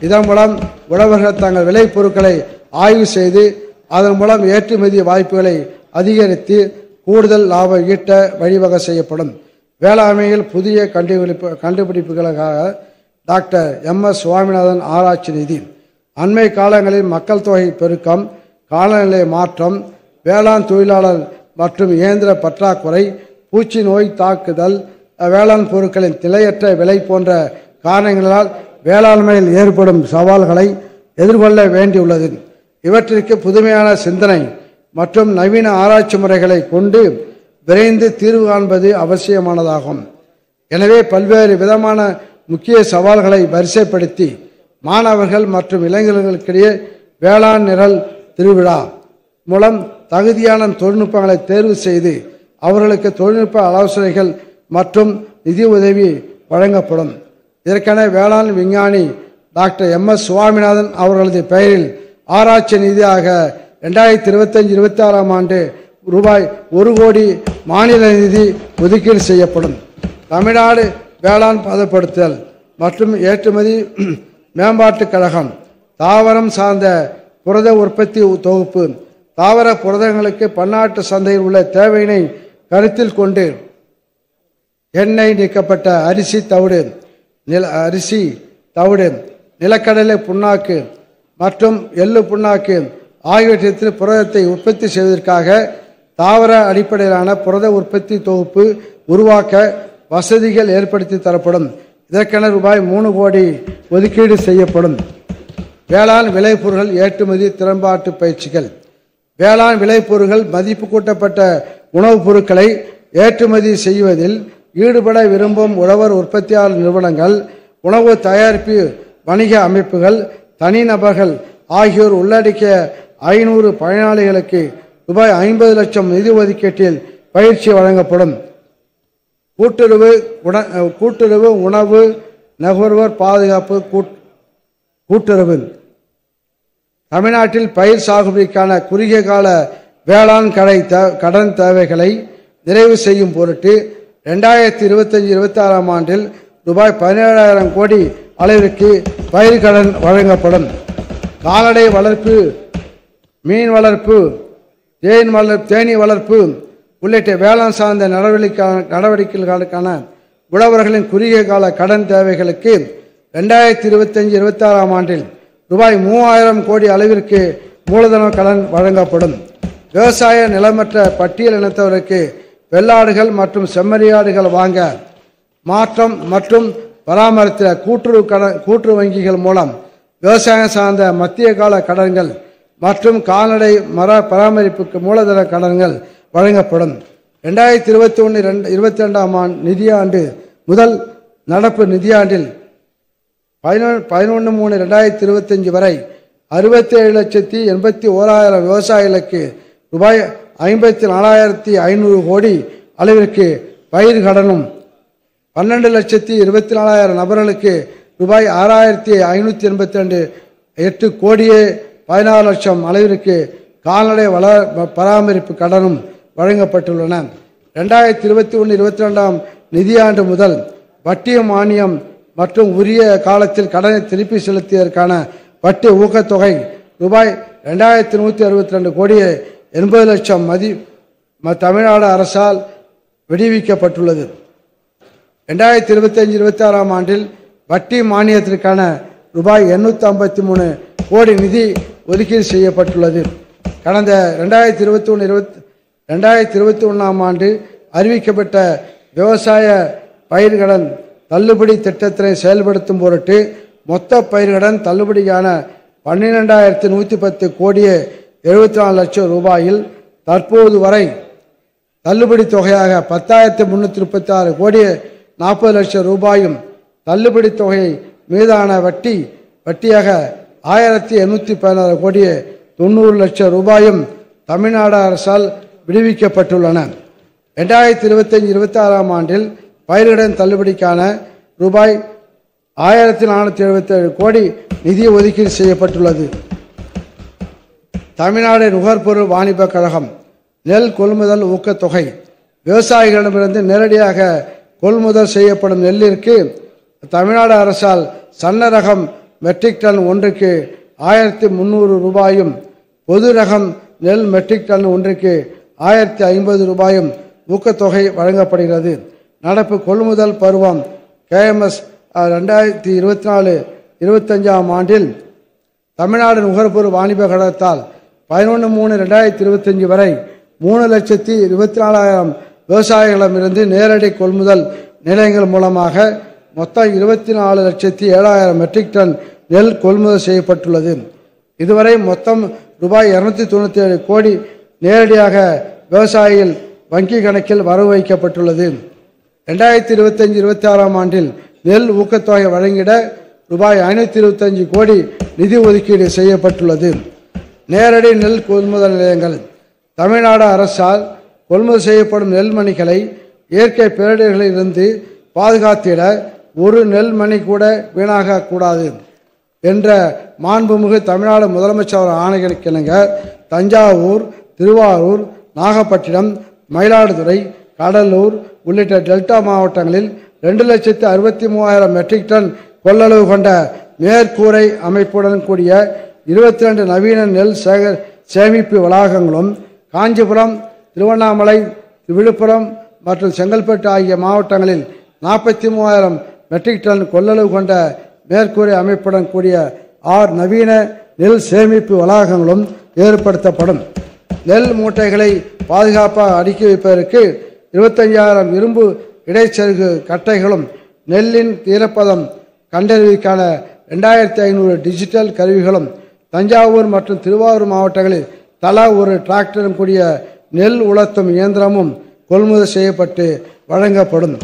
Speaker 2: இதன் மூலம் உழவர்கள் தங்கள் விளைபொருட்களை ஆய்வு செய்து அதன் மூலம் ஏற்றுமதி வாய்ப்புகளை அதிகரித்து கூடுதல் லாபம் ஈட்ட வழிவகை செய்யப்படும். வேளாண்மையில் புதிய கண்டுபிடிப்புகளுக்காக டாக்டர் MS சுவாமிநாதன் ஆராய்ச்சி நிதி. அண்மை காலங்களில் மக்கள் தொகை பெருக்கம், காலநிலை மாற்றம், வேளாண் தொழிலாளர் மற்றும் இயந்திர பற்றாக்குறை, பூச்சி நோய் தாக்குதல், வேளாண் பொருட்களின் நிலையற்ற விலை போன்ற காரணங்களால் வேளாண்மையில் ஏற்படும் சவால்களை எதிர்கொள்ள வேண்டியுள்ளது. இவற்றிற்கு புதுமையான சிந்தனை மற்றும் நவீன ஆராய்ச்சி முறைகளை கொண்டு விரைந்து தீர்வு காண்பது அவசியமானதாகும். எனவே பல்வேறு விதமான முக்கிய சவால்களை வரிசைப்படுத்தி மாணவர்கள் மற்றும் இளைஞர்களுக்கிடையே வேளாண் நிரல் திருவிழா மூலம் தகுதியான தொழில்நுட்பங்களை தேர்வு செய்து அவர்களுக்கு தொழில்நுட்ப ஆலோசனைகள் மற்றும் நிதி உதவி வழங்கப்படும். இதற்கென வேளாண் விஞ்ஞானி டாக்டர் MS சுவாமிநாதன் அவர்களது பெயரில் ஆராய்ச்சி நிதியாக 2025-26 ஆண்டு ரூபாய் 1 கோடி மாநில நிதி ஒதுக்கீடு செய்யப்படும். தமிழ்நாடு வேளாண் பதப்படுத்தல் மற்றும் ஏற்றுமதி மேம்பாட்டுக் கழகம் தாவரம் சார்ந்த புரத உற்பத்தி தொகுப்பு தாவர புரதங்களுக்கு பன்னாட்டு சந்தையில் உள்ள தேவையினை கருத்தில் கொண்டு எண்ணெய் நீக்கப்பட்ட அரிசி தவிடு, நிலக்கடலை புண்ணாக்கு மற்றும் எள்ளு புண்ணாக்கு ஆகியவற்றில் புரதத்தை உற்பத்தி செய்வதற்காக தாவர அடிப்படையிலான புரத உற்பத்தி தொகுப்பு உருவாக்க வசதிகள் ஏற்படுத்தி தரப்படும். இதற்கென ரூபாய் 3 கோடி ஒதுக்கீடு செய்யப்படும். வேளாண் விளைபொருட்கள் ஏற்றுமதி திறன்பாட்டு பயிற்சிகள். வேளாண் விளைபொருட்கள் மதிப்பு கூட்டப்பட்ட உணவுப் பொருட்களை ஏற்றுமதி செய்வதில் ஈடுபட விரும்பும் உழவர் உற்பத்தியாளர் நிறுவனங்கள், உணவு தயாரிப்பு வணிக அமைப்புகள், தனிநபர்கள் ஆகியோர் உள்ளடக்கிய 500 பயனாளிகளுக்கு ரூபாய் 50 லட்சம் நிதி ஒதுக்கீட்டில் பயிற்சி வழங்கப்படும். கூட்டுறவு உணவு நுகர்வோர் பாதுகாப்பு கூட்டுறவு. தமிழ்நாட்டில் பயிர் சாகுபடிக்கான குறுகிய கால வேளாண் கடன் தேவைகளை நிறைவு செய்யும் பொருட்டு 2025-26 ஆண்டில் ரூபாய் 17,000 கோடி அளவிற்கு பயிர் கடன் வழங்கப்படும். கால்நடை வளர்ப்பு, மீன் வளர்ப்பு, தேனீ வளர்ப்பு உள்ளிட்ட வேளாண் சார்ந்த நடவடிக்கைகளுக்கான உழவர்களின் குறுகிய கால கடன் தேவைகளுக்கு 2025-26 ஆண்டில் ரூபாய் 3,000 கோடி அளவிற்கு மூலதன கடன் வழங்கப்படும். விவசாய நிலமற்ற பட்டியல் இனத்தவருக்கு வெள்ளாடுகள் மற்றும் செம்மறியாடுகள் வாங்க மாற்றம் மற்றும் பராமரித்த கூட்டுறவு வங்கிகள் மூலம் விவசாயம் சார்ந்த மத்திய கால கடன்கள் மற்றும் கால்நடை பராமரிப்புக்கு மூலதன கடன்கள் வழங்கப்படும். 2021-22 நிதியாண்டு முதல் நடப்பு நிதியாண்டில் 11/3/2025 வரை 67,81,000 விவசாயிகளுக்கு ரூபாய் 54,500 கோடி அளவிற்கு பயிர் கடனும் 12,24,000 நபர்களுக்கு ரூபாய் 6,582.8 கோடியே 16 லட்சம் அளவிற்கு கால்நடை பராமரிப்பு கடனும் வழங்கப்பட்டுள்ளன. 2021-22 நிதியாண்டு முதல் வட்டி மானியம் மற்றும் உரிய காலத்தில் கடனை திருப்பி செலுத்தியதற்கான வட்டி ஊக்கத்தொகை ரூபாய் 2,162 கோடியே 80 லட்சம் தமிழ்நாடு அரசால் விடுவிக்கப்பட்டுள்ளது. 2025-26 ஆண்டில் வட்டி மானியத்திற்கான ரூபாய் 853 கோடி நிதி ஒதுக்கீடு செய்யப்பட்டுள்ளது. கடந்த 2021 ஆண்டு அறிவிக்கப்பட்ட விவசாய பயிர்கடன் தள்ளுபடி திட்டத்தினை செயல்படுத்தும் பொருட்டு மொத்த பயிர்கடன் தள்ளுபடியான 12,110 கோடியே 74 லட்சம் ரூபாயில் தற்போது வரை தள்ளுபடி தொகையாக 10,336 கோடியே 40 லட்சம் ரூபாயும் தள்ளுபடி தொகை மீதான வட்டியாக 1,816 கோடியே 90 லட்சம் ரூபாயும் தமிழ்நாடு அரசால் விடுவிக்கப்பட்டுள்ளன. 2025-26 ஆண்டில் பயிர்கடன் தள்ளுபடிக்கான ரூபாய் 1,477 கோடி நிதி ஒதுக்கீடு செய்யப்பட்டுள்ளது. தமிழ்நாடு நுகர்பொருள் வாணிப கழகம் நெல் கொள்முதல் ஊக்கத்தொகை விவசாயிகளிடமிருந்து நேரடியாக கொள்முதல் செய்யப்படும் நெல்லிற்கு தமிழ்நாடு அரசால் சன்ன ரகம் மெட்ரிக் டன் ஒன்றுக்கு 1,300 ரூபாயும் பொது ரகம் நெல் மெட்ரிக் டன் ஒன்றுக்கு 1,050 ரூபாயும் ஊக்கத்தொகை வழங்கப்படுகிறது. நடப்பு கொள்முதல் பருவம் KMS 2024-25 ஆண்டில் தமிழ்நாடு நுகர்பொருள் வாணிப கழகத்தால் 11/3/2025 வரை 3,24,000 விவசாயிகளிடமிருந்து நேரடி கொள்முதல் நிலையங்கள் மூலமாக மொத்தம் 24,07,000 மெட்ரிக் டன் நெல் கொள்முதல் செய்யப்பட்டுள்ளது. இதுவரை மொத்தம் ரூபாய் 297 கோடி நேரடியாக விவசாயிகள் வங்கி கணக்கில் வரவு வைக்கப்பட்டுள்ளது. 2025-26 ஆண்டில் நெல் ஊக்கத்தொகை வழங்கிட ரூபாய் 525 கோடி நிதி ஒதுக்கீடு செய்யப்பட்டுள்ளது. நேரடி நெல் கொள்முதல் நிலையங்கள் தமிழ்நாடு அரசால் கொள்முதல் செய்யப்படும் நெல்மணிகளை இயற்கை பேரிடர்களில் இருந்து பாதுகாத்திட ஒரு நெல்மணி கூட வீணாகக்கூடாது என்ற மாண்புமிகு தமிழ்நாடு முதலமைச்சர் ஆணையிறங்க தஞ்சாவூர், திருவாரூர், நாகப்பட்டினம், மயிலாடுதுறை, கடலூர் உள்ளிட்ட டெல்டா மாவட்டங்களில் 2,63,000 மெட்ரிக் டன் கொள்ளளவு கொண்ட மேற்கூரை அமைப்புடன் கூடிய 22 நவீன நெல் சேமிப்பு வளாகங்களும் காஞ்சிபுரம், திருவண்ணாமலை, விழுப்புரம் மற்றும் செங்கல்பட்டு ஆகிய மாவட்டங்களில் 43,000 மெட்ரிக் டன் கொள்ளளவு கொண்ட மேற்கூரை அமைப்புடன் கூடிய 6 நவீன நெல் சேமிப்பு வளாகங்களும் ஏற்படுத்தப்படும். நெல் மூட்டைகளை பாதுகாப்பாக அடுக்கி வைப்பதற்கு 25,000 இரும்பு இடைச்செருகு கட்டைகளும் நெல்லின் ஈரப்பதம் கண்டறிவதற்கான 2,500 டிஜிட்டல் கருவிகளும் தஞ்சாவூர் மற்றும் திருவாரூர் மாவட்டங்களில் தலா ஒரு டிராக்டரும் கூடிய நெல் உலர்த்தும் இயந்திரமும் கொள்முதல் செய்யப்பட்டு வழங்கப்படும்.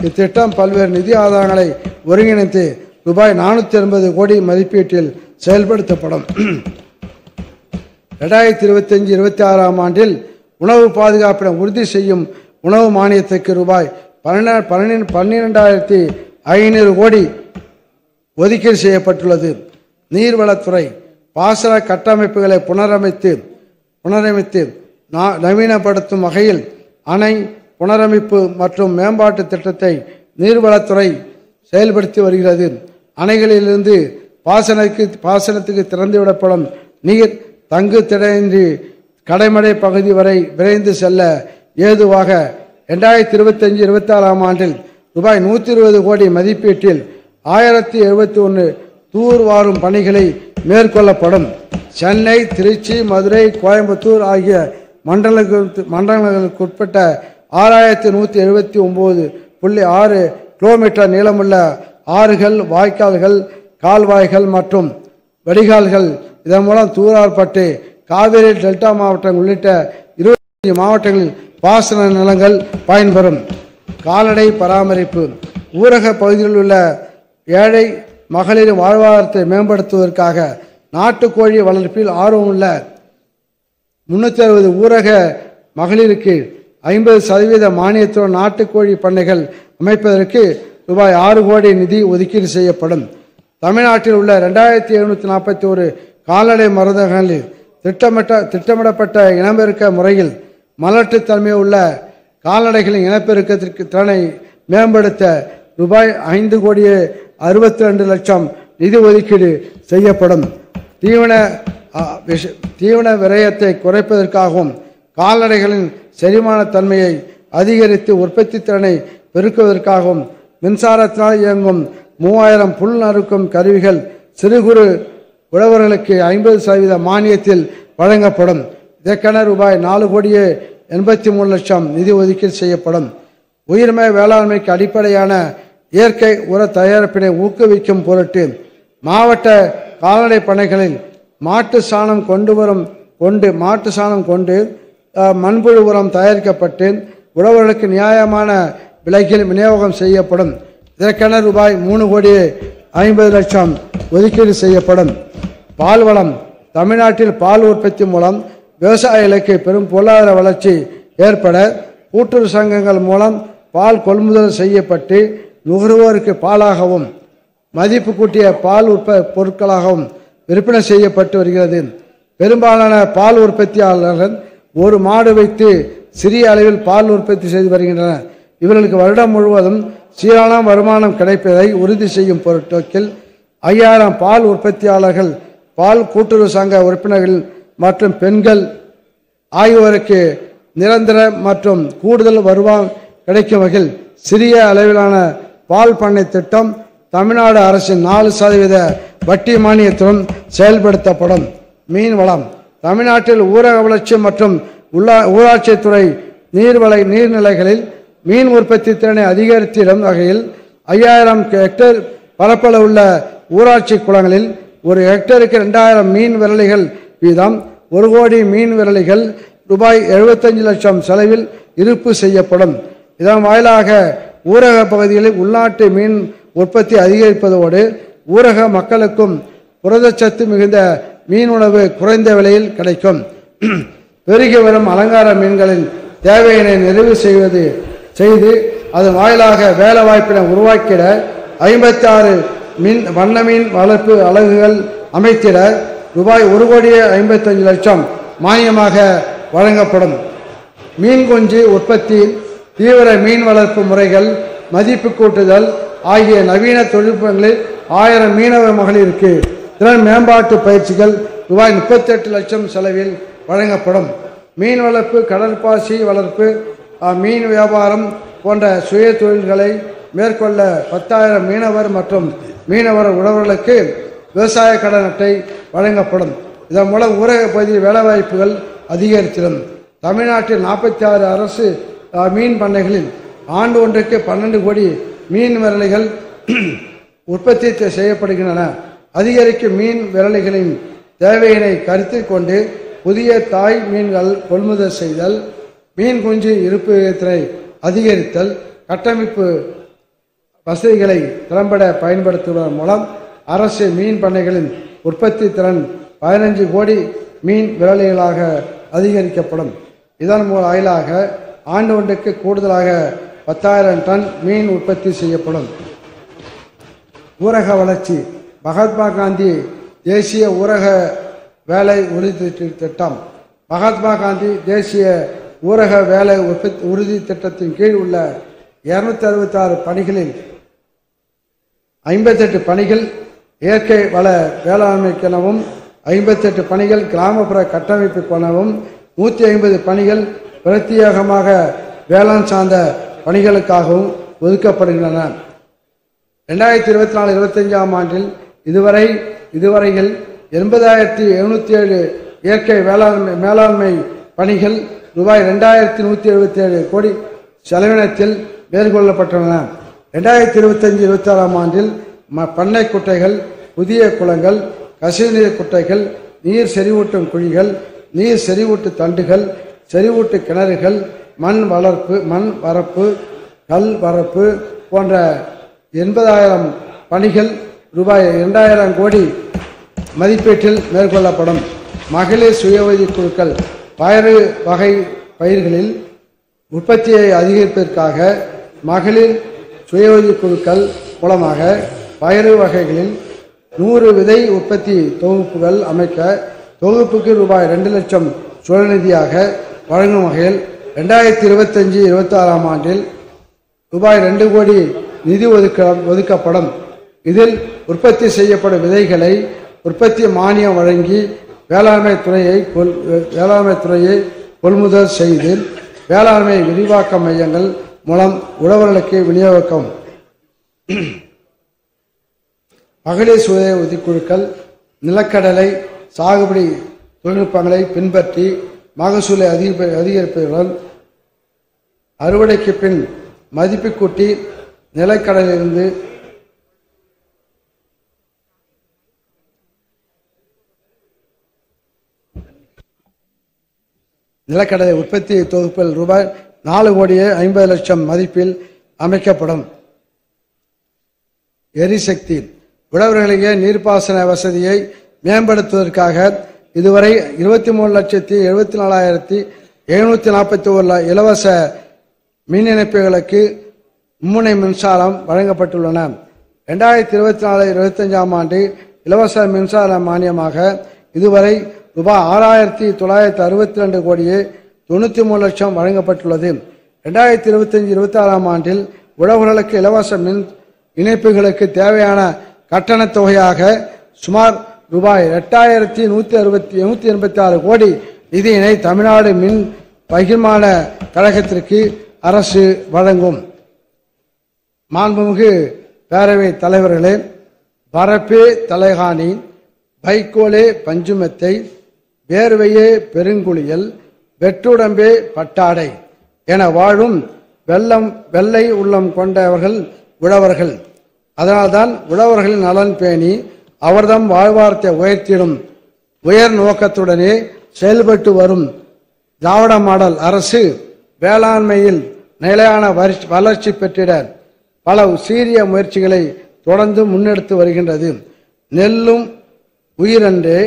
Speaker 2: இத்திட்டம் பல்வேறு நிதி ஆதாரங்களை ஒருங்கிணைத்து ரூபாய் 480 கோடி மதிப்பீட்டில் செயல்படுத்தப்படும். 2025-26 ஆண்டில் உணவு பாதுகாப்பினை உறுதி செய்யும் உணவு மானியத்துக்கு ரூபாய் 12,500 கோடி ஒதுக்கீடு செய்யப்பட்டுள்ளது. நீர்வளத்துறை பாசன கட்டமைப்புகளை புனரமைத்து நவீனப்படுத்தும் வகையில் அணை புனரமைப்பு மற்றும் மேம்பாட்டு திட்டத்தை நீர்வளத்துறை செயல்படுத்தி வருகிறது. அணைகளிலிருந்து பாசனத்துக்கு திறந்துவிடப்படும் நீர் தங்கு திடையின்றி கடைமடை பகுதி வரை விரைந்து செல்ல ஏதுவாக 2025-26 ஆண்டில் ரூபாய் 120 கோடி மதிப்பீட்டில் 1071 தூர்வாரும் பணிகளை மேற்கொள்ளப்படும். சென்னை, திருச்சி, மதுரை, கோயம்புத்தூர் ஆகிய மண்டலங்களுக்குட்பட்ட 6,179.6 கிலோமீட்டர் நீளமுள்ள ஆறுகள், வாய்க்கால்கள், கால்வாய்கள் மற்றும் வடிகால்கள் இதன் மூலம் தூராற்பட்டு காவிரி டெல்டா மாவட்டம் உள்ளிட்ட 25 மாவட்டங்களில் பாசன நிலங்கள் பயன்பெறும். கால்நடை பராமரிப்பு ஊரக பகுதிகளில் உள்ள ஏழை மகளிர் வாழ்வாதாரத்தை மேம்படுத்துவதற்காக நாட்டுக்கோழி வளர்ப்பில் ஆர்வமுள்ள 360 ஊரக மகளிருக்கு 50% மானியத்துடன் நாட்டுக்கோழி பண்ணைகள் அமைப்பதற்கு ரூபாய் 6 கோடி நிதி ஒதுக்கீடு செய்யப்படும். தமிழ்நாட்டில் உள்ள 2741 கால்நடை மருந்தகங்களில் திட்டமிடப்பட்ட இனப்பெருக்க முறையில் மலட்டுத்தன்மை உள்ள கால்நடைகளின் இனப்பெருக்கத்திற்கு திறனை மேம்படுத்த ரூபாய் 5 கோடியே 62 லட்சம் நிதி ஒதுக்கீடு செய்யப்படும். தீவன விரயத்தை குறைப்பதற்காகவும் கால்நடைகளின் செரிமான தன்மையை அதிகரித்து உற்பத்தி திறனை பெருக்குவதற்காகவும் மின்சாரத்தினால் இயங்கும் 3000 புல் நறுக்கும் கருவிகள் சிறு குறு உழவர்களுக்கு 50% மானியத்தில் வழங்கப்படும். இதற்கென ரூபாய் 4 கோடியே 83 லட்சம் நிதி ஒதுக்கீடு செய்யப்படும். உயிர்மை வேளாண்மைக்கு அடிப்படையான இயற்கை உர தயாரிப்பினை ஊக்குவிக்கும் பொருட்டு மாவட்ட கால்நடை பண்ணைகளில் மாட்டு சாணம் கொண்டு மண்புழு உரம் தயாரிக்கப்பட்டு உழவர்களுக்கு நியாயமான விலையில் விநியோகம் செய்யப்படும். இதற்கென ரூபாய் 3 கோடியே 50 லட்சம் ஒதுக்கீடு செய்யப்படும். பால்வளம் தமிழ்நாட்டில் பால் உற்பத்தி மூலம் விவசாயிகளுக்கு பெரும் பொருளாதார வளர்ச்சி ஏற்பட கூட்டுறவு சங்கங்கள் மூலம் பால் கொள்முதல் செய்யப்பட்டு நுகர்வோருக்கு பாலாகவும் மதிப்பு கூட்டிய பால் பொருட்களாகவும் விற்பனை செய்யப்பட்டு வருகிறது. பெரும்பாலான பால் உற்பத்தியாளர்கள் ஒரு மாடு வைத்து சிறிய அளவில் பால் உற்பத்தி செய்து வருகின்றனர். இவர்களுக்கு வருடம் முழுவதும் சீரான வருமானம் கிடைப்பதை உறுதி செய்யும் பொருட்டோக்கில் 5000 பால் உற்பத்தியாளர்கள் பால் கூட்டுறவு சங்க உறுப்பினர்கள் மற்றும் பெண்கள் ஆகியோருக்கு நிரந்தர மற்றும் கூடுதல் வருவாய் கிடைக்கும் வகையில் சிறிய அளவிலான பால் பண்ணை திட்டம் தமிழ்நாடு அரசின் 4% வட்டி மானியத்துடன் செயல்படுத்தப்படும். மீன்வளம் தமிழ்நாட்டில் ஊரக வளர்ச்சி மற்றும் ஊராட்சித்துறை நீர்நிலைகளில் மீன் உற்பத்தி திறனை அதிகரித்திடும் வகையில் 5000 ஹெக்டேர் பரப்பளவுள்ள ஊராட்சி குளங்களில் ஒரு ஹெக்டருக்கு 2000 மீன் விரலிகள் வீதம் 1 கோடி மீன் விரலிகள் ரூபாய் 75 லட்சம் செலவில் இருப்பு செய்யப்படும். இதன் வாயிலாக ஊரக பகுதிகளில் உள்நாட்டு மீன் உற்பத்தி அதிகரிப்பதோடு ஊரக மக்களுக்கும் புரதச்சத்து மிகுந்த மீன் உணவு குறைந்த விலையில் கிடைக்கும். பெருகி வரும் அலங்கார மீன்களின் தேவையினை நிறைவு செய்து அதன் வாயிலாக வேலை வாய்ப்பினை உருவாக்கிட 56 வண்ண மீன் வளர்ப்பு அலகுகள் அமைத்திட ரூபாய் 1 கோடியே 55 லட்சம் மானியமாக வழங்கப்படும். மீன் குஞ்சு உற்பத்தி, தீவிர மீன் வளர்ப்பு முறைகள், மதிப்பு கூட்டுதல் ஆகிய நவீன தொழில்நுட்பங்களில் 1000 மீனவ மகளிருக்கு திறன் மேம்பாட்டு பயிற்சிகள் ரூபாய் 38 லட்சம் செலவில் வழங்கப்படும். மீன் வளர்ப்பு, கடற்பாசி வளர்ப்பு, மீன் வியாபாரம் போன்ற சுய தொழில்களை மேற்கொள்ள 10,000 மீனவர் மற்றும் மீனவர் உழவர்களுக்கு விவசாய கடன் அட்டை வழங்கப்படும். இதன் மூலம் ஊரக பகுதியில் வேலைவாய்ப்புகள் அதிகரித்திடும். தமிழ்நாட்டில் 46 அரசு மீன் பண்ணைகளில் ஆண்டு ஒன்றுக்கு 12 கோடி மீன் விரலிகள் உற்பத்தி செய்யப்படுகின்றன. அதிகரிக்கும் மீன் விரலிகளின் தேவையினை கருத்தில் கொண்டு புதிய தாய் மீன்கள் கொள்முதல் செய்தல், மீன் குஞ்சு இருப்பு விகிதத்தை அதிகரித்தல், கட்டமைப்பு வசதிகளை திறம்பட பயன்படுத்துவதன் மூலம் அரசு மீன் பண்ணைகளின் உற்பத்தி திறன் 15 கோடி மீன் விரலிகளாக அதிகரிக்கப்படும். இதன் வாயிலாக ஆண்டு ஒன்றுக்கு கூடுதலாக 10,000 டன் மீன் உற்பத்தி செய்யப்படும். ஊரக வளர்ச்சி மகாத்மா காந்தி தேசிய ஊரக வேலை உறுதி திட்டம். மகாத்மா காந்தி தேசிய ஊரக வேலை உறுதி திட்டத்தின் கீழ் உள்ள 266 பணிகளில் 58 பணிகள் இயற்கை வள வேளாண்மைக்கெனவும், 58 பணிகள் கிராமப்புற கட்டமைப்புக்கெனவும், 150 பணிகள் பிரத்யேகமாக வேளாண் சார்ந்த பணிகளுக்காகவும் ஒதுக்கப்படுகின்றன. 2024-25 ஆண்டில் இதுவரையில் 80,707 இயற்கை மேலாண்மை பணிகள் ரூபாய் 2,177 கோடி செலவினத்தில் மேற்கொள்ளப்பட்டுள்ளன. 2025-26 ஆண்டில் பண்ணை குட்டைகள், புதிய குளங்கள், கசிவுநீர் குட்டைகள், நீர் செறிவூட்டும் குழிகள், நீர் செறிவூட்டு தண்டுகள், செறிவூட்டு கிணறுகள், மண் வரப்பு, கல் வரப்பு போன்ற 80,000 பணிகள் ரூபாய் 2,000 கோடி மதிப்பீட்டில் மேற்கொள்ளப்படும். மகளிர் சுய உதவிக் குழுக்கள் பயறு வகை பயிர்களில் உற்பத்தியை அதிகரிப்பதற்காக மகளிர் சுய உதவி குழுக்கள் மூலமாக பயறு வகைகளில் 100 விதை உற்பத்தி தொகுப்புகள் அமைக்க தொகுப்புக்கு ரூபாய் 2 லட்சம் சுழநிதியாக வழங்கும் வகையில் 2025-26 ஆண்டில் ரூபாய் 2 கோடி நிதி ஒதுக்கப்படும். இதில் உற்பத்தி செய்யப்படும் விதைகளை உற்பத்தி மானியம் வழங்கி வேளாண்மை துறையை கொள்முதல் செய்து வேளாண்மை விரிவாக்க மையங்கள் மூலம் உழவர்களுக்கு விநியோகம். மகளிர் சுய உதவிக்குழுக்கள் நிலக்கடலை சாகுபடி தொழில்நுட்பங்களை பின்பற்றி மகசூலை அதிகரிப்பதுடன் அறுவடைக்கு பின் மதிப்பு கூட்டி நிலக்கடலிலிருந்து நிலக்கடலை உற்பத்தி தொகுப்பில் ரூபாய் 4 கோடியே 50 லட்சம் மதிப்பில் அமைக்கப்படும். எரிசக்தி உழவர்களுக்கு நீர்ப்பாசன வசதியை மேம்படுத்துவதற்காக இதுவரை 23,74,741 இலவச மின் இணைப்புகளுக்கு மும்முனை மின்சாரம் வழங்கப்பட்டுள்ளன. 2024-25 ஆண்டு இலவச மின்சார மானியமாக இதுவரை ரூபாய் 6,962 கோடியே 93 லட்சம் வழங்கப்பட்டுள்ளது. 2025-26 ஆண்டில் உழவர்களுக்கு இலவச மின் இணைப்புகளுக்கு தேவையான கட்டண தொகையாக சுமார் ரூபாய் 8,186 கோடி நிதியினை தமிழ்நாடு மின் பகிர்மான கழகத்திற்கு அரசு வழங்கும். மாண்புமிகு பேரவை தலைவர்களே, பரப்பே தலைகாணி, வைக்கோலே பஞ்சுமெத்தை, வேர்வையே பெருங்குளியல், வெற்றுடம்பே பட்டாடை என வாழும் வெள்ளை உள்ளம் கொண்டவர்கள் உழவர்கள். அதனால்தான் உழவர்களின் நலன் பேணி அவர்தம் வாழ்வாரத்தை உயர்த்திடும் உயர் நோக்கத்துடனே செயல்பட்டு வரும் திராவிட மாடல் அரசு வேளாண்மையில் நிலையான வளர்ச்சி பெற்றிட பல சீரிய முயற்சிகளை தொடர்ந்து முன்னெடுத்து வருகின்றது. நெல்லும் உயிரன்றே,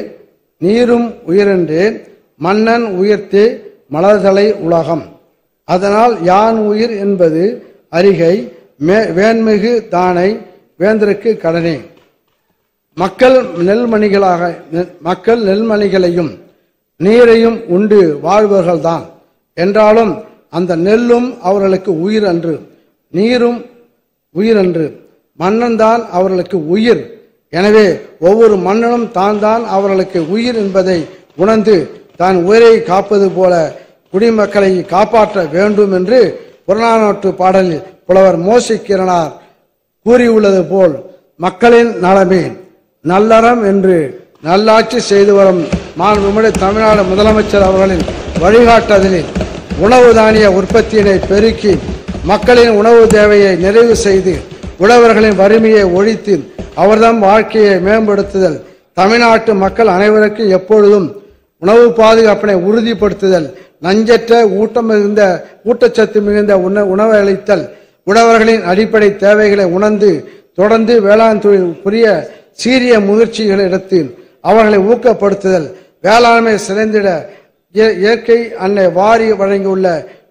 Speaker 2: நீரும் உயிரன்றே, மன்னன் உயிர்த்தே மலர்தலை உலகம். அதனால் யான் உயிர் என்பது அறிகை, வேண்மிகு தானை வேந்தருக்கு கடனே. மக்கள் நெல்மணிகளையும் நீரையும் உண்டு வாழ்வர்கள்தான் என்றாலும் அந்த நெல்லும் அவர்களுக்கு உயிர் அன்று, நீரும் உயிரன்று, மன்னன் தான் அவர்களுக்கு உயிர். எனவே ஒவ்வொரு மன்னனும் தான் அவர்களுக்கு உயிர் என்பதை உணர்ந்து தான் உயிரை காப்பது போல குடிமக்களை காப்பாற்ற வேண்டும் என்று புறநானூற்று பாடலில் புலவர் மோசி கிரணார் கூறியுள்ளது போல் மக்களின் நலமே நல்லறம் என்று நல்லாட்சி செய்து வரும் மாண்புமிகு தமிழ்நாடு முதலமைச்சர் அவர்களின் வழிகாட்டுதலில் உணவு தானிய உற்பத்தியினை பெருக்கி மக்களின் உணவு தேவையை நிறைவு செய்து உழவர்களின் வறுமையை ஒழித்து அவர்தம் வாழ்க்கையை மேம்படுத்துதல், தமிழ்நாட்டு மக்கள் அனைவருக்கும் எப்பொழுதும் உணவு பாதுகாப்பினை உறுதிப்படுத்துதல், நஞ்சற்ற ஊட்டச்சத்து மிகுந்த உணவை அளித்தல், உழவர்களின் அடிப்படை தேவைகளை உணர்ந்து தொடர்ந்து வேளாண் தொழில் புரிய சீரிய முயற்சிகளை எடுத்து அவர்களை ஊக்கப்படுத்துதல், வேளாண்மை சிறந்திட இயற்கை அன்னை வாரி வழங்கியுள்ள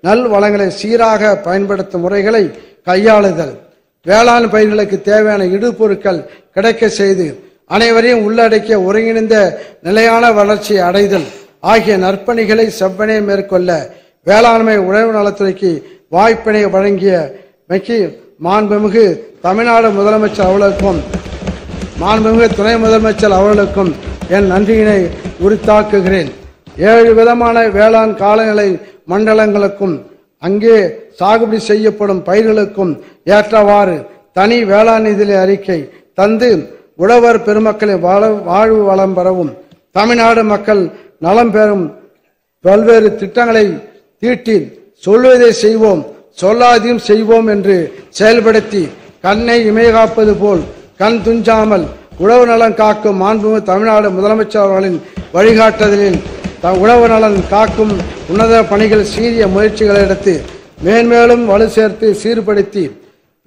Speaker 2: நல் வளங்களை சீராக பயன்படுத்தும் முறைகளை கையாளுதல், வேளாண் பயிர்களுக்கு தேவையான இடுபொருட்கள் கிடைக்க செய்து அனைவரையும் உள்ளடக்கிய ஒருங்கிணைந்த நிலையான வளர்ச்சியை அடைதல் ஆகிய நற்பணிகளை செவ்வனே மேற்கொள்ள வேளாண்மை உழவு நலத்துறைக்கு வாய்ப்பினை வழங்கிய மாண்புமிகு தமிழ்நாடு முதலமைச்சர் அவர்களுக்கும் மாண்புமிகு துணை முதலமைச்சர் அவர்களுக்கும் என் நன்றியினை உரித்தாக்குகிறேன். 7 விதமான வேளாண் காலநிலை மண்டலங்களுக்கும் அங்கே சாகுபடி செய்யப்படும் பயிர்களுக்கும் ஏற்றவாறு தனி வேளாண் நிதி அறிக்கை தந்து உழவர் பெருமக்களின் வாழ்வு வளம் பெறவும் தமிழ்நாடு மக்கள் நலம் பெறும் பல்வேறு திட்டங்களை தீட்டி சொல்வதை செய்வோம் சொல்லாதையும் செய்வோம் என்று செயல்படுத்தி கண்ணை இமைகாப்பது போல் கண் துஞ்சாமல் உழவு நலன் காக்கும் மாண்புமிகு தமிழ்நாடு முதலமைச்சர் அவர்களின் வழிகாட்டுதலில் உழவு நலன் காக்கும் உன்னத பணிகள் சீரிய முயற்சிகளை எடுத்து மேன்மேலும் வலு சேர்த்து சீர்படுத்தி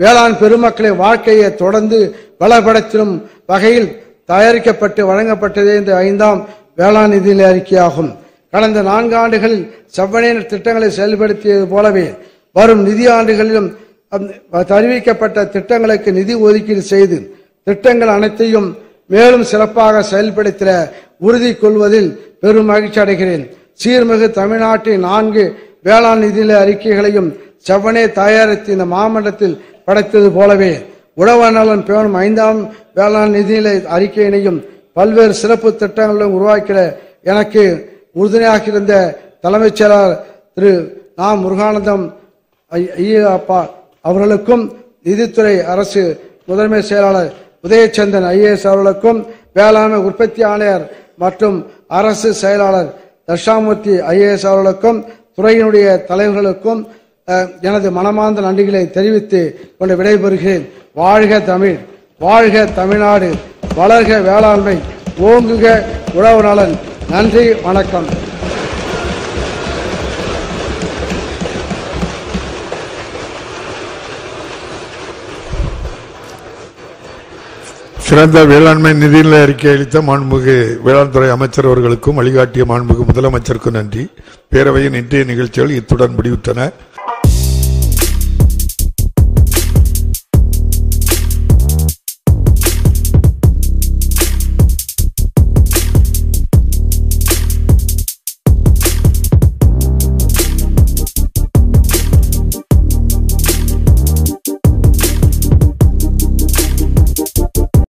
Speaker 2: வேளாண் பெருமக்களின் வாழ்க்கையை தொடர்ந்து பலப்படுத்தும் வகையில் தயாரிக்கப்பட்டு வழங்கப்பட்டதே இந்த 5ஆம் வேளாண் நிதி அறிக்கையாகும். கடந்த 4 ஆண்டுகளில் செவ்வனே திட்டங்களை செயல்படுத்தியது போலவே வரும் நிதி ஆண்டுகளிலும் அறிவிக்கப்பட்ட திட்டங்களுக்கு நிதி ஒதுக்கீடு செய்து திட்டங்கள் அனைத்தையும் மேலும் சிறப்பாக செயல்படுத்த உறுதி கொள்வதில் பெரும் மகிழ்ச்சி அடைகிறேன். சீர்மிகு தமிழ்நாட்டின் 4 வேளாண் நிதிநிலை அறிக்கைகளையும் செவ்வனே தயாரித்து இந்த மாமன்றத்தில் படைத்தது போலவே உழவர் நலன் பேணும் 5ஆம் வேளாண் நிதிநிலை அறிக்கையினையும் பல்வேறு சிறப்பு திட்டங்களும் உருவாக்கிட எனக்கு உறுதுணையாக இருந்த தலைமைச் செயலாளர் திரு நா. முருகானந்தம் ஐயப்பா அவர்களுக்கும், நிதித்துறை அரசு முதன்மை செயலாளர் உதயச்சந்திரன் IAS அவர்களுக்கும், வேளாண்மை உற்பத்தி ஆணையர் மற்றும் அரசு செயலாளர் தட்சாமூர்த்தி IAS அவர்களுக்கும், துறையினுடைய தலைவர்களுக்கும் எனது மனமார்ந்த நன்றிகளை தெரிவித்து கொண்டு விடைபெறுகிறேன். வாழ்க தமிழ், வாழ்க தமிழ்நாடு, வளர்க வேளாண்மை, ஓங்குக உழவர் நலன். நன்றி, வணக்கம்.
Speaker 1: சிறந்த வேளாண்மை நிதிநிலை அறிக்கை அளித்த மாண்புமிகு வேளாண் துறை அமைச்சர் அவர்களுக்கும் வழிகாட்டிய மாண்புமிகு முதலமைச்சருக்கும் நன்றி. பேரவையின் இன்றைய நிகழ்ச்சிகள் இத்துடன் முடிவுற்றன.